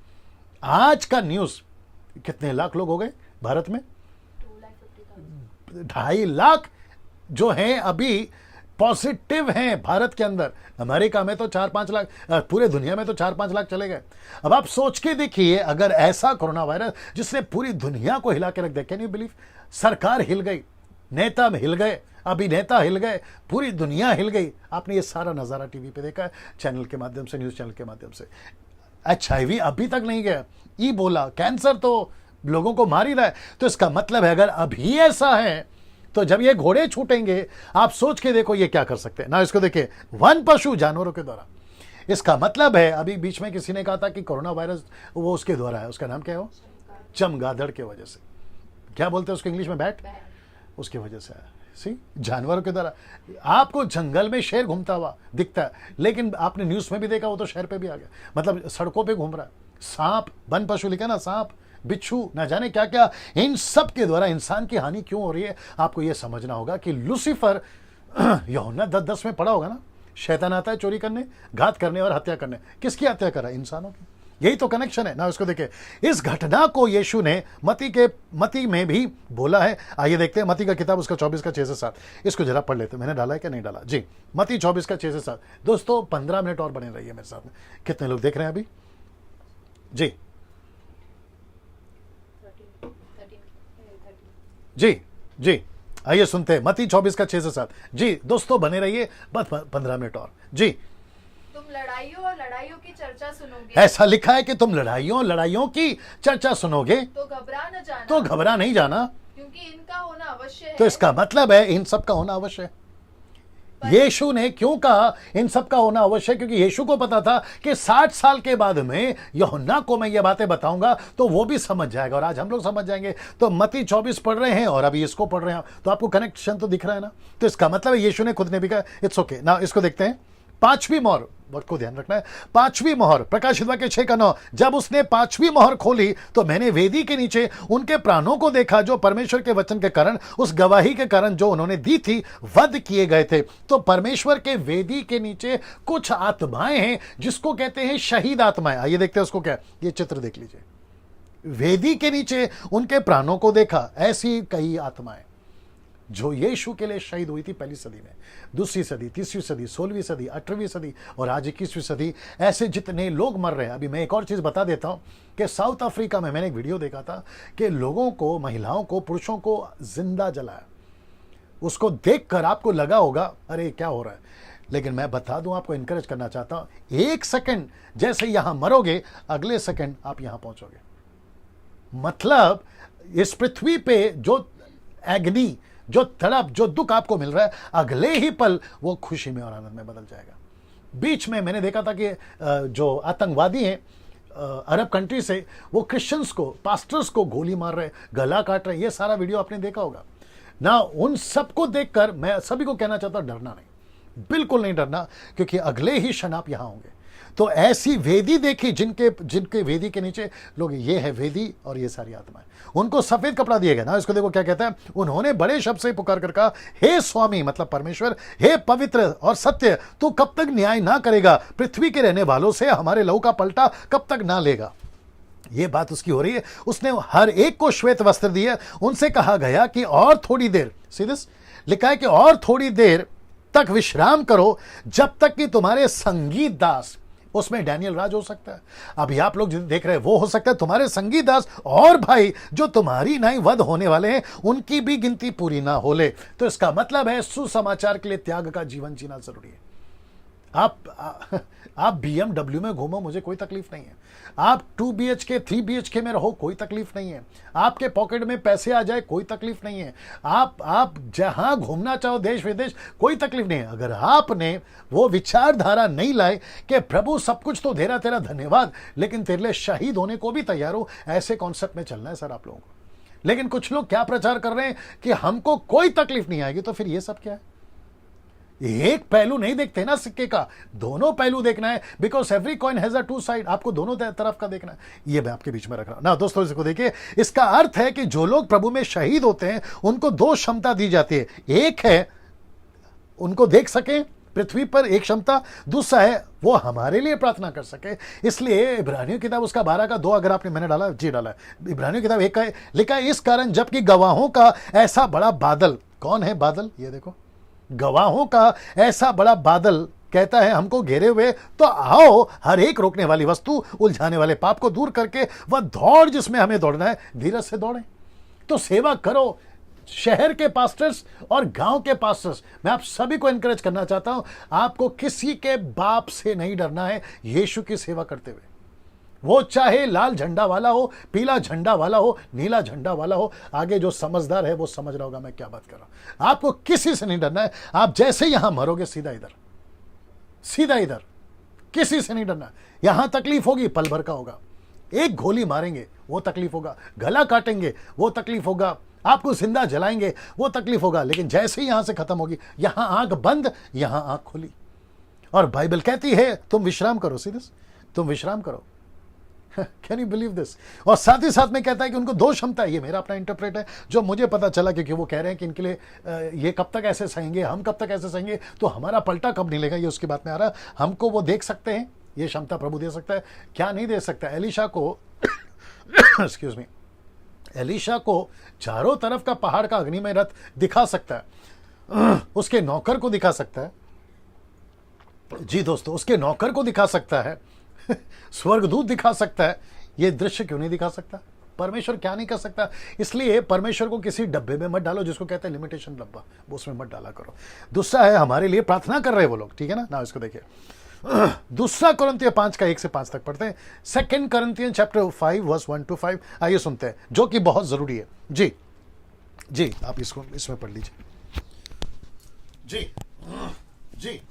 आज का न्यूज, कितने लाख लोग हो गए भारत में? 2.5 लाख जो हैं अभी पॉजिटिव हैं भारत के अंदर। अमेरिका में तो 4-5 लाख, पूरे दुनिया में तो 4-5 लाख चले गए। अब आप सोच के देखिए, अगर ऐसा कोरोना वायरस जिसने पूरी दुनिया को हिला के रख दिया, कैन यू बिलीव? सरकार हिल गई, नेता हिल गए, अभिनेता हिल गए, पूरी दुनिया हिल गई। आपने ये सारा नजारा टीवी पे देखा है, चैनल के माध्यम से, न्यूज चैनल के माध्यम से। HIV अभी तक नहीं गया, इबोला, कैंसर तो लोगों को मार ही रहा है। तो इसका मतलब है अगर अभी ऐसा है, तो जब ये घोड़े छूटेंगे, आप सोच के देखो ये क्या कर सकते हैं ना। इसको देखिए, वन पशु जानवरों के द्वारा। इसका मतलब है, अभी बीच में किसी ने कहा था कि कोरोना वायरस वो उसके द्वारा है, उसका नाम क्या है वो? चमगादड़ के वजह से। क्या बोलते हैं उसको इंग्लिश में? बैट, उसकी वजह से है। सी, जानवरों के द्वारा। आपको जंगल में शेर घूमता हुआ दिखता है, लेकिन आपने न्यूज में भी देखा, वो तो शहर पे भी आ गया, मतलब सड़कों पे घूम रहा है। सांप, वन पशु लिखा ना, सांप, बिच्छू, ना जाने क्या क्या, इन सब के द्वारा इंसान की हानि क्यों हो रही है। आपको यह समझना होगा कि लूसीफर, यूहन्ना 10:10 में पढ़ा होगा ना, शैतान आता है चोरी करने, घात करने और हत्या करने। किसकी हत्या करा? इंसानों की। यही तो कनेक्शन है ना। इसको देखिए, इस घटना को यीशु ने मती में भी बोला है। आइए देखते हैं मती का किताब, उसका 24 का 6 से 7। इसको जरा पढ़ लेते हैं। मैंने डाला है क्या? नहीं डाला जी। मती 24 का 6 से 7। दोस्तों 15 मिनट और बने रहिए मेरे साथ में। कितने लोग देख रहे हैं अभी जी? जी जी, आइए सुनते हैं मती 24 का 6 से 7 जी। दोस्तों बने रहिए, बस 15 मिनट और जी। तुम लड़ाइयों और लड़ाइयों की चर्चा सुनोगे। ऐसा लिखा है कि तुम लड़ाइयों की चर्चा सुनोगे, तो घबरा न जाना, तो घबरा नहीं जाना, क्योंकि इनका होना अवश्य है। तो इसका मतलब है इन सब का होना अवश्य है। यीशु ने क्यों कहा इन सब का होना अवश्य? क्योंकि यीशु को पता था कि 60 साल के बाद में यूहन्ना को मैं ये बातें बताऊंगा तो वो भी समझ जाएगा, और आज हम लोग समझ जाएंगे। तो मती 24 पढ़ रहे हैं और अभी इसको पढ़ रहे हैं, तो आपको कनेक्शन तो दिख रहा है ना। तो इसका मतलब है यीशु ने खुद ने भी कहा इट्स ओके ना। इसको देखते हैं, 5वीं मोहर, वक्त को ध्यान रखना है। 5वीं मोहर, प्रकाशित वाक्य 6:9। जब उसने 5वीं मोहर खोली तो मैंने वेदी के नीचे उनके प्राणों को देखा, जो परमेश्वर के वचन के कारण, उस गवाही के कारण जो उन्होंने दी थी, वध किए गए थे। तो परमेश्वर के वेदी के नीचे कुछ आत्माएं हैं जिसको कहते हैं शहीद आत्माएं। आइए देखते हैं उसको क्या, ये चित्र देख लीजिए। वेदी के नीचे उनके प्राणों को देखा, ऐसी कई आत्माएं जो यीशु के लिए शहीद हुई थी पहली सदी में, दूसरी सदी, तीसरी सदी, 16वीं सदी, 18वीं सदी और आज 21वीं सदी, ऐसे जितने लोग मर रहे हैं। अभी मैं एक और चीज़ बता देता हूँ कि साउथ अफ्रीका में मैंने एक वीडियो देखा था कि लोगों को, महिलाओं को, पुरुषों को जिंदा जलाया। उसको देखकर आपको लगा होगा अरे क्या हो रहा है, लेकिन मैं बता दूं, आपको इनकरेज करना चाहता हूं, एक सेकंड जैसे यहां मरोगे, अगले सेकंड आप यहां पहुंचोगे। मतलब इस पृथ्वी पे जो एग्नी, जो तड़प, जो दुख आपको मिल रहा है, अगले ही पल वो खुशी में और आनंद में बदल जाएगा। बीच में मैंने देखा था कि जो आतंकवादी हैं अरब कंट्री से, वो क्रिश्चियंस को, पास्टर्स को गोली मार रहे, गला काट रहे। ये सारा वीडियो आपने देखा होगा ना। उन सबको देखकर मैं सभी को कहना चाहता हूं, डरना नहीं, बिल्कुल नहीं डरना, क्योंकि अगले ही क्षण आप यहां होंगे। तो ऐसी वेदी देखी जिनके वेदी के नीचे लोग, ये है वेदी और ये सारी आत्माएं, उनको सफेद कपड़ा दिया गया ना। इसको देखो क्या कहता है, उन्होंने बड़े शब्द से पुकार कर कहा, हे स्वामी, मतलब परमेश्वर, हे पवित्र और सत्य, तू कब तक न्याय ना करेगा? पृथ्वी के रहने वालों से हमारे लहू का पलटा कब तक ना लेगा? ये बात उसकी हो रही है। उसने हर एक को श्वेत वस्त्र दिए। उनसे कहा गया कि और थोड़ी देर, सीधे लिखा है कि और थोड़ी देर तक विश्राम करो, जब तक कि तुम्हारे संगीत दास, उसमें डैनियल राज हो सकता है, अभी आप लोग जिन्हें देख रहे हैं वो हो सकता है, तुम्हारे संगीत दास और भाई जो तुम्हारी नाई वध होने वाले हैं, उनकी भी गिनती पूरी ना हो ले। तो इसका मतलब है सुसमाचार के लिए त्याग का जीवन जीना जरूरी है। आप BMW में घूमो, मुझे कोई तकलीफ नहीं है। आप 2 BHK 3 BHK में रहो, कोई तकलीफ नहीं है। आपके पॉकेट में पैसे आ जाए, कोई तकलीफ नहीं है। आप जहां घूमना चाहो, देश विदेश, कोई तकलीफ नहीं है। अगर आपने वो विचारधारा नहीं लाए कि प्रभु सब कुछ तो दे रहा, तेरा धन्यवाद, लेकिन तेरे लिए शहीद होने को भी तैयार हो, ऐसे कॉन्सेप्ट में चलना है सर आप लोगों को। लेकिन कुछ लोग क्या प्रचार कर रहे हैं कि हमको कोई तकलीफ नहीं आएगी, तो फिर ये सब क्या है? एक पहलू नहीं देखते ना सिक्के का, दोनों पहलू देखना है, because every coin has a two side. आपको दोनों तरफ का देखना है। ये मैं आपके बीच में रख रहा हूं ना। दोस्तों इसको देखिए, इसका अर्थ है कि जो लोग प्रभु में शहीद होते हैं, उनको दो क्षमता दी जाती है। एक है उनको देख सके पृथ्वी पर, एक क्षमता। दूसरा है वो हमारे लिए प्रार्थना कर सके। इसलिए इब्रानियों की किताब उसका 12 का 2, अगर आपने, मैंने डाला जी डाला है, इब्रानियों की किताब 1 का लिखा है, इस कारण जबकि गवाहों का ऐसा बड़ा बादल, कौन है बादल? ये देखो, गवाहों का ऐसा बड़ा बादल कहता है हमको घेरे हुए, तो आओ हर एक रोकने वाली वस्तु, उलझाने वाले पाप को दूर करके वह दौड़ जिसमें हमें दौड़ना है, धीरज से दौड़ें। तो सेवा करो। शहर के पास्टर्स और गांव के पास्टर्स, मैं आप सभी को एनकरेज करना चाहता हूं, आपको किसी के बाप से नहीं डरना है यीशु की सेवा करते हुए। वो चाहे लाल झंडा वाला हो, पीला झंडा वाला हो, नीला झंडा वाला हो। आगे जो समझदार है वो समझ रहा होगा मैं क्या बात कर रहा हूं। आपको किसी से नहीं डरना है। आप जैसे यहां मरोगे, सीधा इधर, सीधा इधर, किसी से नहीं डरना। यहां तकलीफ होगी, पल भर का होगा। एक गोली मारेंगे, वो तकलीफ होगा। गला काटेंगे, वो तकलीफ होगा। आपको जिंदा जलाएंगे, वो तकलीफ होगा। लेकिन जैसे ही यहां से खत्म होगी, यहां आंख बंद, यहां आंख खुली। और बाइबल कहती है तुम विश्राम करो, सीधे तुम विश्राम करो। Can you believe this? और साथ ही साथ में कहता है कि उनको दो क्षमता है। ये मेरा अपना इंटरप्रेट है, जो मुझे पता चला, क्योंकि वो कह रहे हैं कि इनके लिए ये कब तक ऐसे सहेंगे, हम कब तक ऐसे सहेंगे, तो हमारा पलटा कब मिलेगा, ये उसकी बात में आ रहा। हमको वो देख सकते हैं, ये क्षमता प्रभु दे सकता है। क्या नहीं दे सकता? एलीशा को एक्सक्यूज मी, एलीशा को चारों तरफ का पहाड़ का अग्निमय रथ दिखा सकता है। उसके नौकर को दिखा सकता है। जी दोस्तों, उसके नौकर को दिखा सकता है। स्वर्गदूत दिखा सकता है। ये दृश्य क्यों नहीं दिखा सकता? परमेश्वर क्या नहीं कर सकता? इसलिए परमेश्वर को किसी डब्बे में मत डालो, जिसको कहते हैं लिमिटेशन डब्बा, वो उसमें मत डाला करो। दूसरा है, हमारे लिए प्रार्थना कर रहे हैं वो लोग, ठीक है ना। इसको देखिए, दूसरा कुरिन्थियों 5 का 1 से 5 तक पढ़ते हैं। 2 Corinthians chapter 5 verse 1 to 5 आइए सुनते हैं, जो कि बहुत जरूरी है। जी जी, आप इसको इसमें पढ़ लीजिए। जी जी।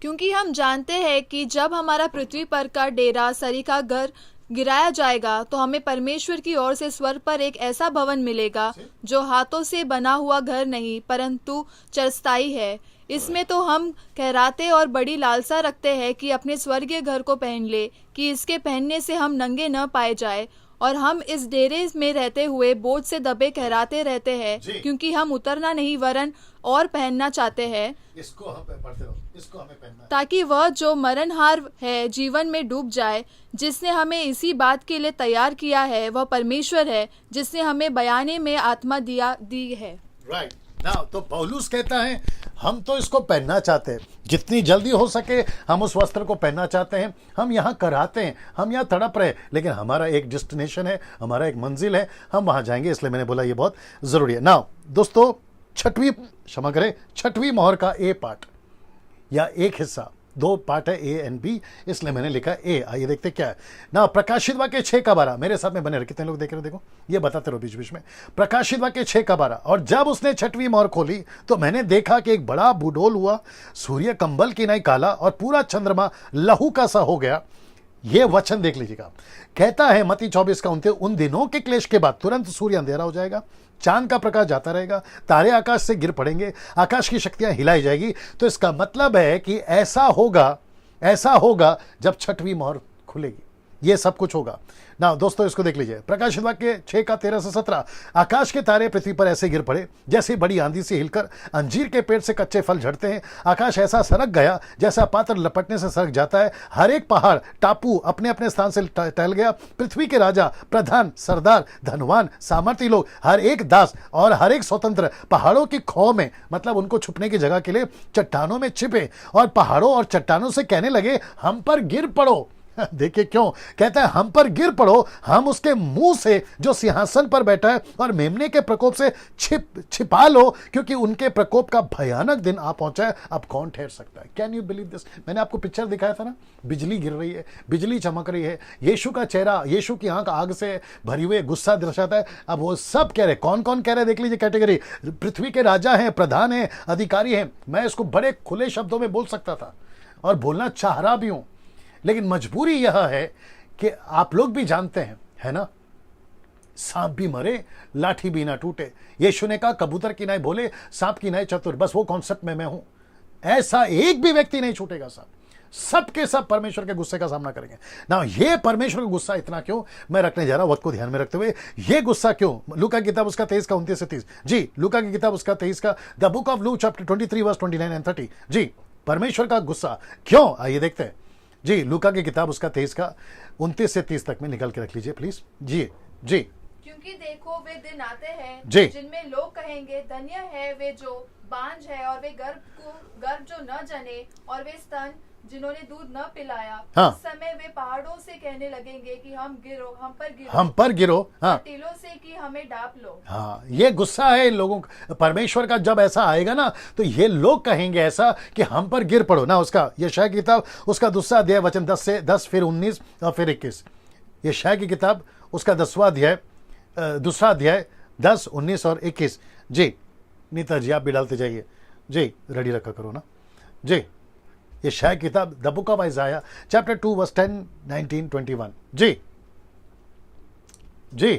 क्योंकि हम जानते हैं कि जब हमारा पृथ्वी पर का डेरा सरी का घर गिराया जाएगा, तो हमें परमेश्वर की ओर से स्वर्ग पर एक ऐसा भवन मिलेगा जो हाथों से बना हुआ घर नहीं, परंतु चिरस्थायी है। इसमें तो हम कहराते और बड़ी लालसा रखते हैं कि अपने स्वर्गीय घर को पहन ले, कि इसके पहनने से हम नंगे न पाए जाए और हम इस डेरे में रहते हुए बोझ से दबे कहराते रहते हैं, जी। क्योंकि हम उतरना नहीं वरन और पहनना चाहते हैं, इसको हम पढ़ते रहो, इसको हमें पहनना है। ताकि वह जो मरणहार है जीवन में डूब जाए। जिसने हमें इसी बात के लिए तैयार किया है वह परमेश्वर है, जिसने हमें बयाने में आत्मा दी है। राइट नाउ तो पौलुस कहता है हम तो इसको पहनना चाहते हैं, जितनी जल्दी हो सके हम उस वस्त्र को पहनना चाहते हैं। हम यहाँ कराते हैं, हम यहाँ तड़प रहे, लेकिन हमारा एक डेस्टिनेशन है, हमारा एक मंजिल है, हम वहाँ जाएंगे। इसलिए मैंने बोला ये बहुत ज़रूरी है। नाउ दोस्तों, छठवीं मोहर का ए पार्ट या एक हिस्सा, 2 पार्ट है ए एंड बी, इसलिए मैंने लिखा ए। आइए देखते क्या है ना। प्रकाशित वाक्य 6 का 12, मेरे साथ में बने रहे। कितने लोग देख रहे हो, देखो ये बताते रहो बीच बीच में। प्रकाशित वाक्य 6 का 12, और जब उसने छठवीं मोहर खोली तो मैंने देखा कि एक बड़ा बुडोल हुआ, सूर्य कंबल की नाई काला और पूरा चंद्रमा लहू का सा हो गया। ये वचन देख लीजिएगा, कहता है मत्ती 24 का 29, उन दिनों के क्लेश के बाद तुरंत सूर्य अंधेरा हो जाएगा, चांद का प्रकाश जाता रहेगा, तारे आकाश से गिर पड़ेंगे, आकाश की शक्तियां हिलाई जाएगी। तो इसका मतलब है कि ऐसा होगा जब छठवीं मोहर खुलेगी, ये सब कुछ होगा ना। दोस्तों इसको देख लीजिए, प्रकाशित वाक्य 6 का 13 से 17, आकाश के तारे पृथ्वी पर ऐसे गिर पड़े जैसे बड़ी आंधी से हिलकर अंजीर के पेड़ से कच्चे फल झड़ते हैं। आकाश ऐसा सरक गया जैसा पात्र लपटने से सरक जाता है। हर एक पहाड़ टापू अपने अपने स्थान से टहल गया। पृथ्वी के राजा, प्रधान, सरदार, धनवान, सामर्थी लोग, हर एक दास और हर एक स्वतंत्र पहाड़ों की खौ में, मतलब उनको छुपने की जगह के लिए चट्टानों में छिपे और पहाड़ों और चट्टानों से कहने लगे हम पर गिर पड़ो। देखिए क्यों कहता है हम पर गिर पड़ो, हम उसके मुंह से जो सिंहासन पर बैठा है और मेमने के प्रकोप से छिपा लो, क्योंकि उनके प्रकोप का भयानक दिन आ पहुंचा है। अब कौन ठहर सकता है? Can you believe this? मैंने आपको पिक्चर दिखाया था ना, बिजली गिर रही है, बिजली चमक रही है, यीशु का चेहरा, यीशु की आंख आग से भरी हुई गुस्सा दर्शाता है। अब वो सब कह रहे, कौन कौन कह रहे, देख लीजिए कैटेगरी। पृथ्वी के राजा हैं, प्रधान हैं, अधिकारी हैं। मैं इसको बड़े खुले शब्दों में बोल सकता था और बोलना चाह रहा भी हूं, लेकिन मजबूरी यह है कि आप लोग भी जानते हैं, है ना, सांप भी मरे लाठी भी ना टूटे। यीशु ने कहा कबूतर की नाई बोले सांप की नाई चतुर। बस वो कॉन्सेप्ट में मैं हूं। ऐसा एक भी व्यक्ति नहीं छूटेगा साहब, सबके सब परमेश्वर के गुस्से का सामना करेंगे ना। ये परमेश्वर का गुस्सा इतना क्यों मैं रखने जा रहा हूं, वक्त को ध्यान में रखते हुए। ये गुस्सा क्यों? लूका की किताब उसका 23 का 29 से 30। जी, लूका की किताब उसका 23 का, the book of Luke chapter 23 verse 29 and 30। जी, परमेश्वर का गुस्सा क्यों, आइए देखते हैं। जी, लूका की किताब उसका 23 का 29 से 30 तक में निकाल के रख लीजिए प्लीज। जी जी। क्योंकि देखो वे दिन आते हैं जी। जिनमें लोग कहेंगे धन्य है वे जो बांझ है और वे गर्भ जो न जने और वे स्तन जिन्होंने दूध न पिलाया। हाँ। उस समय वे पहाड़ों से कहने लगेंगे कि हम पर गिरो, हाँ, टीलों से कि हमें डाप लो। हाँ, ये गुस्सा है इन लोगों का परमेश्वर का। जब ऐसा आएगा ना तो ये लोग कहेंगे ऐसा कि हम पर गिर पड़ो ना। उसका यशायाह की किताब उसका 2वां अध्याय वचन 10 से 10 फिर 19 और फिर 21। यशायाह की किताब उसका 10वां अध्याय 2वां अध्याय 10, 19 और 21। जी नीता जी आप भी डालते जाइए जी, रेडी रखा करो ना जी। यशायाह की किताब the book of Isaiah chapter 2 verse 10, 19, 21। जी जी।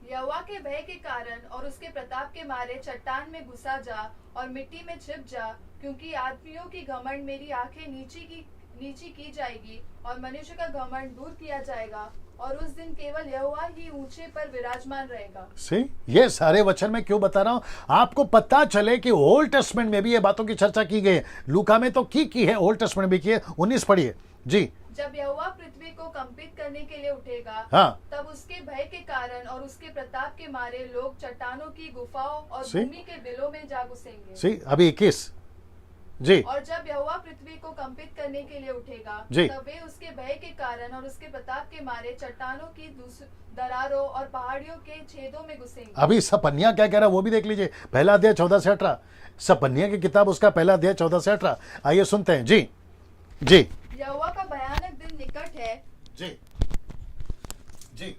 यहोवा के भय के कारण और उसके प्रताप के मारे चट्टान में घुसा जा और मिट्टी में छिप जा, क्योंकि आदमियों की घमंड मेरी आंखें नीची की जाएगी और मनुष्य का घमंड दूर किया जाएगा, और उस दिन केवल यहोवा ही ऊंचे पर विराजमान रहेगा। सी, ये सारे वचन मैं क्यों बता रहा हूं, आपको पता चले कि ओल्ड टेस्टमेंट में भी ये बातों की चर्चा की गई है। लूका में तो की है, ओल्ड टेस्टमेंट भी की है। 19 पढ़िए जी। जब यहोवा पृथ्वी को कंपित करने के लिए उठेगा, हाँ, तब उसके भय के कारण और उसके प्रताप के मारे लोग चट्टानों की गुफाओं और भूमि के बिलों में जा घुसेंगे। सी, अभी 21 जी। और जब यहोवा पृथ्वी को कंपित करने के लिए उठेगा, तब वे उसके भय के कारण और उसके प्रताप के मारे चट्टानों की दरारों और पहाड़ियों के छेदों में घुसेंगे। अभी सपन्या क्या कह रहा है वो भी देख लीजिए, पहला अध्याय 14 से 18। सपन्या की किताब उसका पहला अध्याय 14 से 18। आइए सुनते हैं जी जी। यहोवा का भयानक दिन निकट है जी जी।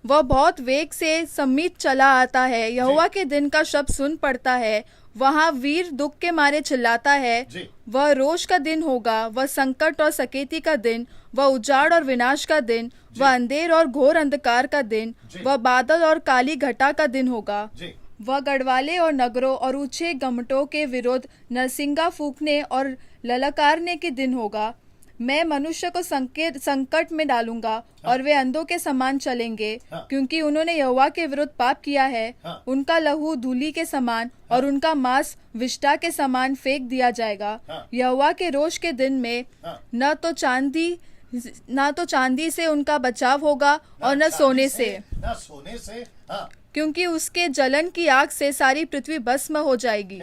वह बहुत वेग से सम्मित चला आता है। यहोवा के दिन का शब्द सुन पड़ता है। वहाँ वीर दुख के मारे चिल्लाता है। वह रोष का दिन होगा, वह संकट और सकेती का दिन, वह उजाड़ और विनाश का दिन, वह अंधेर और घोर अंधकार का दिन, वह बादल और काली घटा का दिन होगा। वह गढ़वाले और नगरों और ऊंचे गमटों के विरुद्ध नरसिंगा फूंकने और ललकारने के दिन होगा। मैं मनुष्य को संकट में डालूंगा और वे अंधों के समान चलेंगे, क्योंकि उन्होंने यहोवा के विरुद्ध पाप किया है। उनका लहू धूलि के समान और उनका मांस विष्ठा के समान फेंक दिया जाएगा। यहोवा के रोष के दिन में न तो चांदी से उनका बचाव होगा और न सोने से, क्योंकि उसके जलन की आग से सारी पृथ्वी भस्म हो जाएगी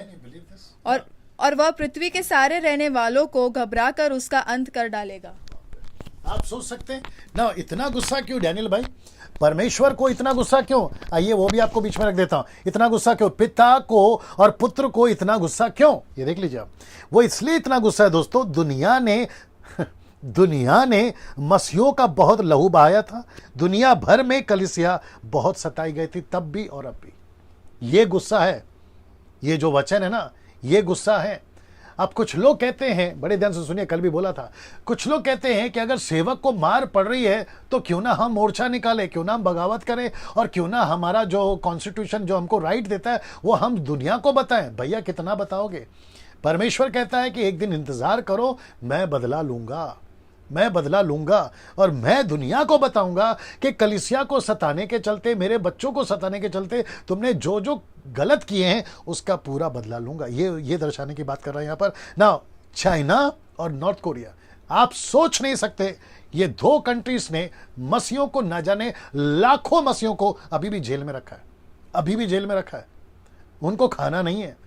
और वह पृथ्वी के सारे रहने वालों को घबरा कर उसका अंत कर डालेगा। आप सोच सकते हैं ना, इतना गुस्सा क्यों डैनियल भाई? परमेश्वर को इतना गुस्सा क्यों? आइए वो भी आपको बीच में रख देता हूं। इतना गुस्सा क्यों? पिता को और पुत्र को इतना गुस्सा क्यों? ये देख लीजिए आप। वो इसलिए इतना गुस्सा है दोस्तों, दुनिया ने मसीहों का बहुत लहू बहाया था। दुनिया भर में कलीसिया बहुत सताई गई थी, तब भी और अब भी। ये गुस्सा है, ये जो वचन है ना, ये गुस्सा है। अब कुछ लोग कहते हैं, बड़े ध्यान से सुनिए, कल भी बोला था, कुछ लोग कहते हैं कि अगर सेवक को मार पड़ रही है तो क्यों ना हम मोर्चा निकालें, क्यों ना हम बगावत करें, और क्यों ना हमारा जो कॉन्स्टिट्यूशन जो हमको राइट देता है वो हम दुनिया को बताएं। भैया कितना बताओगे? परमेश्वर कहता है कि एक दिन इंतजार करो, मैं बदला लूंगा और मैं दुनिया को बताऊंगा कि कलीसिया को सताने के चलते, मेरे बच्चों को सताने के चलते तुमने जो जो गलत किए हैं उसका पूरा बदला लूंगा। ये दर्शाने की बात कर रहा है यहां पर ना। चाइना और नॉर्थ कोरिया, आप सोच नहीं सकते, ये दो कंट्रीज ने मसीहों को, न जाने लाखों मसीहों को अभी भी जेल में रखा है। उनको खाना नहीं है,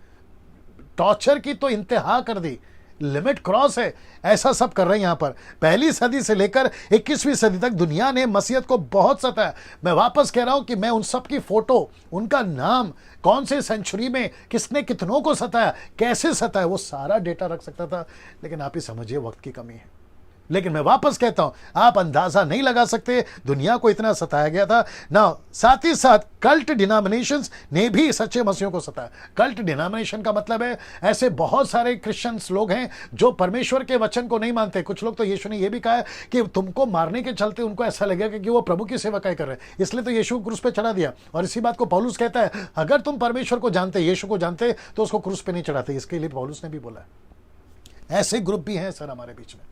टॉर्चर की तो इंतहा कर दी, लिमिट क्रॉस है। ऐसा सब कर रहे हैं यहां पर। पहली सदी से लेकर 21वीं सदी तक दुनिया ने मसीहत को बहुत सताया। मैं वापस कह रहा हूं कि मैं उन सब की फोटो, उनका नाम, कौन से सेंचुरी में किसने कितनों को सताया, कैसे सताया, वो सारा डेटा रख सकता था, लेकिन आप ही समझिए वक्त की कमी है। लेकिन मैं वापस कहता हूं, आप अंदाजा नहीं लगा सकते दुनिया को इतना सताया गया था ना। साथ ही साथ कल्ट डिनोमिनेशंस ने भी सच्चे मसीहों को सताया। कल्ट डिनोमिनेशन का मतलब है ऐसे बहुत सारे क्रिश्चियंस लोग हैं जो परमेश्वर के वचन को नहीं मानते। कुछ लोग तो यीशु ने यह भी कहा है कि तुमको मारने के चलते उनको ऐसा लगेगा कि वो प्रभु की सेवकाई कर रहे हैं, इसलिए तो यीशु को क्रूस पे चढ़ा दिया। और इसी बात को पौलुस कहता है, अगर तुम परमेश्वर को जानते, यीशु को जानते, तो उसको क्रूस पे नहीं चढ़ाते। इसके लिए पौलुस ने भी बोला है। ऐसे ग्रुप भी हैं सर हमारे बीच में।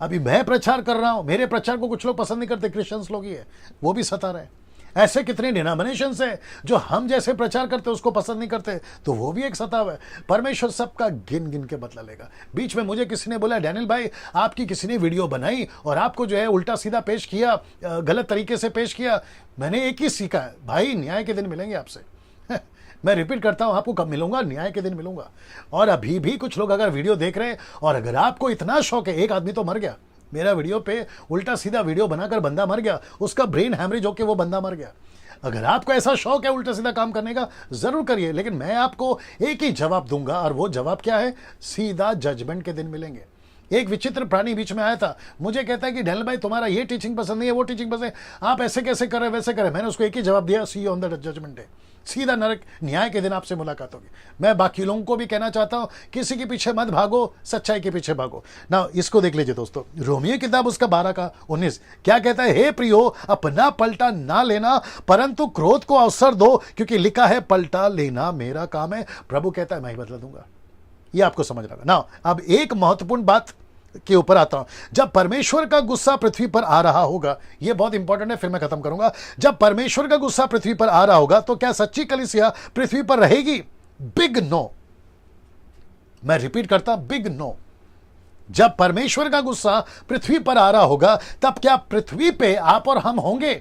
अभी मैं प्रचार कर रहा हूं, मेरे प्रचार को कुछ लोग पसंद नहीं करते, क्रिश्चियंस लोग ही है, वो भी सता रहे हैं। ऐसे कितने डिनोमिनेशंस है जो हम जैसे प्रचार करते उसको पसंद नहीं करते, तो वो भी एक सताव है। परमेश्वर सबका गिन गिन के बदला लेगा। बीच में मुझे किसी ने बोला, डैनियल भाई आपकी किसी ने वीडियो बनाई और आपको जो है उल्टा सीधा पेश किया, गलत तरीके से पेश किया। मैंने एक ही सीखा है, भाई न्याय के दिन मिलेंगे आपसे। मैं रिपीट करता हूं, आपको कब मिलूंगा? न्याय के दिन मिलूंगा। और अभी भी कुछ लोग अगर वीडियो देख रहे हैं और अगर आपको इतना शौक है, एक आदमी तो मर गया मेरा वीडियो पे उल्टा सीधा वीडियो बनाकर, बंदा मर गया, उसका ब्रेन हैमरेज होकर वो बंदा मर गया। अगर आपको ऐसा शौक है उल्टा सीधा काम करने का, जरूर करिए, लेकिन मैं आपको एक ही जवाब दूंगा, और वो जवाब क्या है? सीधा जजमेंट के दिन मिलेंगे। एक विचित्र प्राणी बीच में आया था, मुझे कहता है कि डैनियल भाई तुम्हारा ये टीचिंग पसंद नहीं है, वो टीचिंग पसंद है, आप ऐसे कैसे कर रहे वैसे करें। मैंने उसको एक ही जवाब दिया, see you on the judgement day. सीधा नरक, न्याय के दिन आपसे मुलाकात होगी। मैं बाकी लोगों को भी कहना चाहता हूं, किसी के पीछे मत भागो, सच्चाई के पीछे भागो ना। इसको देख लीजिए दोस्तों, रोमियो किताब उसका 12 का 19 क्या कहता है? हे प्रियो, अपना पलटा ना लेना, परंतु क्रोध को अवसर दो, क्योंकि लिखा है पलटा लेना मेरा काम है, प्रभु कहता है मैं ही बदला दूंगा। ये आपको समझ रहा ना। अब एक महत्वपूर्ण बात के ऊपर आता हूं। जब परमेश्वर का गुस्सा पृथ्वी पर आ रहा होगा, यह बहुत इंपॉर्टेंट है, फिर मैं खत्म करूंगा। जब परमेश्वर का गुस्सा पृथ्वी पर आ रहा होगा तो क्या सच्ची कलीसिया पृथ्वी पर रहेगी? Big no. मैं रिपीट करता, बिग नो। जब परमेश्वर का गुस्सा पृथ्वी पर आ रहा होगा तब क्या पृथ्वी पे आप और हम होंगे?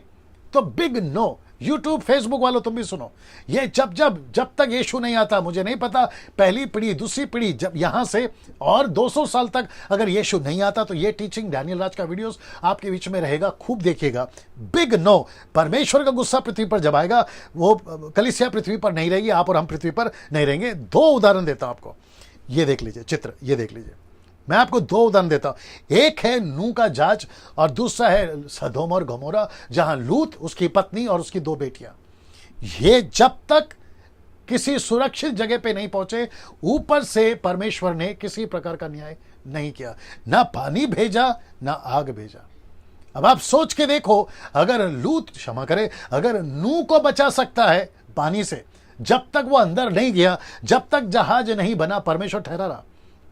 तो बिग नो। यूट्यूब फेसबुक वालों तुम भी सुनो, ये जब तक यीशु नहीं आता, मुझे नहीं पता पहली पीढ़ी दूसरी पीढ़ी, जब यहां से और 200 साल तक अगर यीशु नहीं आता तो ये टीचिंग डैनियल राज का वीडियोस आपके बीच में रहेगा, खूब देखिएगा। Big no. परमेश्वर का गुस्सा पृथ्वी पर जब आएगा, वो कलीसिया पृथ्वी पर नहीं रहेगी, आप और हम पृथ्वी पर नहीं रहेंगे। 2 उदाहरण देता हूं आपको, ये देख लीजिए चित्र, ये देख लीजिए। मैं आपको 2 उदाहरण देता हूं। एक है नूह का जाज और दूसरा है सदोम और गमोरा, जहां लूत, उसकी पत्नी और उसकी 2 बेटियां, ये जब तक किसी सुरक्षित जगह पे नहीं पहुंचे, ऊपर से परमेश्वर ने किसी प्रकार का न्याय नहीं किया, ना पानी भेजा ना आग भेजा। अब आप सोच के देखो, अगर लूत, क्षमा करे, अगर नूह को बचा सकता है पानी से, जब तक वो अंदर नहीं गया, जब तक जहाज नहीं बना, परमेश्वर ठहरा रहा।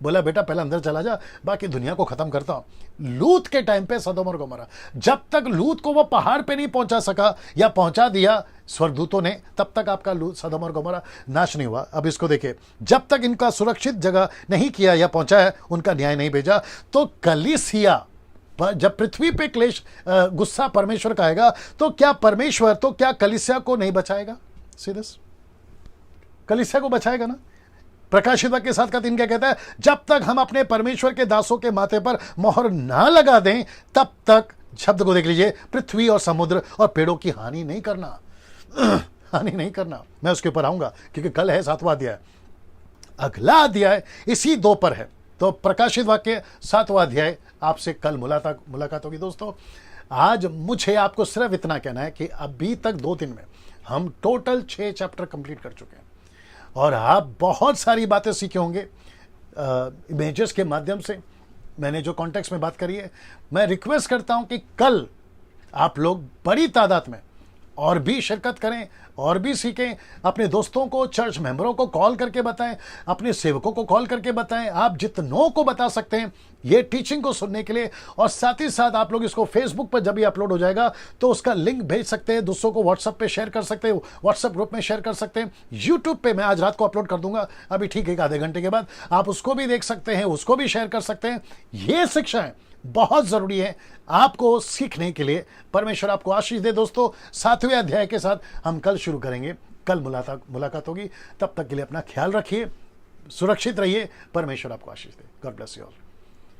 बोला बेटा पहले अंदर चला जा, बाकी दुनिया को खत्म करता हूं। लूत के टाइम पे सदोम और गोमोरा, जब तक लूत को वो पहाड़ पे नहीं पहुंचा सका या पहुंचा दिया स्वर्गदूतों ने, तब तक आपका लूत सदोम और गोमोरा नाश नहीं हुआ। अब इसको देखिए, जब तक इनका सुरक्षित जगह नहीं किया या पहुंचाया, उनका न्याय नहीं भेजा, तो कलीसिया जब पृथ्वी पे क्लेश गुस्सा परमेश्वर का आएगा, तो क्या परमेश्वर, तो क्या कलीसिया को नहीं बचाएगा? सीरियस, कलीसिया को बचाएगा ना। प्रकाशित वाक्य 7:3 क्या कहता है? जब तक हम अपने परमेश्वर के दासों के माथे पर मोहर ना लगा दें, तब तक, शब्द को देख लीजिए, पृथ्वी और समुद्र और पेड़ों की हानि नहीं करना। हानि नहीं करना। मैं उसके ऊपर आऊंगा क्योंकि कल है 7वां अध्याय। अगला अध्याय इसी 2 पर है। तो प्रकाशित वाक्य 7वां अध्याय आपसे कल मुलाकात होगी। दोस्तों, आज मुझे आपको सिर्फ इतना कहना है कि अभी तक 2 दिन में हम टोटल 6 चैप्टर कंप्लीट कर चुके हैं और आप बहुत सारी बातें सीखे होंगे इमेजेस के माध्यम से। मैंने जो कॉन्टेक्स्ट में बात करी है, मैं रिक्वेस्ट करता हूं कि कल आप लोग बड़ी तादाद में और भी शिरकत करें और भी सीखें। अपने दोस्तों को, चर्च मेंबरों को कॉल करके बताएं, अपने सेवकों को कॉल करके बताएं। आप जितनों को बता सकते हैं ये टीचिंग को सुनने के लिए। और साथ ही साथ आप लोग इसको फेसबुक पर जब भी अपलोड हो जाएगा तो उसका लिंक भेज सकते हैं, दूसरों को व्हाट्सएप पे शेयर कर सकते हैं, व्हाट्सएप ग्रुप में शेयर कर सकते हैं। यूट्यूब पे मैं आज रात को अपलोड कर दूंगा, अभी ठीक 1 आधे घंटे के बाद आप उसको भी देख सकते हैं, उसको भी शेयर कर सकते हैं। ये शिक्षाएं बहुत जरूरी है आपको सीखने के लिए। परमेश्वर आपको आशीष दे। दोस्तों, 7वें अध्याय के साथ हम कल शुरू करेंगे। कल मुलाकात होगी। तब तक के लिए अपना ख्याल रखिए, सुरक्षित रहिए। परमेश्वर आपको आशीष दे। God bless you all.